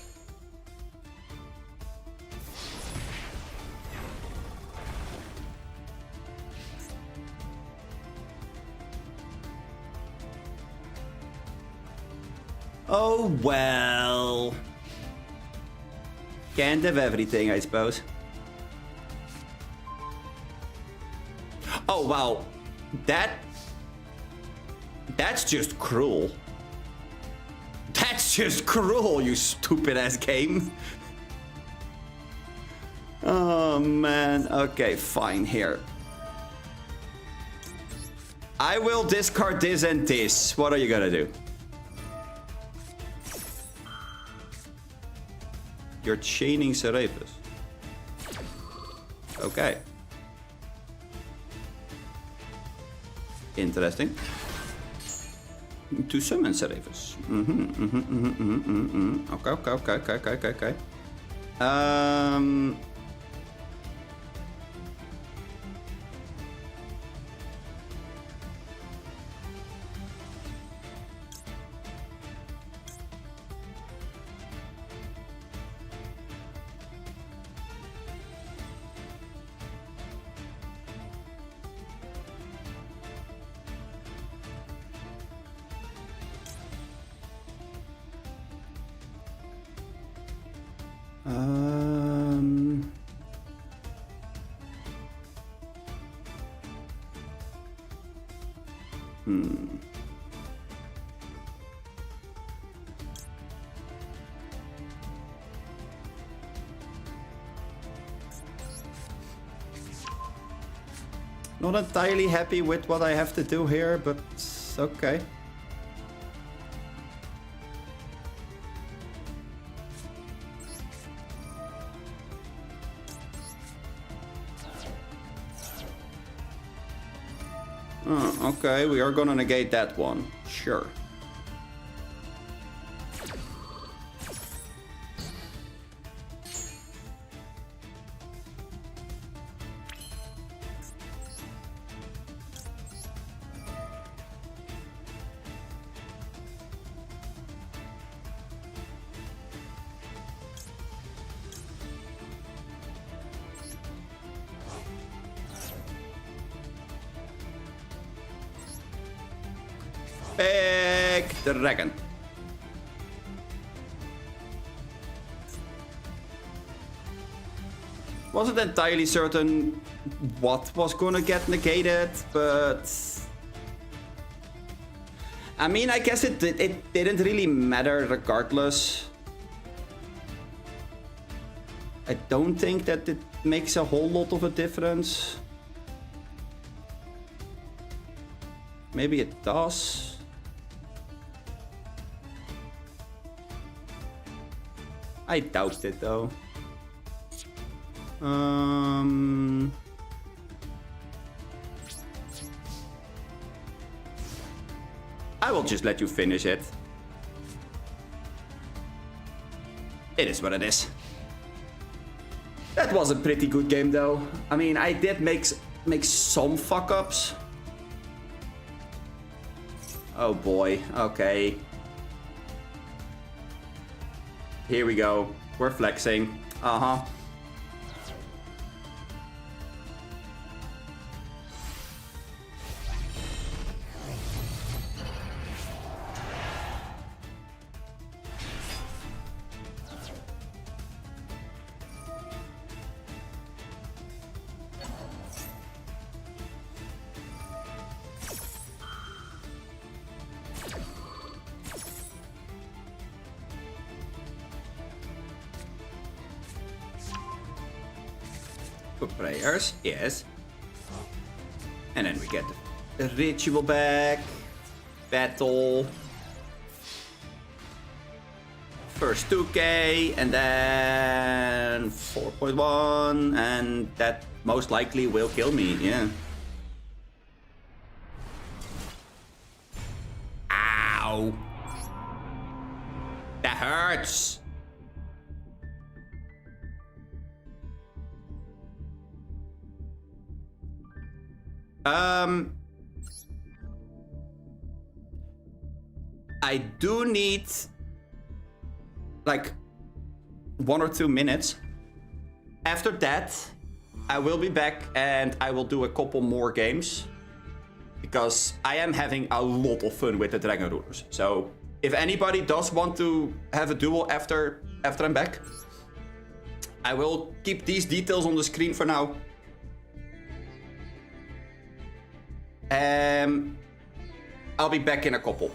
Oh well. Can't have everything, I suppose. Oh wow. That's just cruel. That's just cruel, you stupid ass game. Oh man. Okay, fine, here. I will discard this and this. What are you gonna do? You're chaining Cerevis. Okay. Interesting. To summon Cerevis. Okay. Not entirely happy with what I have to do here, but okay. Okay, we are gonna negate that one. Sure. Big dragon. Wasn't entirely certain what was gonna get negated, but I mean, I guess it didn't really matter regardless. I don't think that it makes a whole lot of a difference. Maybe it does. I doubt it though. I will just let you finish it. It is what it is. That was a pretty good game though. I mean, I did make some fuck-ups. Oh boy, okay. Here we go. We're flexing. Uh-huh. Prayers, yes. And then we get the ritual back. Battle. First 2k, and then 4.1, and that most likely will kill me, yeah. Ow. That hurts. I do need like 1 or 2 minutes. After that, I will be back and I will do a couple more games because I am having a lot of fun with the Dragon Rulers. So if anybody does want to have a duel after I'm back, I will keep these details on the screen for now. I'll be back in a couple.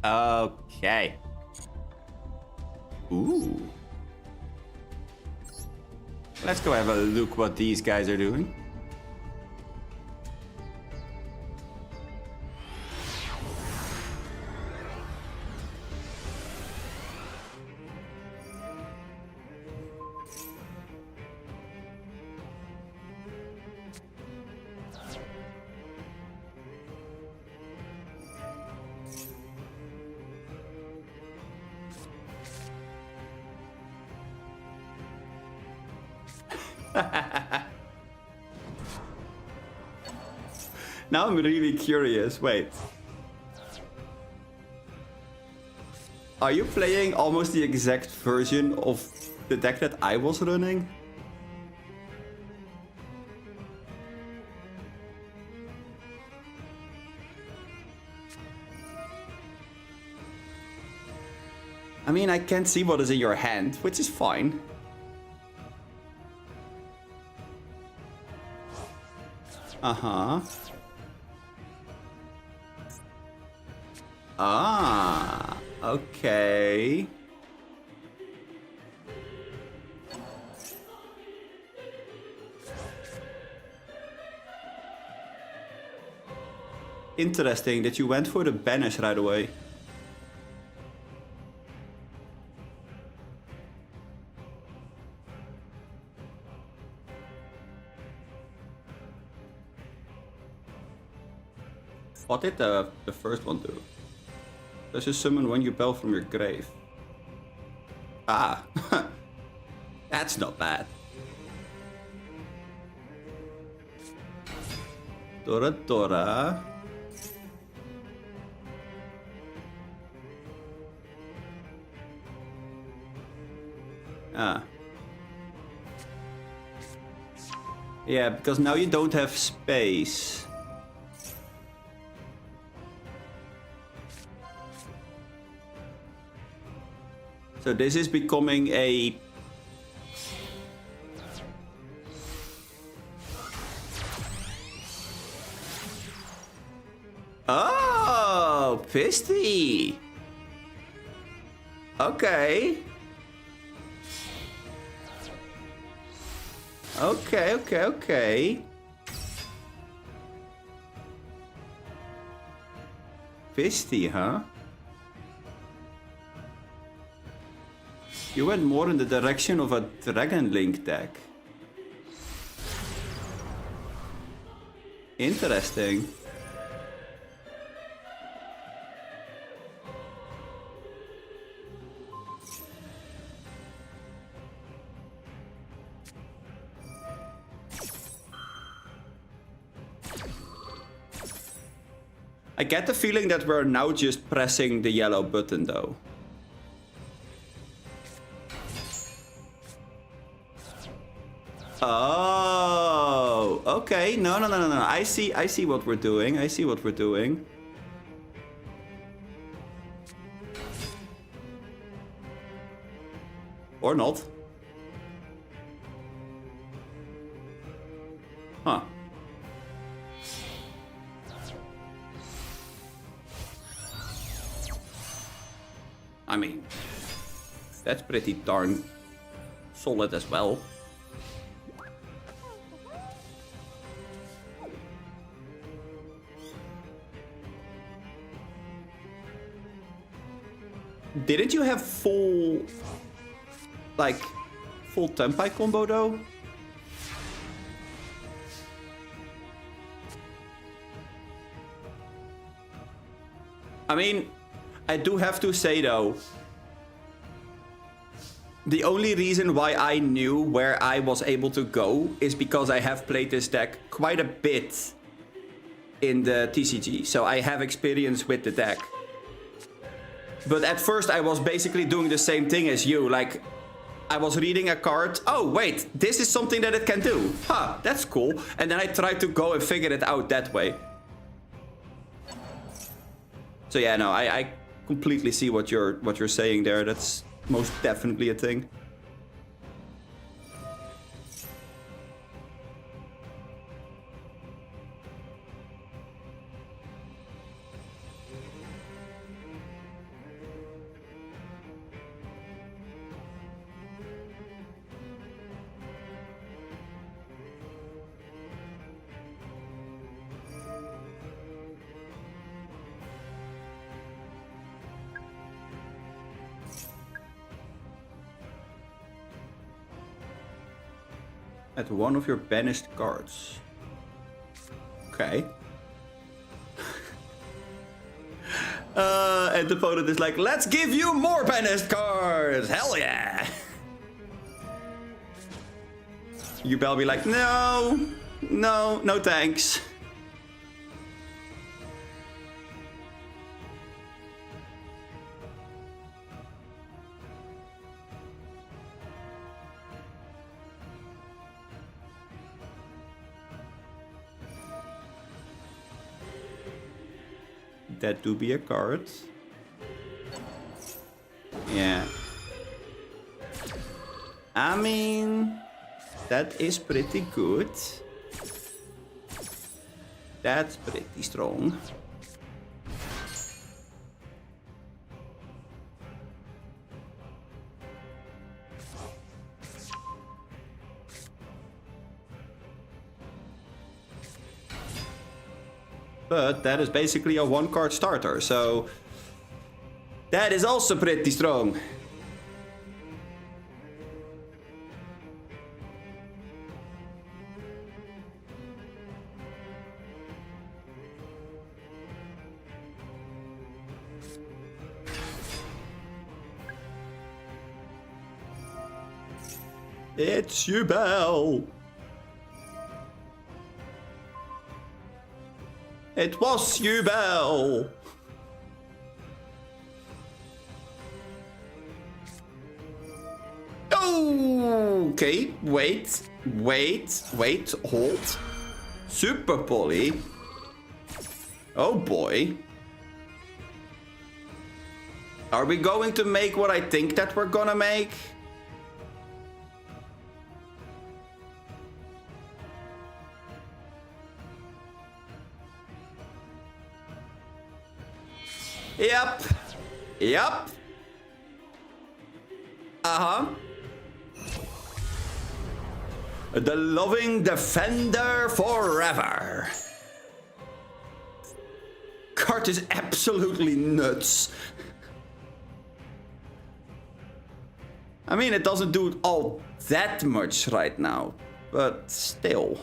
Okay. Ooh. Let's go have a look what these guys are doing. Now I'm really curious. Wait. Are you playing almost the exact version of the deck that I was running? I mean, I can't see what is in your hand, which is fine. Uh-huh. Ah, okay. Interesting that you went for the banish right away. What did the first one do? Does you summon one Yubel from your grave? Ah, that's not bad. Dora Dora. Ah. Yeah, because now you don't have space. So this is becoming a... Oh, Pisty. Okay. Okay. Pisty, huh? You went more in the direction of a Dragon Link deck. Interesting. I get the feeling that we're now just pressing the yellow button though. Oh, okay. No. I see what we're doing. Or not. Huh. I mean, that's pretty darn solid as well. Didn't you have full Tempai combo though? I mean, I do have to say though, the only reason why I knew where I was able to go is because I have played this deck quite a bit in the TCG, so I have experience with the deck. But at first I was basically doing the same thing as you, like I was reading a card, oh wait, this is something that it can do. Huh, that's cool. And then I tried to go and figure it out that way. So yeah, no, I completely see what you're saying there. That's most definitely a thing. at one of your banished cards. Okay. And the opponent is like, let's give you more banished cards! Hell yeah! Yubel be like, no, no thanks. That do be a card. Yeah. I mean, that is pretty good. That's pretty strong. But that is basically a one-card starter, so that is also pretty strong. It's Yubel. It was Yubel. Okay, wait, hold. Super Poly. Oh boy. Are we going to make what I think that we're gonna make? Yep. Uh-huh. The loving defender forever. Card is absolutely nuts. I mean, it doesn't do all that much right now, but still.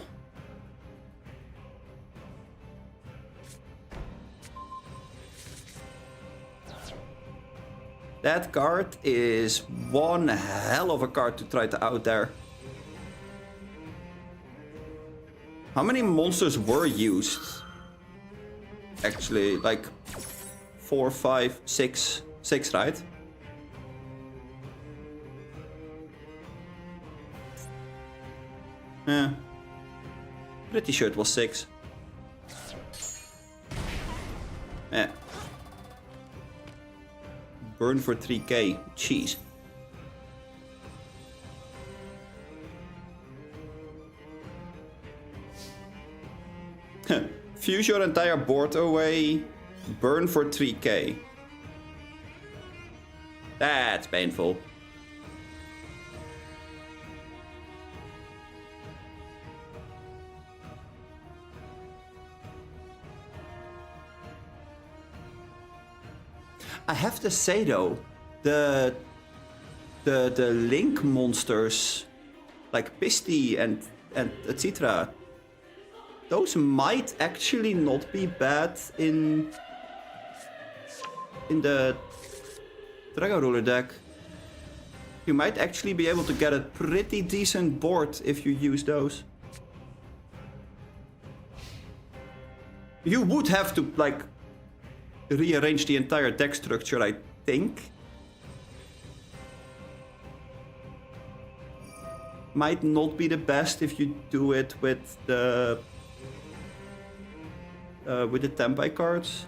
That card is one hell of a card to try to out there. How many monsters were used? Actually, like 4, 5, 6, 6, right? Yeah. Pretty sure it was 6. Yeah. Burn for 3k. Jeez. Fuse your entire board away. Burn for 3k. That's painful. I have to say though, the Link monsters like Pisty and etc. Those might actually not be bad in the Dragon Ruler deck. You might actually be able to get a pretty decent board if you use those. You would have to like rearrange the entire deck structure, I think. Might not be the best if you do it with the Tempai cards.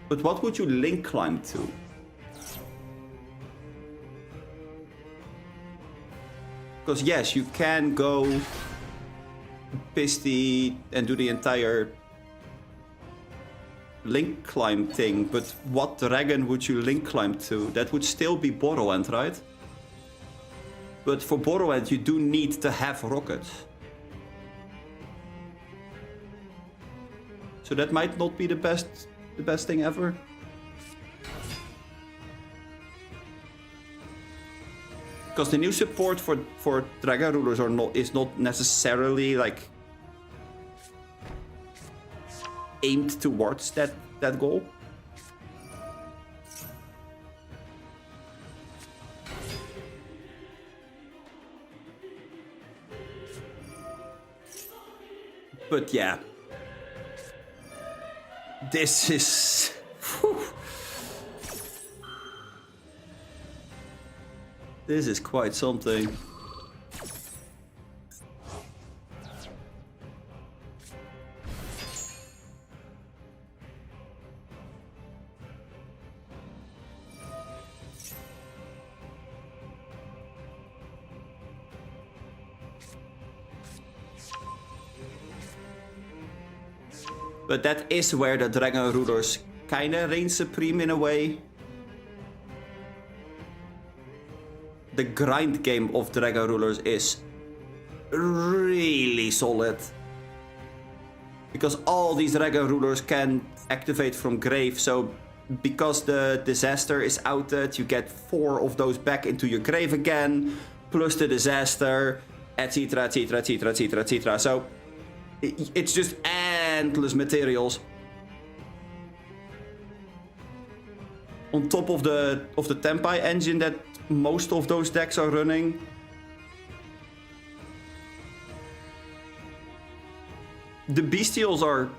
But what would you link climb to? Because yes, you can go Pisty and do the entire link climb thing, but what dragon would you link climb to? That would still be Borrowend, right? But for Borrowend you do need to have rockets. So that might not be the best thing ever. Because the new support for Dragon Rulers is not necessarily like aimed towards that goal. But yeah, this is... Whew. This is quite something. But that is where the Dragon Rulers kinda reign supreme in a way. The grind game of Dragon Rulers is really solid. Because all these Dragon Rulers can activate from grave, so because the disaster is outed, you get 4 of those back into your grave again, plus the disaster, etc, etc, etc, etc, etc. So it's just endless materials. On top of the Tempai engine that most of those decks are running. The Bestials are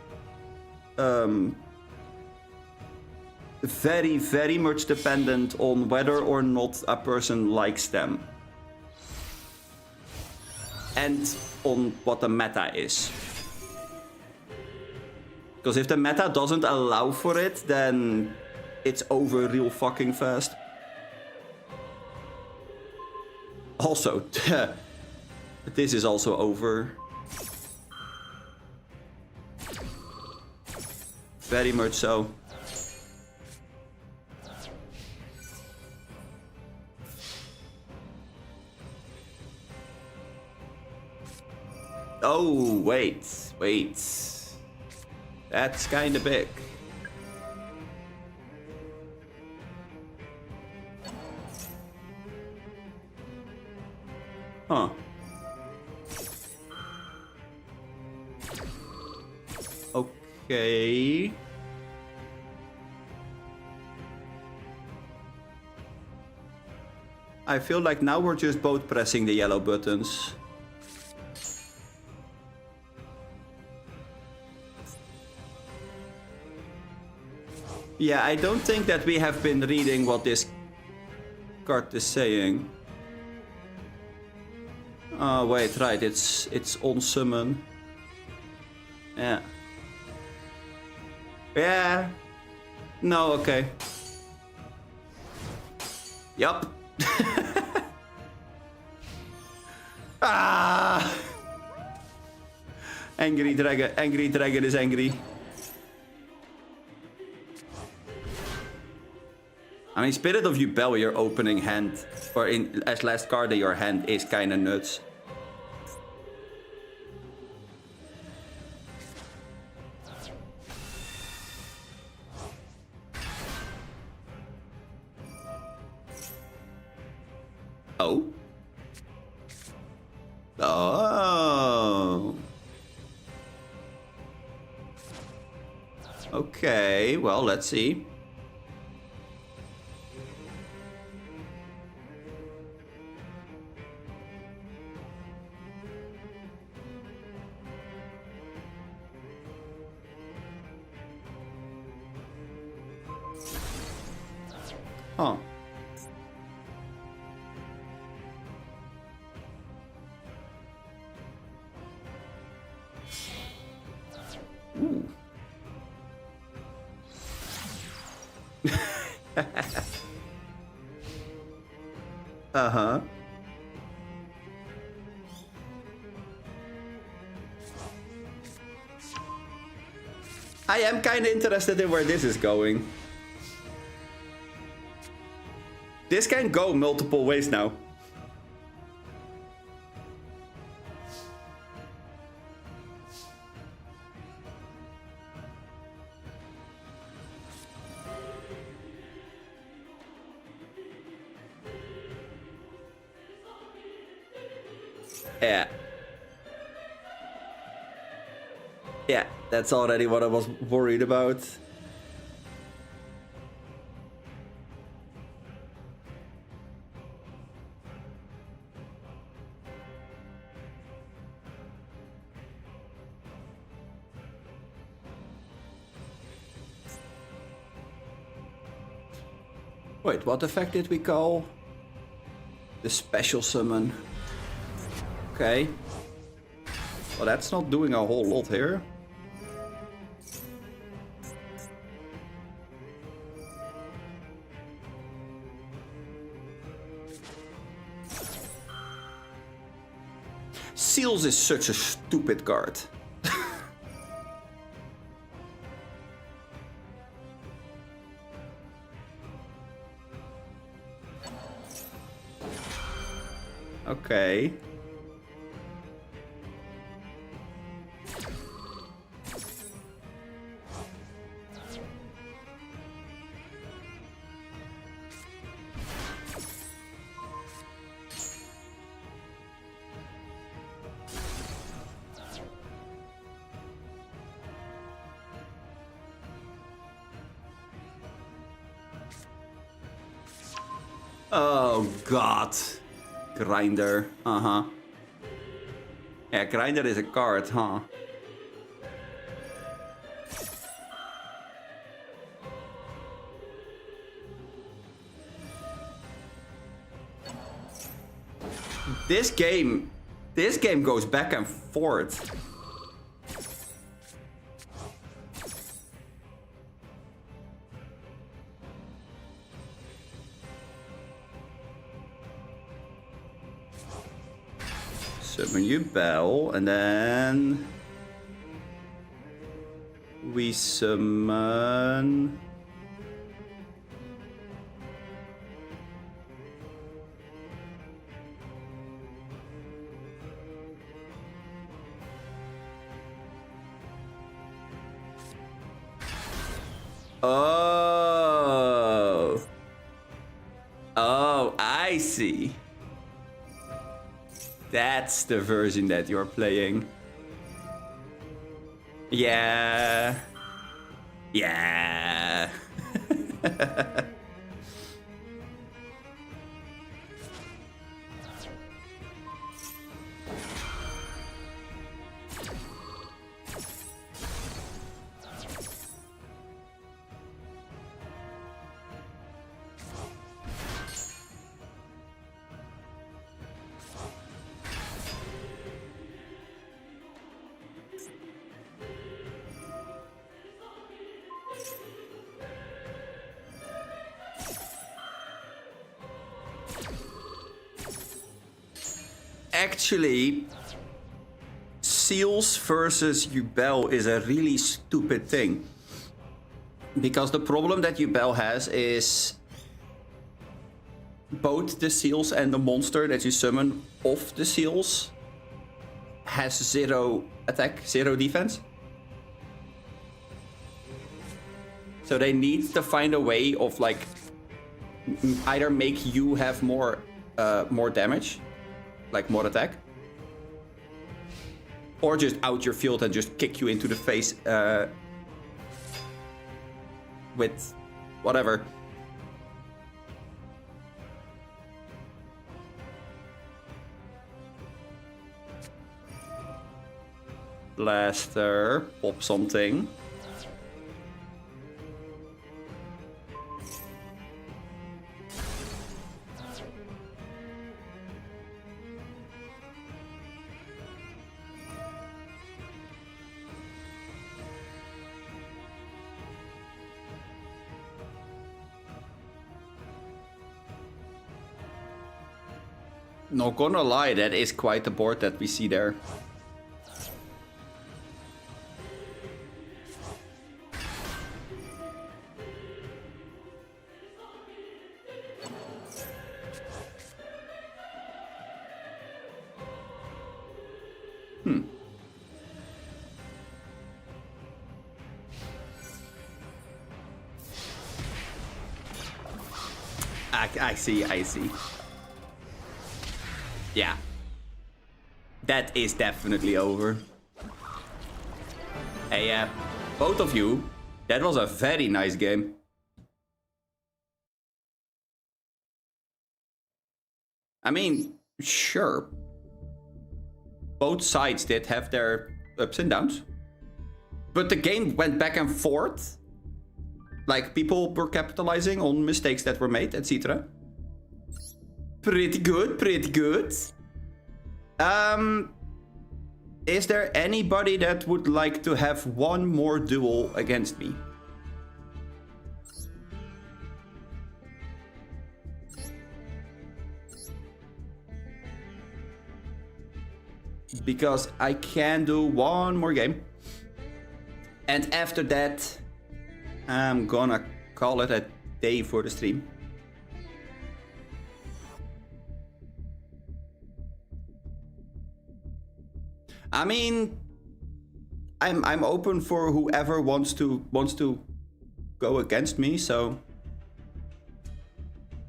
very, very much dependent on whether or not a person likes them. And on what the meta is. Because if the meta doesn't allow for it, then it's over real fucking fast. Also, this is also over. Very much so. Oh, wait. That's kinda big. Huh. Okay. I feel like now we're just both pressing the yellow buttons. Yeah, I don't think that we have been reading what this card is saying. Oh wait, right, it's on summon. Yeah. Yeah. No, okay. Yup. Ah! Angry dragon is angry. I mean, Spirit of Yubel, your opening hand, or in as last card in your hand, is kinda nuts. Oh. Oh. Okay, well, let's see. Huh. Ooh. Uh-huh. I am kind of interested in where this is going. This can go multiple ways now. Yeah. Yeah, that's already what I was worried about. Wait, what effect did we call? The special summon. Okay. Well, that's not doing a whole lot here. Seals is such a stupid card. Okay. Oh god. Grinder. Uh-huh. Yeah, Grinder is a card, huh? This game goes back and forth. Summon you Bell, and then we summon Oh. Oh, I see. That's the version that you're playing. Yeah. Yeah. Actually, Seals versus Yubel is a really stupid thing. Because the problem that Yubel has is both the Seals and the monster that you summon off the Seals has 0 attack, 0 defense. So they need to find a way of like either make you have more damage, like more attack, or just out your field and just kick you into the face with whatever. Blaster, pop something. Not gonna lie, that is quite the board that we see there. I see. Yeah. That is definitely over. Hey, both of you, that was a very nice game. I mean, sure. Both sides did have their ups and downs. But the game went back and forth. Like, people were capitalizing on mistakes that were made, etc. Pretty good, pretty good. Is there anybody that would like to have one more duel against me? Because I can do one more game. And after that, I'm gonna call it a day for the stream. I mean, I'm open for whoever wants to go against me, so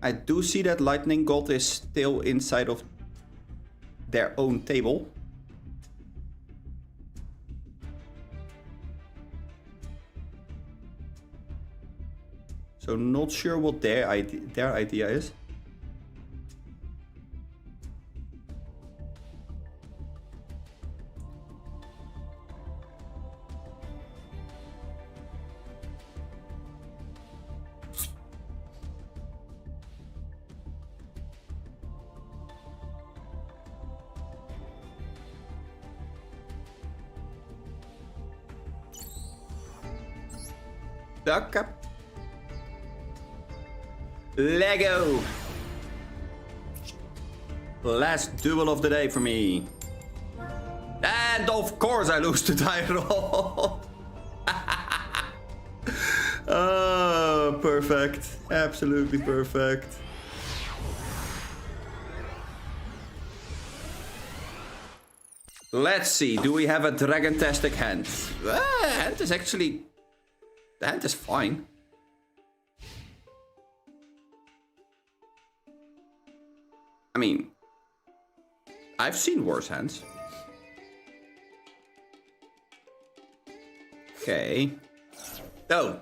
I do see that Lightning God is still inside of their own table. So not sure what their idea is. Okay. Lego. Last duel of the day for me. And of course I lose to die roll. Oh, perfect. Absolutely perfect. Let's see, do we have a Dragon-tastic hand? Hand is actually... The hand is fine. I mean, I've seen worse hands. Okay. Oh.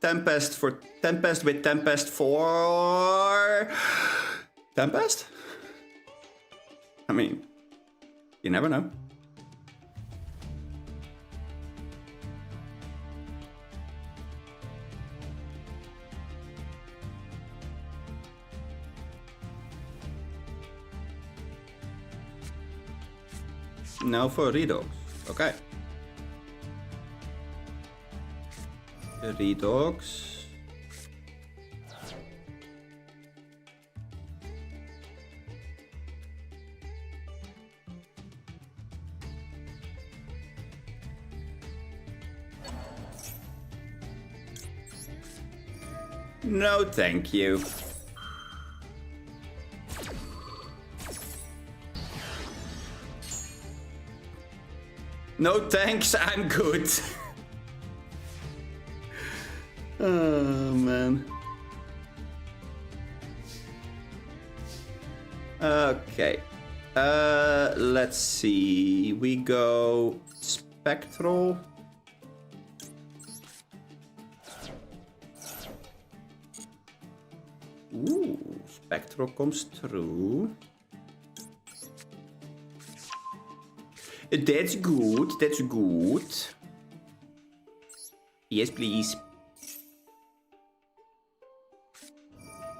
Tempest with Tempest for... Tempest? I mean, you never know. Now for Redox. Okay. Redox. No, thank you. No thanks, I'm good. Oh, man. Okay. Let's see. We go Spectral. Ooh, Spectral comes through. That's good, that's good. Yes, please.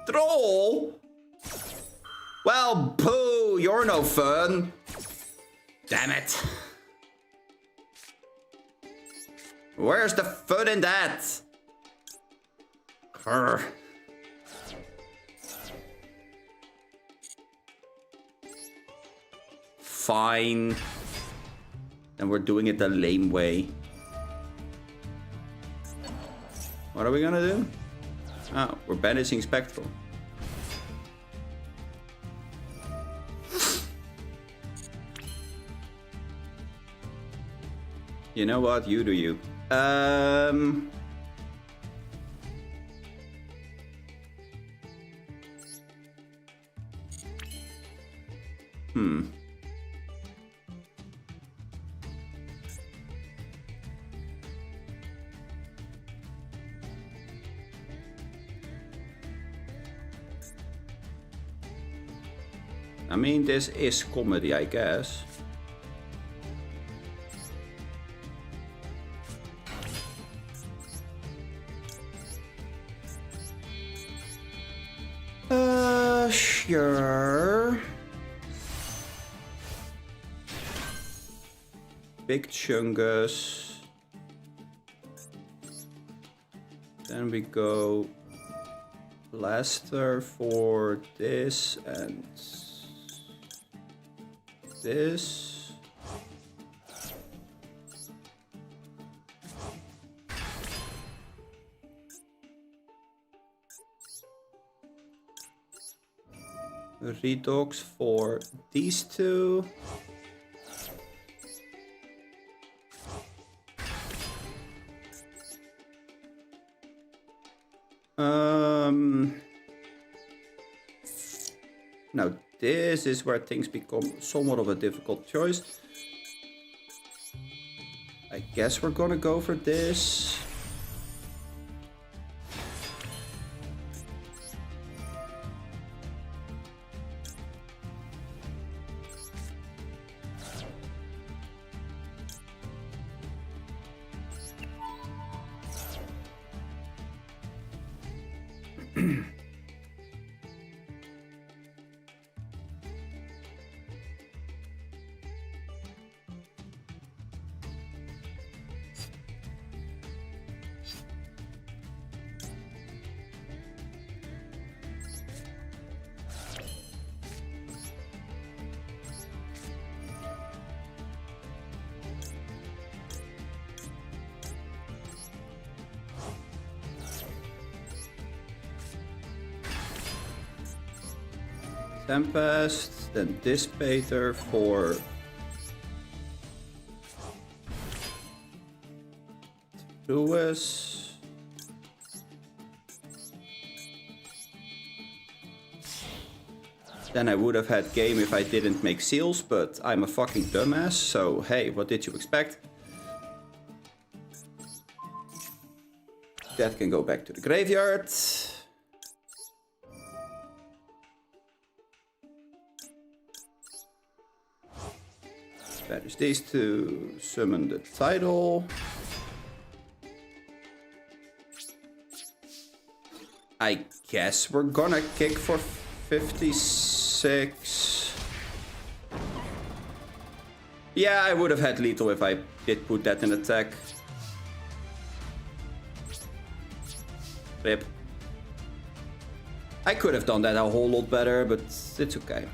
Troll? Well, boo, you're no fun. Damn it. Where's the fun in that? Grr. Fine. Then we're doing it the lame way. What are we gonna do? Oh, we're banishing Spectral. You know what? You do you. I mean, this is comedy, I guess. Sure. Big Chungus. Then we go Blaster for this and this. Redox for these two. Now this is where things become somewhat of a difficult choice. I guess we're gonna go for this. Tempest, then Dissipator for Lewis. Then I would have had game if I didn't make seals, but I'm a fucking dumbass, so hey, what did you expect? That can go back to the graveyard. Banish these to summon the title. I guess we're gonna kick for 56. Yeah, I would have had lethal if I did put that in attack. Rip. I could have done that a whole lot better, but it's okay.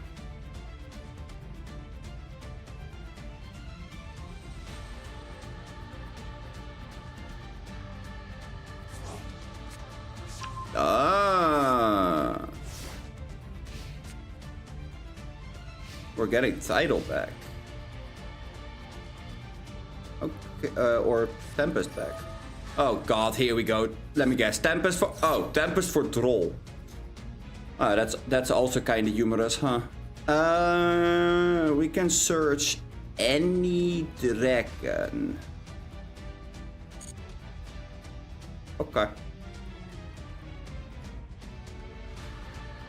We're getting title back. Okay, or Tempest back. Oh god, here we go. Let me guess. Tempest for Tempest for Troll. That's also kind of humorous, huh? We can search any dragon. Okay.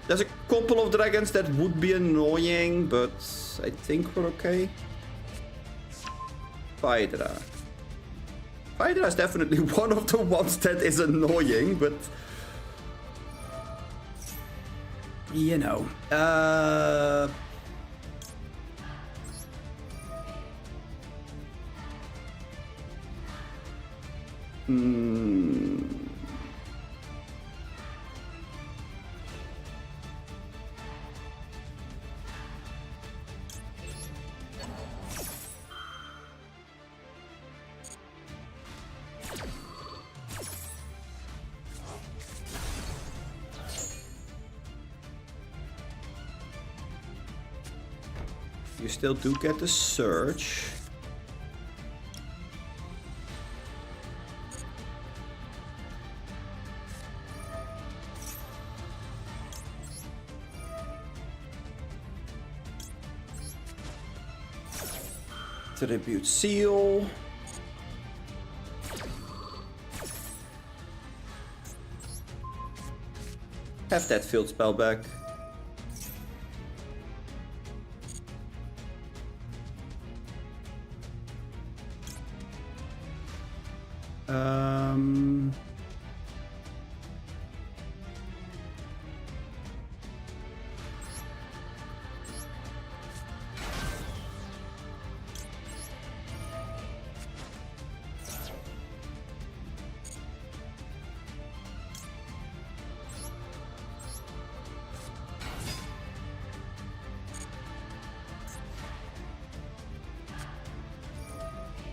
There's a couple of dragons that would be annoying, but I think we're okay. Phaedra. Phaedra is definitely one of the ones that is annoying, but... you know. You still do get the search. Tribute seal. Have that field spell back.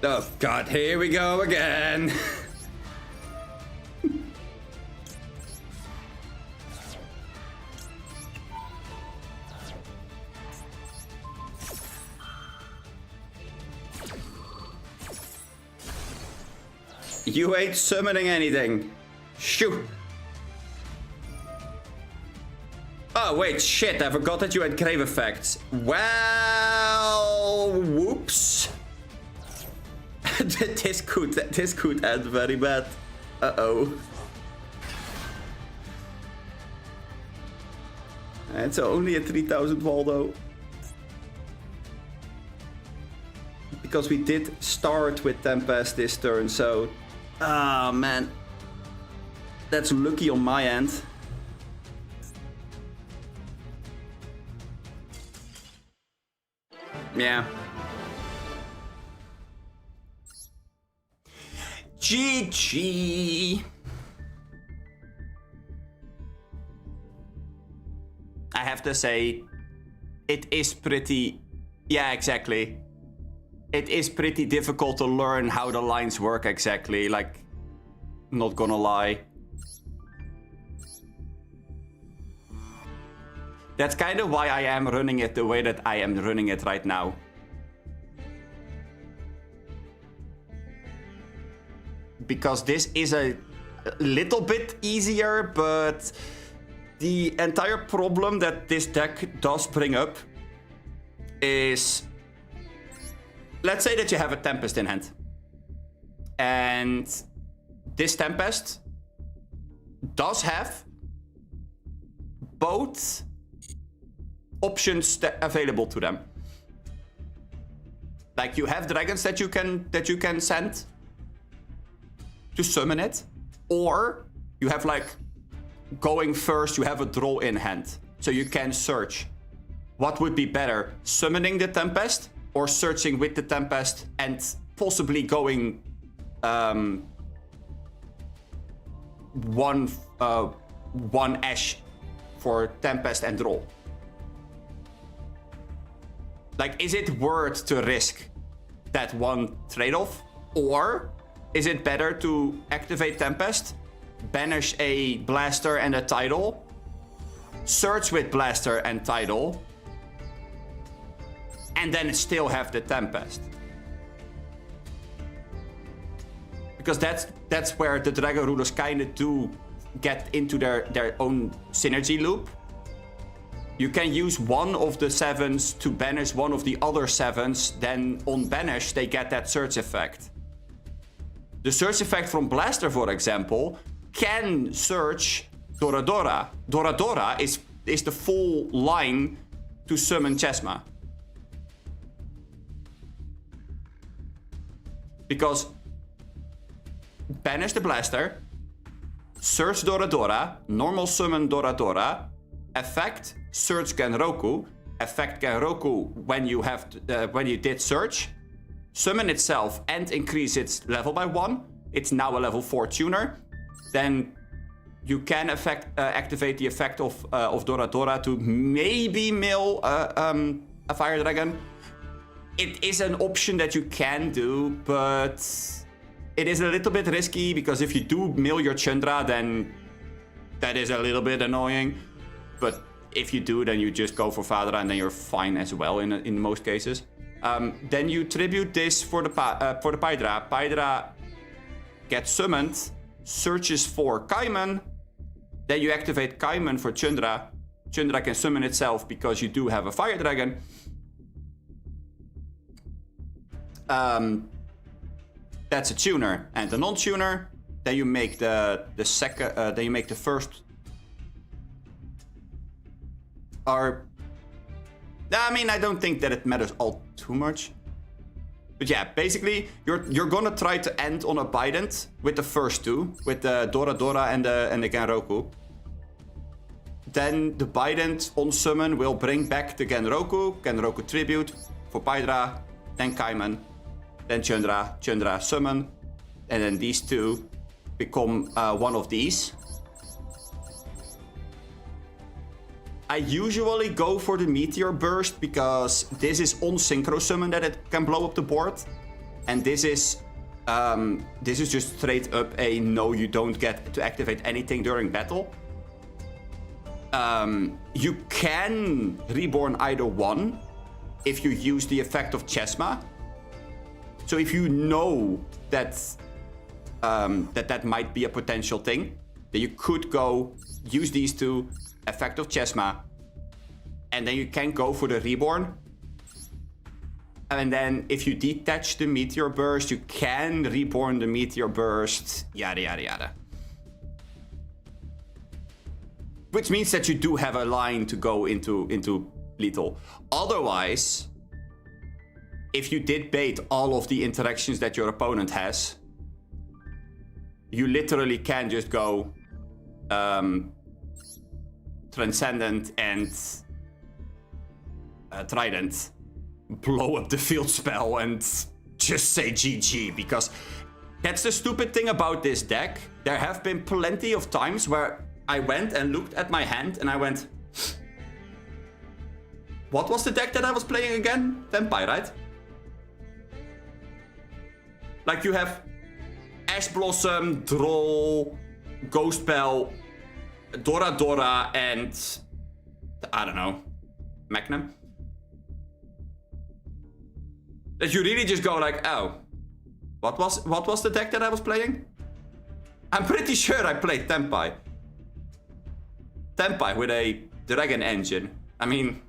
Oh god, here we go again. You ain't summoning anything. Shoot. Oh wait, shit, I forgot that you had grave effects. Well, whoops. this could end very bad. Uh-oh. It's only a 3000 wall though. Because we did start with Tempest this turn, so... Ah, man. That's lucky on my end. Yeah. GG. I have to say, it is pretty... Yeah, exactly. It is pretty difficult to learn how the lines work exactly, like, not gonna lie. That's kind of why I am running it the way that I am running it right now. Because this is a little bit easier, but the entire problem that this deck does bring up is... Let's say that you have a Tempest in hand. And this Tempest does have both options available to them. Like, you have dragons that you can send to summon it, or you have, like, going first, you have a draw in hand, so you can search. What would be better, summoning the Tempest or searching with the Tempest and possibly going one Ash for Tempest and draw? Like, is it worth to risk that one trade-off? Or is it better to activate Tempest, banish a Blaster and a Tidal, search with Blaster and Tidal, and then still have the Tempest? Because that's where the Dragon Rulers kind of do get into their own synergy loop. You can use one of the 7s to banish one of the other 7s, then on banish they get that search effect. The search effect from Blaster, for example, can search Doradora. Doradora is the full line to summon Chesma. Because banish the Blaster, search Doradora, normal summon Doradora, effect search Genroku, effect Genroku when you did search, summon itself and increase its level by 1. It's now a level 4 tuner. Then you can activate the effect of Doradora to maybe mill a Fire Dragon. It is an option that you can do, but it is a little bit risky, because if you do mill your Chandra, then that is a little bit annoying. But if you do, then you just go for Fadra and then you're fine as well in most cases. Then you tribute this for the Pydra. Pydra gets summoned, searches for Kaiman. Then you activate Kaiman for Chandra. Chandra can summon itself because you do have a Fire Dragon. That's a tuner and a non-tuner. Then you make the second. Then you make the first. I mean, I don't think that it matters all too much, But yeah, basically, you're gonna try to end on a Bident with the first two, with the Dora Dora and the Genroku. Then the Bident on summon will bring back the Genroku tribute for Pydra, then Kaiman, then Chundra summon, and then these two become one of these. I usually go for the Meteor Burst because this is on Synchro Summon that it can blow up the board. And this is just straight up a no, you don't get to activate anything during battle. You can reborn either one if you use the effect of Chesma. So if you know that that might be a potential thing, then you could go use these two, effect of Chesma, and then you can go for the reborn. And then if you detach the Meteor Burst, you can reborn the Meteor Burst, yada yada yada. Which means that you do have a line to go into lethal. Otherwise, if you did bait all of the interactions that your opponent has, you literally can just go Transcendent and Trident, blow up the field spell and just say GG, because that's the stupid thing about this deck. There have been plenty of times where I went and looked at my hand and I went, what was the deck that I was playing again? Tempai, right? Like you have Ash Blossom, Droll, Ghost Bell, Dora Dora, and I don't know, Magnum. That you really just go like, oh, what was the deck that I was playing? I'm pretty sure I played Tempai. Tempai with a Dragon Engine. I mean,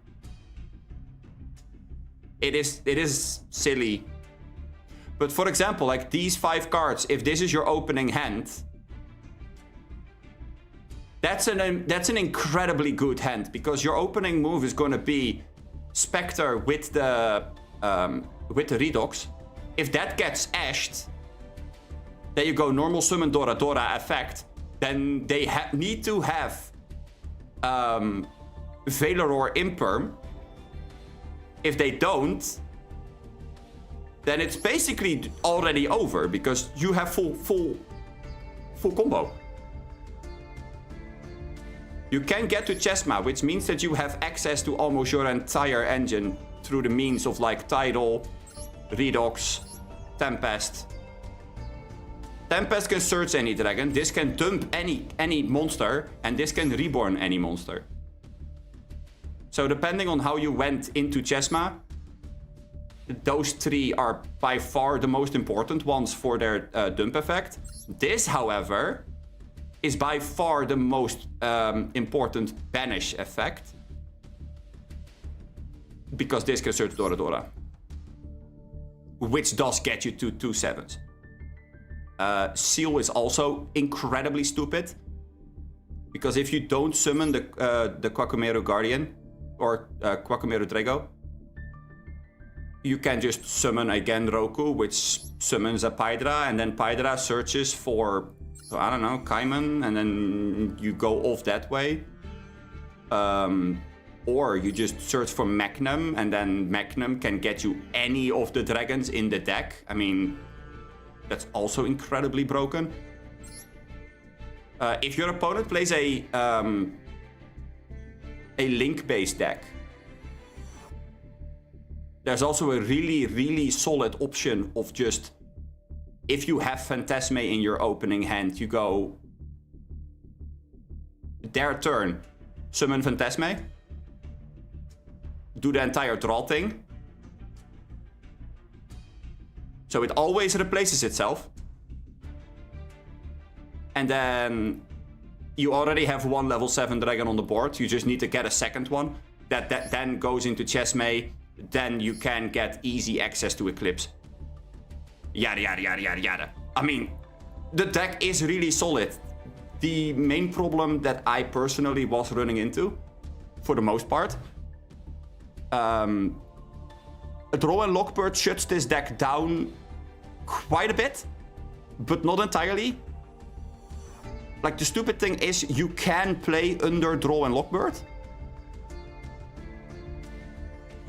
it is silly. But for example, like these 5 cards, if this is your opening hand, that's an incredibly good hand, because your opening move is going to be Spectre with the Redox. If that gets ashed, then you go normal summon Dora Dora effect. Then they need to have Valor or Imperm. If they don't, then it's basically already over, because you have full combo. You can get to Chesma, which means that you have access to almost your entire engine through the means of like Tidal, Redox, Tempest. Tempest can search any dragon, this can dump any monster, and this can reborn any monster. So depending on how you went into Chesma, those 3 are by far the most important ones for their dump effect. This, however, is by far the most important banish effect, because this can search Dora Dora, which does get you to 2/7s. Seal is also incredibly stupid, because if you don't summon the Quakumeru Guardian or Quakumeru Drago, you can just summon again Roku, which summons a Pydra, and then Pydra searches for, I don't know, Kaiman, and then you go off that way. Or you just search for Magnum, and then Magnum can get you any of the dragons in the deck. I mean, that's also incredibly broken. If your opponent plays a link-based deck, there's also a really solid option of just, if you have Phantasme in your opening hand, you go their turn, summon Phantasme, do the entire draw thing. So it always replaces itself. And then you already have 1 level 7 dragon on the board. You just need to get a second one. That then goes into Chesme. Then you can get easy access to Eclipse. Yada, yada, yada, yada, yada. I mean, the deck is really solid. The main problem that I personally was running into, for the most part, A Draw and Lockbird shuts this deck down quite a bit, but not entirely. Like, the stupid thing is you can play under Draw and Lockbird,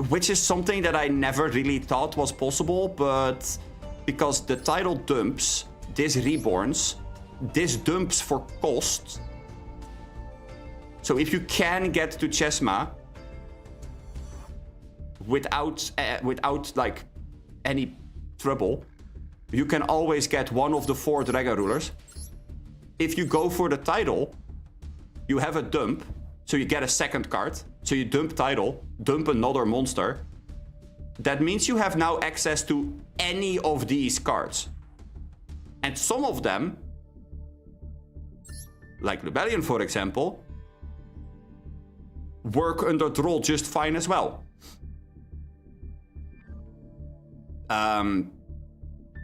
which is something that I never really thought was possible, but because the title dumps, this reborns, this dumps for cost. So if you can get to Chesma without like any trouble, you can always get one of the 4 Dragon Rulers. If you go for the title, you have a dump, so you get a second card. So you dump title, dump another monster. That means you have now access to any of these cards. And some of them, like Rebellion for example, work under draw just fine as well.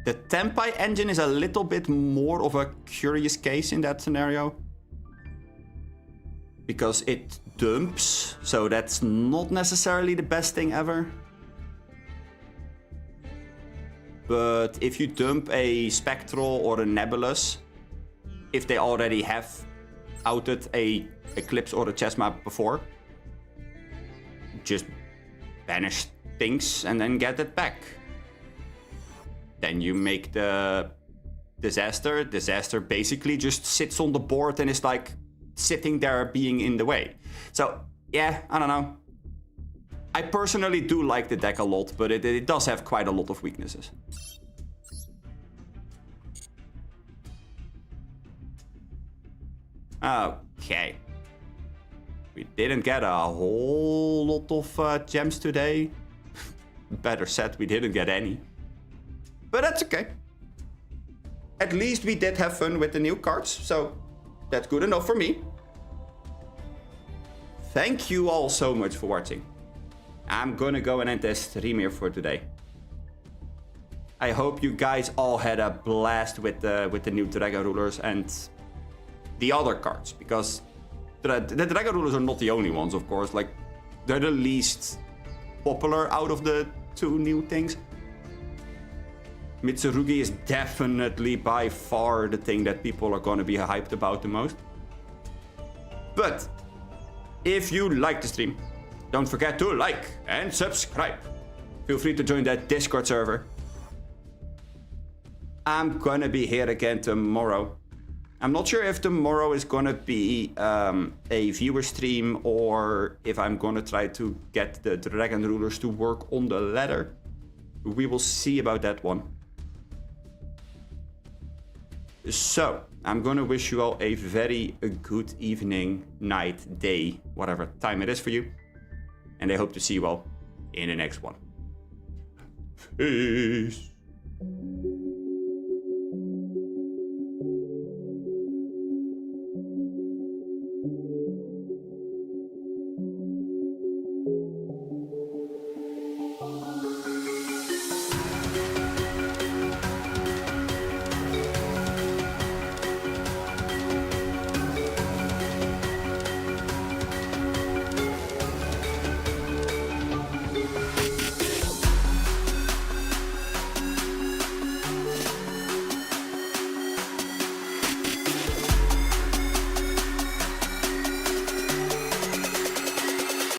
The Tempai engine is a little bit more of a curious case in that scenario, because it dumps, so that's not necessarily the best thing ever. But if you dump a Spectral or a Nebulous, if they already have outed a Eclipse or a chess map before, just banish things and then get it back. Then you make the Disaster. Disaster basically just sits on the board and is like sitting there being in the way. So yeah, I don't know. I personally do like the deck a lot, but it does have quite a lot of weaknesses. Okay. We didn't get a whole lot of gems today. Better said, we didn't get any. But that's okay. At least we did have fun with the new cards, so that's good enough for me. Thank you all so much for watching. I'm gonna go and end this stream here for today. I hope you guys all had a blast with the new Dragon Rulers and the other cards, because the Dragon Rulers are not the only ones, of course. Like, they're the least popular out of the 2 new things. Mitsurugi is definitely by far the thing that people are gonna be hyped about the most. But if you like the stream, don't forget to like and subscribe. Feel free to join that Discord server. I'm gonna be here again tomorrow. I'm not sure if tomorrow is gonna be a viewer stream or if I'm gonna try to get the Dragon Rulers to work on the ladder. We will see about that one. So, I'm gonna wish you all a very good evening, night, day, whatever time it is for you. And I hope to see you all in the next one. Peace.